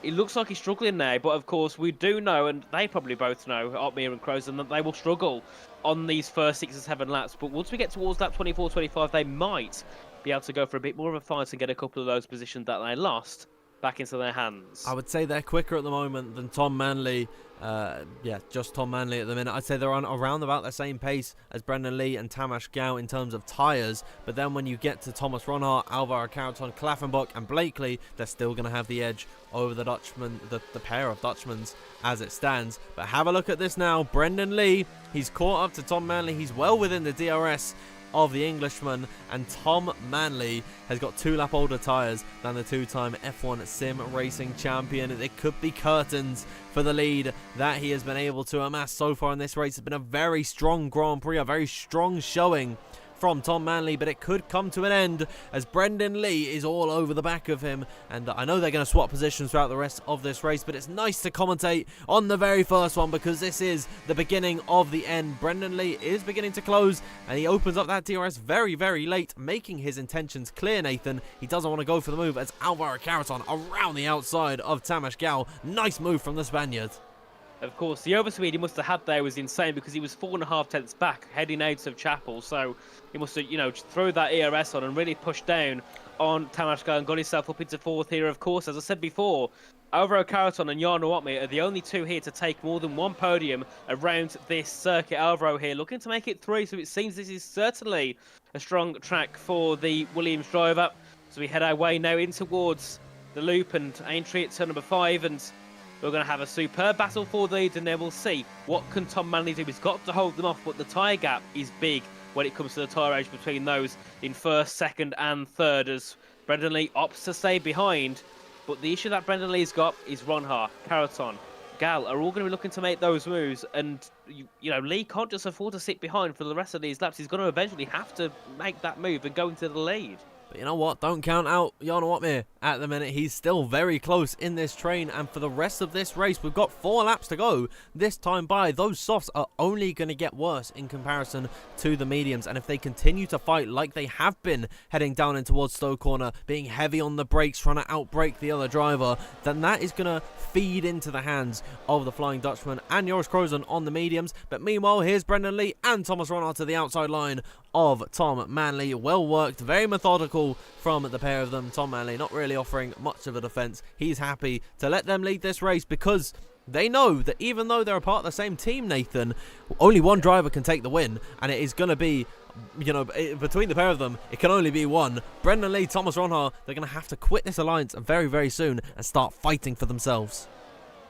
it looks like he's struggling now, but of course we do know, and they probably both know, Otmir and Krozen, that they will struggle on these first 6 or 7 laps. But once we get towards lap 24, 25, they might be able to go for a bit more of a fight and get a couple of those positions that they lost back into their hands. I would say they're quicker at the moment than Tom Manley. Yeah, just Tom Manley at the minute. I'd say they're on around about the same pace as Brendan Lee and Tamas Gao in terms of tyres. But then when you get to Thomas Ronhaar, Alvaro Caraton, Klaffenbach and Blakely, they're still going to have the edge over the Dutchman, the pair of Dutchmans as it stands. But have a look at this now. Brendan Lee, he's caught up to Tom Manley. He's well within the DRS of the Englishman, and Tom Manley has got 2-lap older tyres than the 2-time F1 sim racing champion. It could be curtains for the lead that he has been able to amass so far in this race. It's been a very strong Grand Prix, a very strong showing from Tom Manley, but it could come to an end as Brendan Lee is all over the back of him. And I know they're going to swap positions throughout the rest of this race, but it's nice to commentate on the very first one because this is the beginning of the end. Brendan Lee is beginning to close, and he opens up that DRS very, very late, making his intentions clear, Nathan. He doesn't want to go for the move as Alvaro Caraton around the outside of Tamas Gao. Nice move from the Spaniard. Of course, the overspeed he must have had there was insane because he was 4.5 tenths back heading out of Chapel. So he must have, throw that ERS on and really pushed down on Tamas Gao and got himself up into 4th here. Of course, as I said before, Alvaro Caraton and Jarno Otmir are the only 2 here to take more than 1 podium around this circuit. Alvaro here looking to make it 3, so it seems this is certainly a strong track for the Williams driver. So we head our way now in towards the loop and Aintree at turn number 5, and we're going to have a superb battle for the lead, and then we'll see what can Tom Manley do. He's got to hold them off, but the tyre gap is big when it comes to the tyre age between those in 1st, 2nd and 3rd, as Brendan Lee opts to stay behind. But the issue that Brendan Lee's got is Ronhaar, Caraton, Gal are all going to be looking to make those moves, and Lee can't just afford to sit behind for the rest of these laps. He's going to eventually have to make that move and go into the lead. But you know what? Don't count out Jarno Opmeer at the minute. He's still very close in this train. And for the rest of this race, we've got 4 laps to go this time by. Those softs are only going to get worse in comparison to the mediums. And if they continue to fight like they have been heading down in towards Stowe Corner, being heavy on the brakes, trying to outbrake the other driver, then that is going to feed into the hands of the Flying Dutchman and Joris Krozen on the mediums. But meanwhile, here's Brendan Lee and Thomas Ronald to the outside line of Tom Manley. Well worked, very methodical from the pair of them. Tom Manley not really offering much of a defence. He's happy to let them lead this race because they know that even though they're a part of the same team, Nathan, only one driver can take the win, and it is going to be, between the pair of them, it can only be one. Brendan Lee, Thomas Ronhar, they're going to have to quit this alliance very, very soon and start fighting for themselves.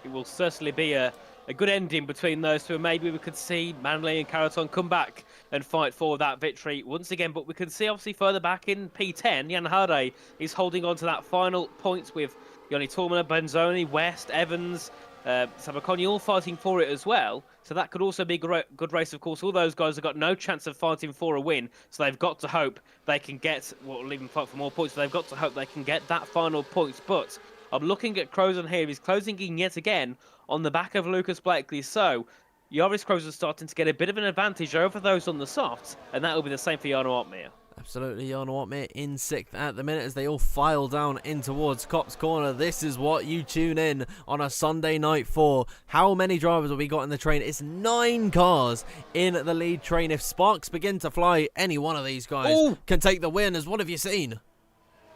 It will certainly be a good ending between those two, and maybe we could see Manley and Caraton come back and fight for that victory once again. But we can see obviously further back in P10, Jan Harde is holding on to that final point with Yoni Tormana, Benzoni, West, Evans, Sabakoni all fighting for it as well. So that could also be a good race, of course. All those guys have got no chance of fighting for a win, so they've got to hope they can get, well, even fight for more points, so they've got to hope they can get that final point. But I'm looking at Krozen here. He's closing in yet again on the back of Lucas Blakely. So Joris Krozen starting to get a bit of an advantage over those on the softs, and that will be the same for Jarno Opmeer. Absolutely, Jarno Opmeer in 6th at the minute as they all file down in towards Cops Corner. This is what you tune in on a Sunday night for. How many drivers have we got in the train? It's 9 cars in the lead train. If sparks begin to fly, any one of these guys can take the win. As what have you seen?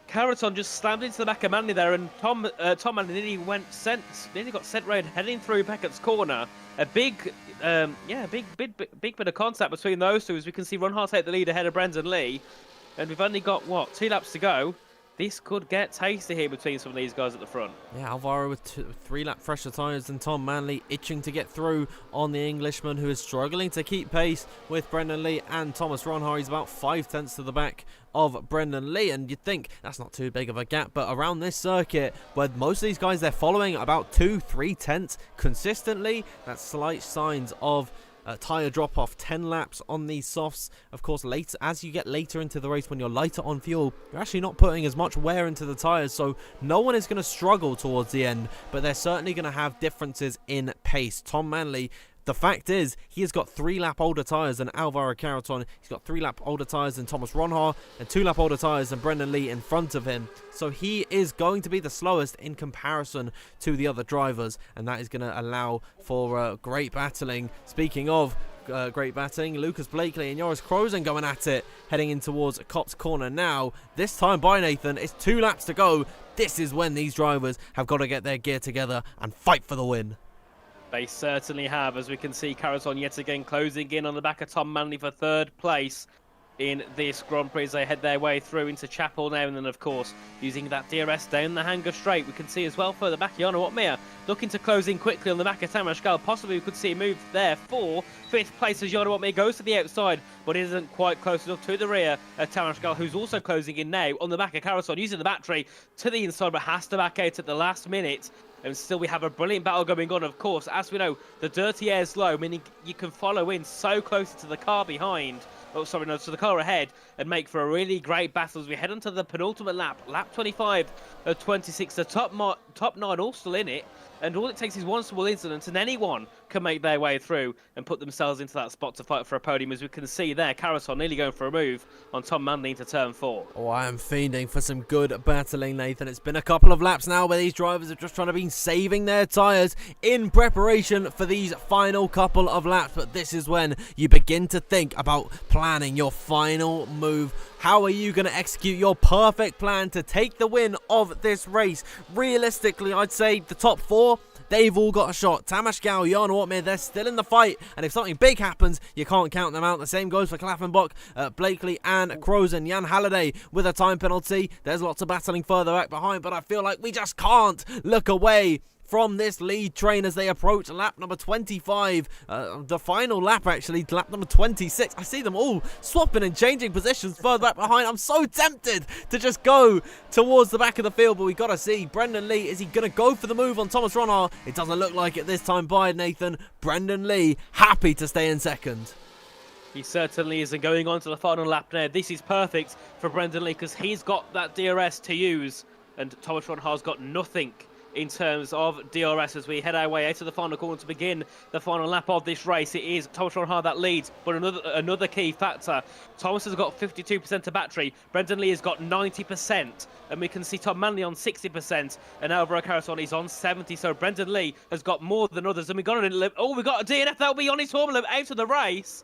Caraton just slammed into the back of Manley there, and Tom Manley nearly got sent round heading through Beckett's corner. A big bit of contact between those two, as we can see Ron Hart take the lead ahead of Brendan Lee, and we've only got 2 laps to go. This could get tasty here between some of these guys at the front. Yeah, Alvaro with 3-lap fresher tyres than Tom Manley, itching to get through on the Englishman, who is struggling to keep pace with Brendan Lee and Thomas Ronhar. He's about 5 tenths to the back of Brendan Lee, and you'd think that's not too big of a gap, but around this circuit, where most of these guys, they're following about 2-3 tenths consistently, that's slight signs of tyre drop off. 10 laps on these softs. Of course, later, as you get later into the race, when you're lighter on fuel, you're actually not putting as much wear into the tyres, so no one is going to struggle towards the end, but they're certainly going to have differences in pace. Tom Manley, the fact is, he has got 3-lap older tyres than Alvaro Caraton. He's got 3-lap older tyres than Thomas Ronhar and 2-lap older tyres than Brendan Lee in front of him. So he is going to be the slowest in comparison to the other drivers, and that is going to allow for great battling. Speaking of great battling, Lucas Blakely and Joris Krozen going at it, heading in towards Cops Corner now. This time by Nathan, it's 2 laps to go. This is when these drivers have got to get their gear together and fight for the win. They certainly have, as we can see Caraton yet again closing in on the back of Tom Manley for 3rd place in this Grand Prix as they head their way through into Chapel now, and then of course using that DRS down the hanger straight. We can see as well further back Jarno Opmeer looking to close in quickly on the back of Tamara Skal. Possibly we could see a move there for 5th place as Jarno Opmeer goes to the outside, but isn't quite close enough to the rear of Tamara Skal, who's also closing in now on the back of Caraton, using the battery to the inside but has to back out at the last minute. And still we have a brilliant battle going on, of course. As we know, the dirty air's low, meaning you can follow in so close to the car behind, to the car ahead, and make for a really great battle as we head onto the penultimate lap, lap 25 of 26. The top 9 all still in it, and all it takes is one small incident, and anyone can make their way through and put themselves into that spot to fight for a podium. As we can see there, Caraton nearly going for a move on Tom Manley into turn 4. Oh, I am fiending for some good battling, Nathan. It's been a couple of laps now where these drivers are just trying to be saving their tyres in preparation for these final couple of laps, but this is when you begin to think about planning your final move. How are you going to execute your perfect plan to take the win of this race? Realistically, I'd say the top 4, they've all got a shot. Tamas Gal, Jarno Opmeer, they're still in the fight, and if something big happens, you can't count them out. The same goes for Klaffenbach, Blakely and Krozen. Jan Halliday with a time penalty. There's lots of battling further back behind, but I feel like we just can't look away from this lead train as they approach lap number 25. The final lap, actually, lap number 26. I see them all swapping and changing positions further back behind. I'm so tempted to just go towards the back of the field, but we got to see. Brendan Lee, is he going to go for the move on Thomas Ronhaar? It doesn't look like it this time by Nathan. Brendan Lee happy to stay in second. He certainly isn't. Going on to the final lap now. This is perfect for Brendan Lee because he's got that DRS to use, and Thomas Ronhaar's got nothing in terms of DRS as we head our way out to the final corner to begin the final lap of this race. It is Thomas Ronhaar that leads, but another key factor. Thomas has got 52% of battery. Brendan Lee has got 90%, and we can see Tom Manley on 60%, and Alvaro Carreton is on 70%. So Brendan Lee has got more than others, and we got a DNF that'll be on his formula out of the race.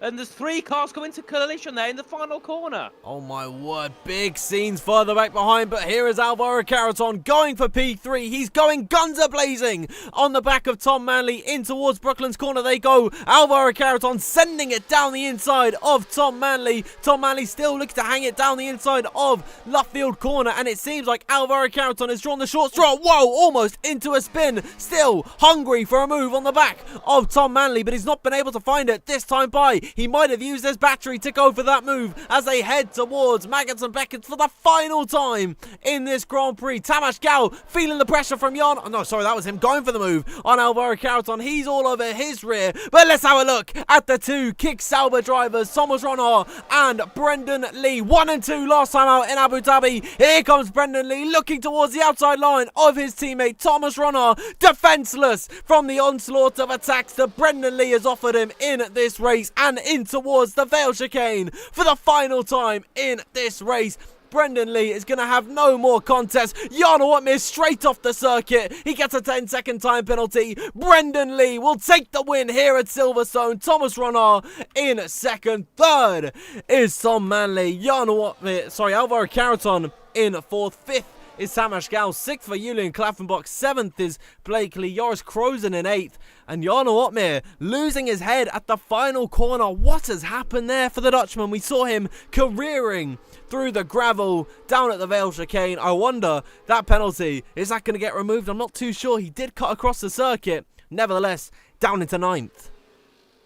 And there's 3 cars coming to collision there in the final corner. Oh my word, big scenes further back behind, but here is Alvaro Carreton going for P3. He's going guns a-blazing on the back of Tom Manley in towards Brooklands corner they go. Alvaro Carreton sending it down the inside of Tom Manley. Tom Manley still looking to hang it down the inside of Luffield corner, and it seems like Alvaro Carreton has drawn the short straw. Whoa, almost into a spin. Still hungry for a move on the back of Tom Manley, but he's not been able to find it this time by. He might have used his battery to go for that move as they head towards Maggots and Beckett for the final time in this Grand Prix. Tamas Gal feeling the pressure from Jan. Oh, no, sorry, that was him going for the move on Alvaro Carreton. He's all over his rear. But let's have a look at the 2 Kick Sauber drivers, Thomas Ronhaar and Brendan Lee. 1 and 2 last time out in Abu Dhabi. Here comes Brendan Lee looking towards the outside line of his teammate Thomas Ronhaar. Defenseless from the onslaught of attacks that Brendan Lee has offered him in this race and in towards the Vale chicane for the final time in this race. Brendan Lee is going to have no more contest. Jan Watmir straight off the circuit. He gets a 10-second time penalty. Brendan Lee will take the win here at Silverstone. Thomas Ronhaar in second. Third is Tom Manley. Alvaro Carreton in fourth. Fifth is Tamas Gal. 6th for Julian Klaffenbach. 7th is Blakely. Joris Krozen in 8th. And Jan Watmir losing his head at the final corner. What has happened there for the Dutchman? We saw him careering through the gravel down at the Vale chicane. I wonder, that penalty, is that going to get removed? I'm not too sure. He did cut across the circuit. Nevertheless, down into 9th.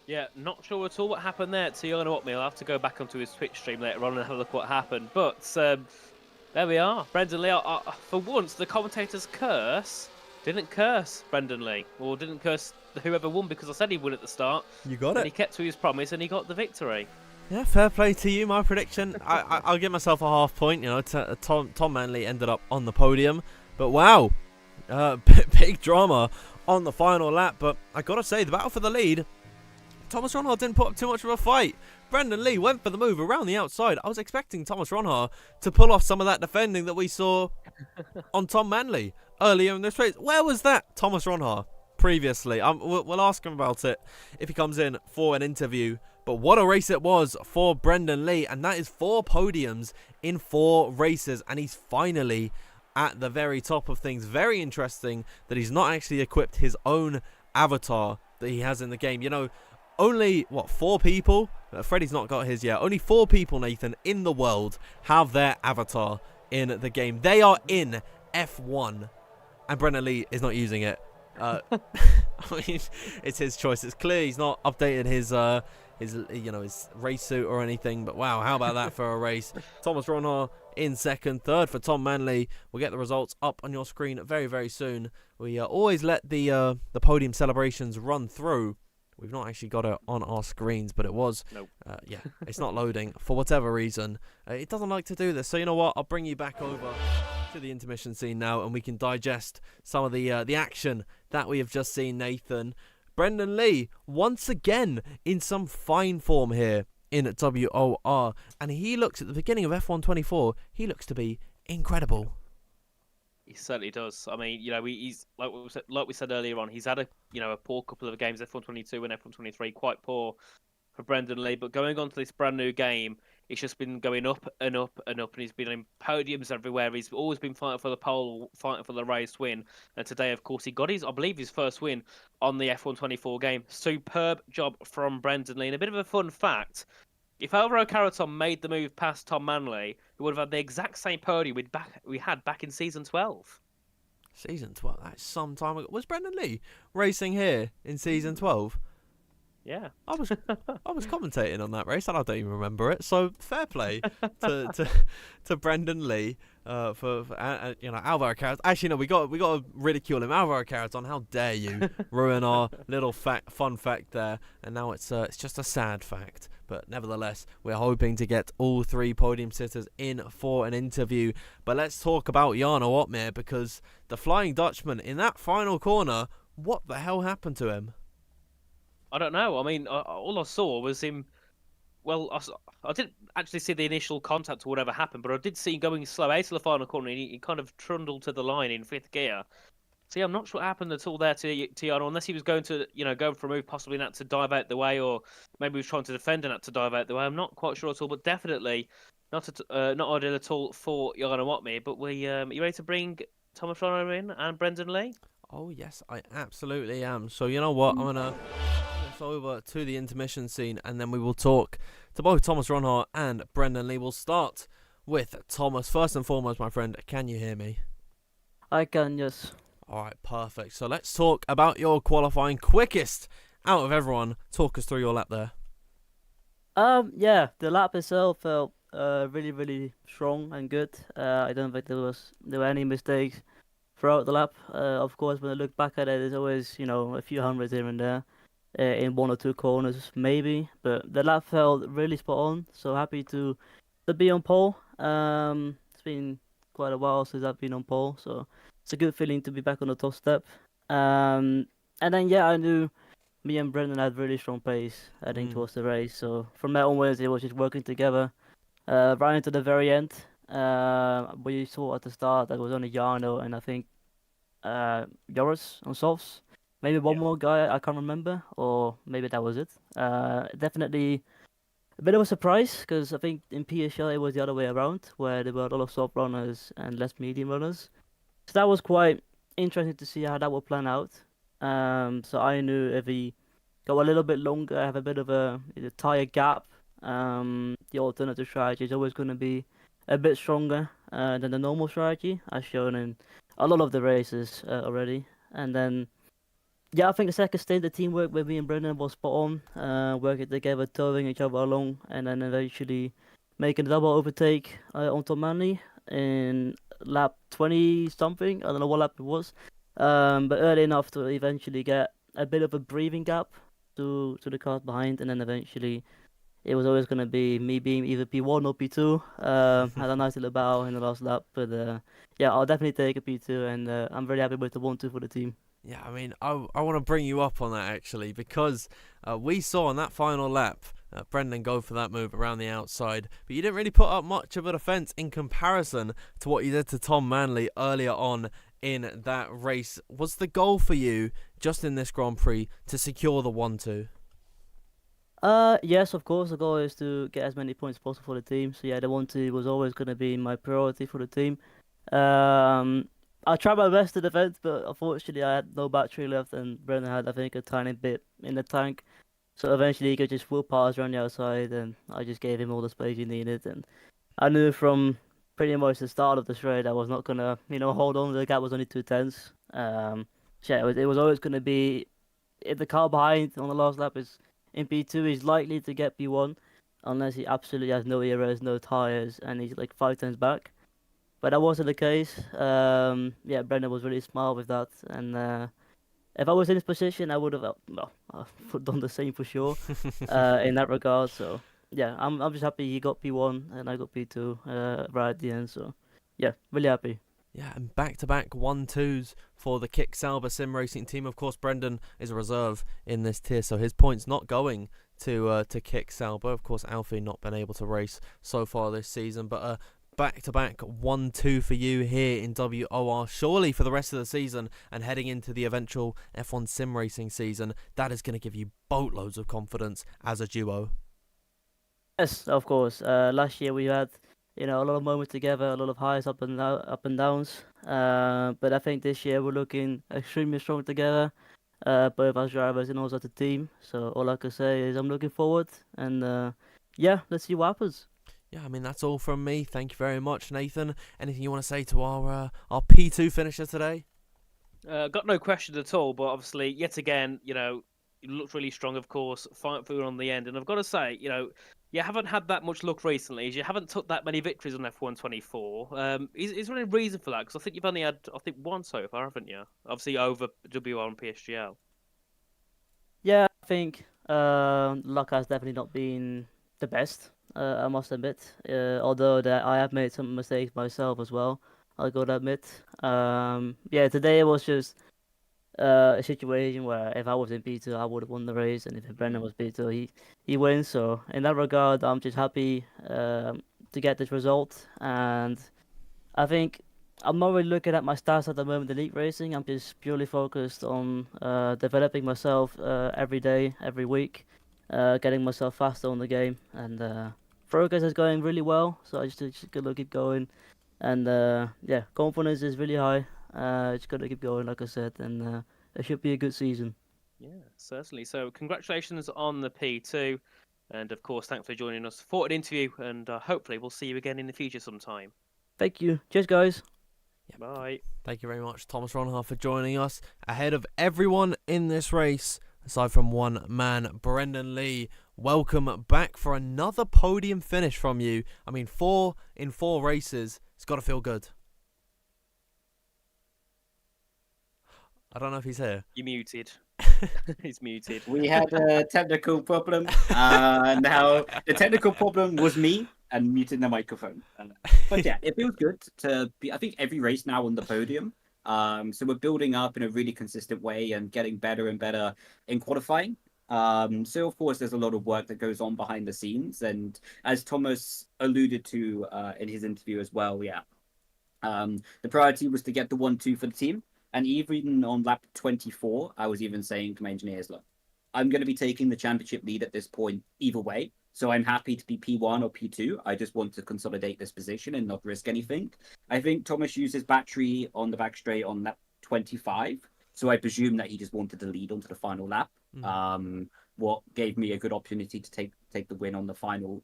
Yeah, not sure at all what happened there to Jan Watmir. I'll have to go back onto his Twitch stream later on and have a look what happened. But there we are. Brendan Lee, for once, the commentator's curse didn't curse Brendan Lee, or didn't curse whoever won, because I said he'd win at the start. You got it. And he kept to his promise and he got the victory. Yeah, fair play to you. My prediction, I'll give myself a half point. You know, Tom Manley ended up on the podium. But wow, big drama on the final lap. But I got to say, the battle for the lead, Thomas Ronhaar didn't put up too much of a fight. Brendan Lee went for the move around the outside. I was expecting Thomas Ronhaar to pull off some of that defending that we saw on Tom Manley earlier in this race. Where was that Thomas Ronhaar previously? We'll ask him about it if he comes in for an interview. But what a race it was for Brendan Lee. And that is 4 podiums in 4 races. And he's finally at the very top of things. Very interesting that he's not actually equipped his own avatar that he has in the game. You know, only, 4 people? Freddie's not got his yet. Only 4 people, Nathan, in the world have their avatar in the game. They are in F1. And Brendan Lee is not using it. I mean, it's his choice. It's clear he's not updated his race suit or anything. But wow, how about that for a race? Thomas Ronhaar in second. Third for Tom Manley. We'll get the results up on your screen very, very soon. We always let the podium celebrations run through. We've not actually got it on our screens, but it was. Nope. Yeah, it's not loading for whatever reason. It doesn't like to do this. So you know what? I'll bring you back over to the intermission scene now, and we can digest some of the action that we have just seen, Nathan. Brendan Lee, once again, in some fine form here in WOR. And he looks, at the beginning of F1 24, he looks to be incredible. He certainly does. I mean, you know, he's like we said earlier on. He's had a poor couple of games, F1 22 and F1 23, quite poor for Brendan Lee. But going on to this brand new game, it's just been going up and up and up, and he's been in podiums everywhere. He's always been fighting for the pole, fighting for the race win. And today, of course, he got I believe, his first win on the F1 24 game. Superb job from Brendan Lee. And a bit of a fun fact: if Alvaro Carreton made the move past Tom Manley, we would have had the exact same podium we had back in season 12. Season 12. That's some time ago. Was Brendan Lee racing here in season 12? Yeah. I was commentating on that race and I don't even remember it. So fair play to Brendan Lee for Alvaro Carrots. Actually no, we got to ridicule him. Alvaro Carrots, on how dare you ruin our little fun fact there? And now it's just a sad fact. But nevertheless, we're hoping to get all 3 podium sitters in for an interview. But let's talk about Jarno Opmeer, because the Flying Dutchman in that final corner, what the hell happened to him? I don't know. I mean, all I saw was him. Well, I didn't actually see the initial contact or whatever happened, but I did see him going slow out to the final corner, and he kind of trundled to the line in 5th gear. So yeah, I'm not sure what happened at all there to Jarno, unless he was going to, go for a move, possibly not to dive out the way, or maybe he was trying to defend and not to dive out the way. I'm not quite sure at all, but definitely not ideal at all for Jarno Opmeer. But are you ready to bring Thomas Rano in and Brendan Lee? Oh yes, I absolutely am. So you know what, I'm gonna turn us over to the intermission scene, and then we will talk to both Thomas Ronhart and Brendan Lee. We'll start with Thomas. First and foremost, my friend, can you hear me? I can, yes. Alright, perfect. So let's talk about your qualifying. Quickest out of everyone. Talk us through your lap there. Yeah, the lap itself felt really, really strong and good. I don't think there were any mistakes throughout the lap. Of course, when I look back at it, there's always, a few hundreds here and there in 1 or 2 corners, maybe. But the lap felt really spot on. So happy to be on pole. It's been quite a while since I've been on pole, so it's a good feeling to be back on the top step. And then yeah, I knew me and Brendan had really strong pace heading towards the race. So from that onwards, it was just working together. Right into the very end, we saw at the start that it was only Jarno and I think Joris on softs. Maybe one more guy, I can't remember, or maybe that was it. Definitely a bit of a surprise, because I think in PSL it was the other way around, where there were a lot of soft runners and less medium runners. So that was quite interesting to see how that would plan out. So I knew if we go a little bit longer, have a bit of a tire gap, the alternative strategy is always going to be a bit stronger than the normal strategy, as shown in a lot of the races already. And then, yeah, I think the second stint, the teamwork with me and Brendan was spot on, working together, towing each other along, and then eventually making a double overtake on Tom Manley in lap 20 something. I don't know what lap it was, but early enough to eventually get a bit of a breathing gap to the cars behind, and then eventually it was always going to be me being either P1 or P2. Had a nice little battle in the last lap, but yeah, I'll definitely take a P2, and I'm very happy with the 1-2 for the team. Yeah, I mean, I want to bring you up on that actually, because we saw on that final lap Brendan go for that move around the outside, but you didn't really put up much of a defence in comparison to what you did to Tom Manley earlier on in that race. Was the goal for you, just in this Grand Prix, to secure the 1-2? Yes, of course. The goal is to get as many points as possible for the team. So yeah, the 1-2 was always going to be my priority for the team. I tried my best to defend, but unfortunately I had no battery left, and Brendan had, I think, a tiny bit in the tank. So eventually he could just full pass around the outside, and I just gave him all the space he needed. And I knew from pretty much the start of the straight I was not gonna, hold on. The gap was only 2 tenths. So yeah, it was always gonna be, if the car behind on the last lap is in P2, he's likely to get P1 unless he absolutely has no errors, no tires, and he's like 5 tenths back. But that wasn't the case. Yeah, Brendan was really smart with that, and if I was in his position, I would have done the same for sure in that regard. So yeah, I'm just happy he got P1 and I got P2 right at the end. So yeah, really happy. Yeah, and back-to-back 1-2s for the Kick Sauber Sim Racing team. Of course, Brendan is a reserve in this tier, so his points not going to Kick Sauber. Of course, Alfie not been able to race so far this season, but back-to-back 1-2 for you here in WOR. Surely for the rest of the season and heading into the eventual F1 Sim Racing season, that is going to give you boatloads of confidence as a duo. Yes, of course. Last year we had, a lot of moments together, a lot of highs up and downs. But I think this year we're looking extremely strong together, both as drivers and also as a team. So all I can say is I'm looking forward, and yeah, let's see what happens. Yeah, I mean, that's all from me. Thank you very much, Nathan. Anything you want to say to our P2 finisher today? Got no question at all, but obviously, yet again, you looked really strong, of course, fight through on the end. And I've got to say, you haven't had that much luck recently, as you haven't took that many victories on F124. Is there any reason for that? Because I think you've only had, one so far, haven't you? Obviously, over WR and PSGL. Yeah, I think luck has definitely not been the best. I must admit. Although that I have made some mistakes myself as well. I'll go to admit. Yeah, today it was just a situation where if I was in P2, I would have won the race, and if Brendan was P2, he wins. So in that regard, I'm just happy to get this result, and I think I'm not really looking at my stats at the moment in elite racing. I'm just purely focused on developing myself every day, every week, getting myself faster on the game, and progress is going really well. So I just gotta keep going, and yeah, confidence is really high. Just gotta keep going, like I said, and it should be a good season. Yeah, certainly. So, congratulations on the P2. And of course, thanks for joining us for an interview. And hopefully, we'll see you again in the future sometime. Thank you. Cheers, guys. Yep. Bye. Thank you very much, Thomas Ronhard, for joining us ahead of everyone in this race, aside from one man, Brendan Lee. Welcome back for another podium finish from you. I mean, 4 in 4 races. It's got to feel good. I don't know if he's here. You're muted. He's muted. We had a technical problem. Now, the technical problem was me and muting the microphone. But yeah, it feels good to be, I think, every race now on the podium. So we're building up in a really consistent way and getting better and better in qualifying. So, of course, there's a lot of work that goes on behind the scenes. And as Thomas alluded to in his interview as well, yeah, the priority was to get the 1-2 for the team. And even on lap 24, I was even saying to my engineers, look, I'm going to be taking the championship lead at this point either way. So I'm happy to be P1 or P2. I just want to consolidate this position and not risk anything. I think Thomas used his battery on the back straight on lap 25. So I presume that he just wanted to lead onto the final lap. What gave me a good opportunity to take the win on the final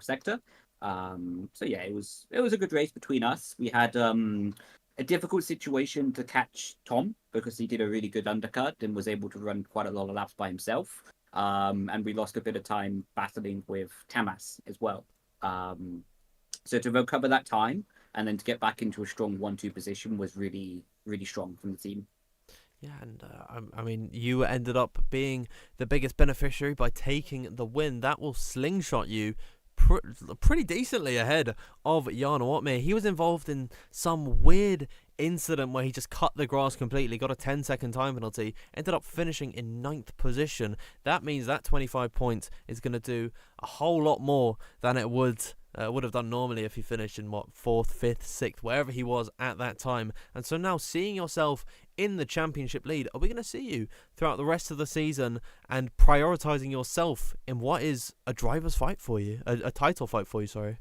sector. So yeah, it was a good race between us. We had a difficult situation to catch Tom because he did a really good undercut and was able to run quite a lot of laps by himself. And we lost a bit of time battling with Tamas as well. So to recover that time and then to get back into a strong 1-2 position was really, really strong from the team. Yeah, and I mean, you ended up being the biggest beneficiary by taking the win. That will slingshot you pretty decently ahead of Jan Watmir. He was involved in some weird incident where he just cut the grass completely, got a 10-second time penalty, ended up finishing in 9th position. That means that 25 points is going to do a whole lot more than it would have done normally if he finished in 4th, 5th, 6th, wherever he was at that time. And so now seeing yourself in the championship lead, are we going to see you throughout the rest of the season and prioritising yourself in what is a driver's fight for you, a title fight for you, sorry?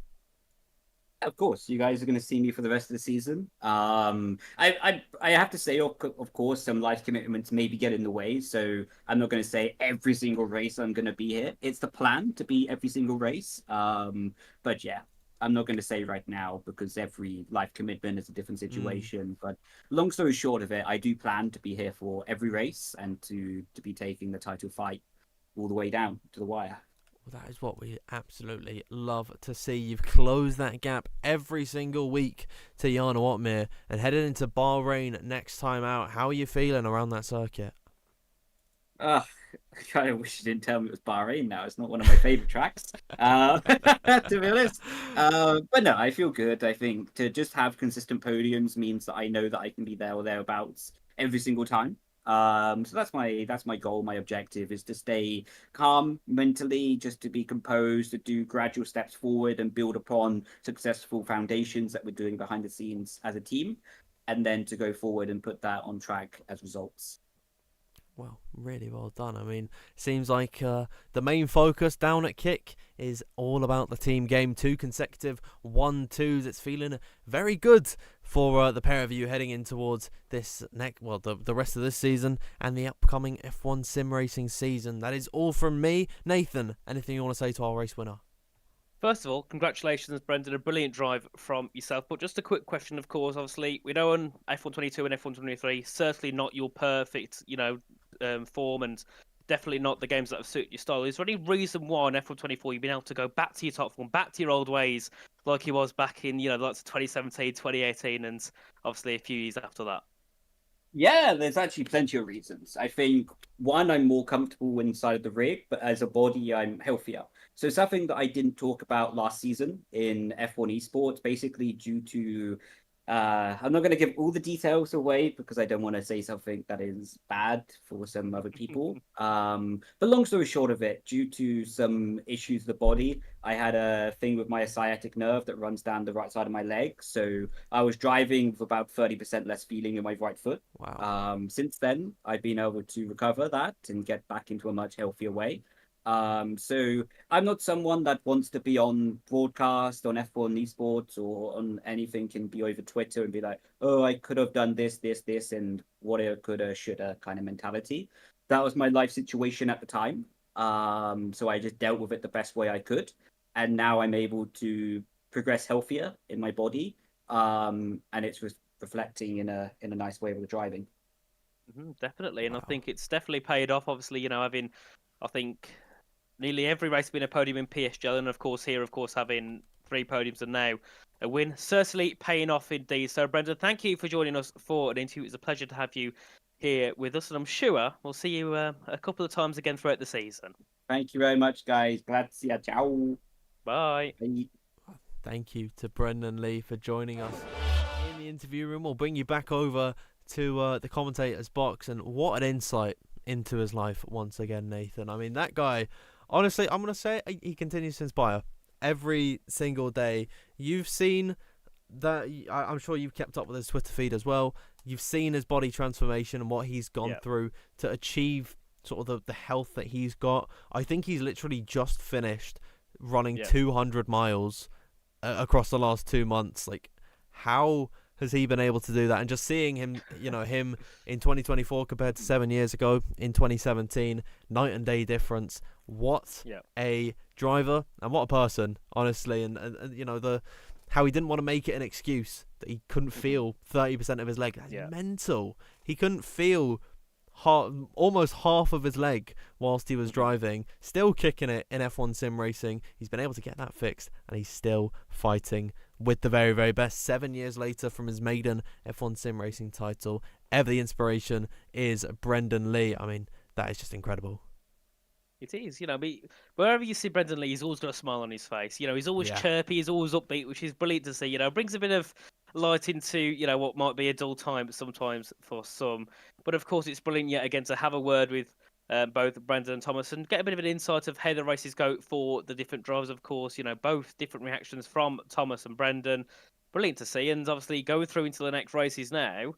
Of course, you guys are going to see me for the rest of the season. I have to say, of course, some life commitments maybe get in the way. So I'm not going to say every single race I'm going to be here. It's the plan to be every single race. But yeah, I'm not going to say right now because every life commitment is a different situation. But long story short of it, I do plan to be here for every race and to be taking the title fight all the way down to the wire. Well, that is what we absolutely love to see. You've closed that gap every single week to Jan Watmir and headed into Bahrain next time out. How are you feeling around that circuit? I kind of wish you didn't tell me it was Bahrain now. It's not one of my favourite tracks, to be honest. But no, I feel good. I think to just have consistent podiums means that I know that I can be there or thereabouts every single time. So that's my goal. My objective is to stay calm mentally, just to be composed, to do gradual steps forward and build upon successful foundations that we're doing behind the scenes as a team, and then to go forward and put that on track as results. Well, really well done. I mean, seems like the main focus down at Kick is all about the team game. 2 consecutive 1-2s. It's feeling very good for the pair of you heading in towards this the rest of this season and the upcoming F1 sim racing season. That is all from me. Nathan, anything you want to say to our race winner? First of all, congratulations, Brendan. A brilliant drive from yourself. But just a quick question, of course. Obviously, we know on F122 and F123, certainly not your perfect, form, and definitely not the games that have suited your style. Is there any reason why on F124 you've been able to go back to your top form, back to your old ways, like he was back in, the likes of 2017, 2018, and obviously a few years after that? Yeah, there's actually plenty of reasons. I think one, I'm more comfortable inside the rig, but as a body, I'm healthier. So something that I didn't talk about last season in F1 esports, basically due to I'm not going to give all the details away because I don't want to say something that is bad for some other people. But long story short of it, due to some issues with the body, I had a thing with my sciatic nerve that runs down the right side of my leg. So I was driving with about 30% less feeling in my right foot. Wow. Since then, I've been able to recover that and get back into a much healthier way. So I'm not someone that wants to be on broadcast on F1 esports or on anything and be over Twitter and be like, oh, I could have done this, and woulda, coulda, shoulda kind of mentality. That was my life situation at the time. So I just dealt with it the best way I could. And now I'm able to progress healthier in my body. And it's reflecting in a nice way with the driving. Definitely. And Wow. I think it's definitely paid off. Obviously, having, I think, nearly every race been a podium in PSGL, and of course having 3 podiums and now a win, certainly paying off indeed. So Brendan, thank you for joining us for an interview. It was a pleasure to have you here with us, and I'm sure we'll see you a couple of times again throughout the season. Thank you very much, guys. Grazie. Ciao. Bye. Bye. Thank you to Brendan Lee for joining us in the interview room. We'll bring you back over to the commentator's box, and what an insight into his life once again, Nathan. I mean, that guy, honestly, I'm going to say he continues to inspire every single day. You've seen that, I'm sure you've kept up with his Twitter feed as well. You've seen his body transformation and what he's gone through to achieve sort of the health that he's got. I think he's literally just finished running 200 miles across the last 2 months. Like, how has he been able to do that? And just seeing him, him in 2024 compared to 7 years ago in 2017, night and day difference. What a driver and what a person, honestly. And how he didn't want to make it an excuse that he couldn't feel 30% of his leg. That's mental. He couldn't feel almost half of his leg whilst he was driving, still kicking it in F1 sim racing. He's been able to get that fixed, and he's still fighting with the very, very best. 7 years later from his maiden F1 sim racing title, ever the inspiration is Brendan Lee. I mean, that is just incredible. It is, wherever you see Brendan Lee, he's always got a smile on his face. He's always chirpy, he's always upbeat, which is brilliant to see. Brings a bit of light into, what might be a dull time sometimes for some. But of course, it's brilliant yet again to have a word with both Brendan and Thomas and get a bit of an insight of how the races go for the different drivers. Of course, both different reactions from Thomas and Brendan. Brilliant to see, and obviously going through into the next races now.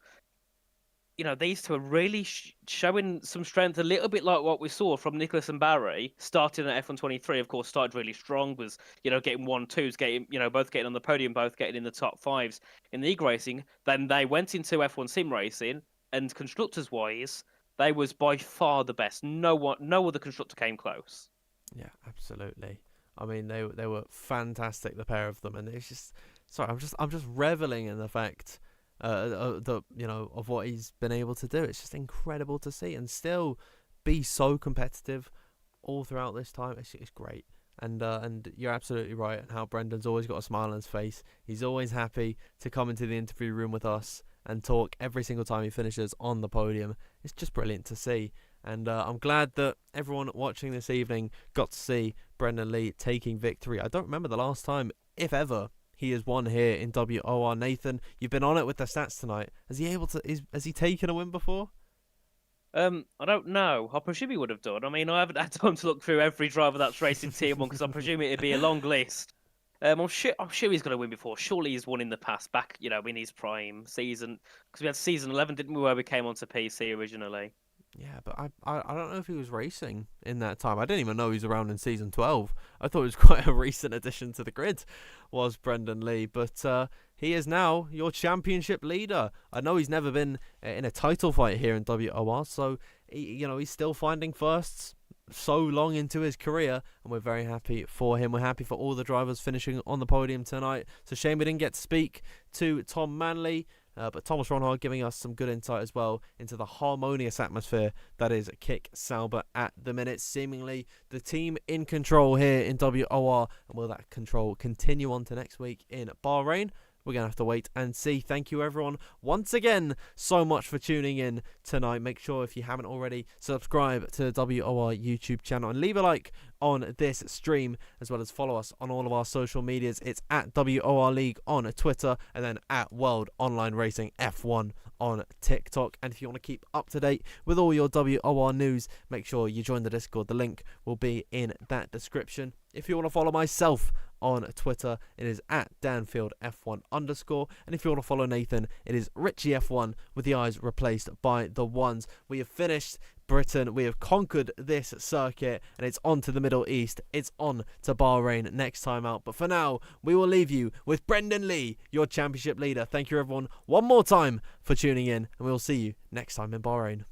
These two are really showing some strength, a little bit like what we saw from Nicholas and Barry, starting at F123, of course, started really strong, was, getting 1-2s, both getting on the podium, both getting in the top 5s in the league racing. Then they went into F1 sim racing, and constructors-wise, they was by far the best. No other constructor came close. Yeah, absolutely. I mean, they were fantastic, the pair of them, and it's just, I'm just reveling in the fact of what he's been able to do. It's just incredible to see, and still be so competitive all throughout this time. It's great. And you're absolutely right. And how Brendan's always got a smile on his face. He's always happy to come into the interview room with us and talk every single time he finishes on the podium. It's just brilliant to see. And I'm glad that everyone watching this evening got to see Brendan Lee taking victory. I don't remember the last time, if ever, he has won here in WOR. Nathan, you've been on it with the stats tonight. Has he taken a win before? I don't know. I presume he would have done. I mean, I haven't had time to look through every driver that's racing Tier 1 because I presume it'd be a long list. I'm sure he's going to win before. Surely he's won in the past, back, in his prime season. Because we had season 11, didn't we, where we came onto PC originally? Yeah, but I don't know if he was racing in that time. I didn't even know he was around in season 12. I thought it was quite a recent addition to the grid, was Brendan Lee. But he is now your championship leader. I know he's never been in a title fight here in WOR, so he's still finding firsts. so long into his career, and we're very happy for him. We're happy for all the drivers finishing on the podium tonight. It's a shame we didn't get to speak to Tom Manley, but Thomas Ronhard giving us some good insight as well into the harmonious atmosphere that is Kick Sauber at the minute. Seemingly the team in control here in WOR, and will that control continue on to next week in Bahrain? We're going to have to wait and see. Thank you, everyone, once again, so much for tuning in tonight. Make sure, if you haven't already, subscribe to the WOR YouTube channel and leave a like on this stream, as well as follow us on all of our social medias. It's at WOR League on Twitter, and then at World Online Racing F1 on TikTok. And if you want to keep up to date with all your WOR news, make sure you join the Discord. The link will be in that description. If you want to follow myself on Twitter, it is at DanfieldF1_. And if you want to follow Nathan, it is RichieF1 with the I's replaced by the ones. We have finished Britain. We have conquered this circuit, and it's on to the Middle East. It's on to Bahrain next time out. But for now, we will leave you with Brendan Lee, your championship leader. Thank you, everyone, one more time for tuning in, and we'll see you next time in Bahrain.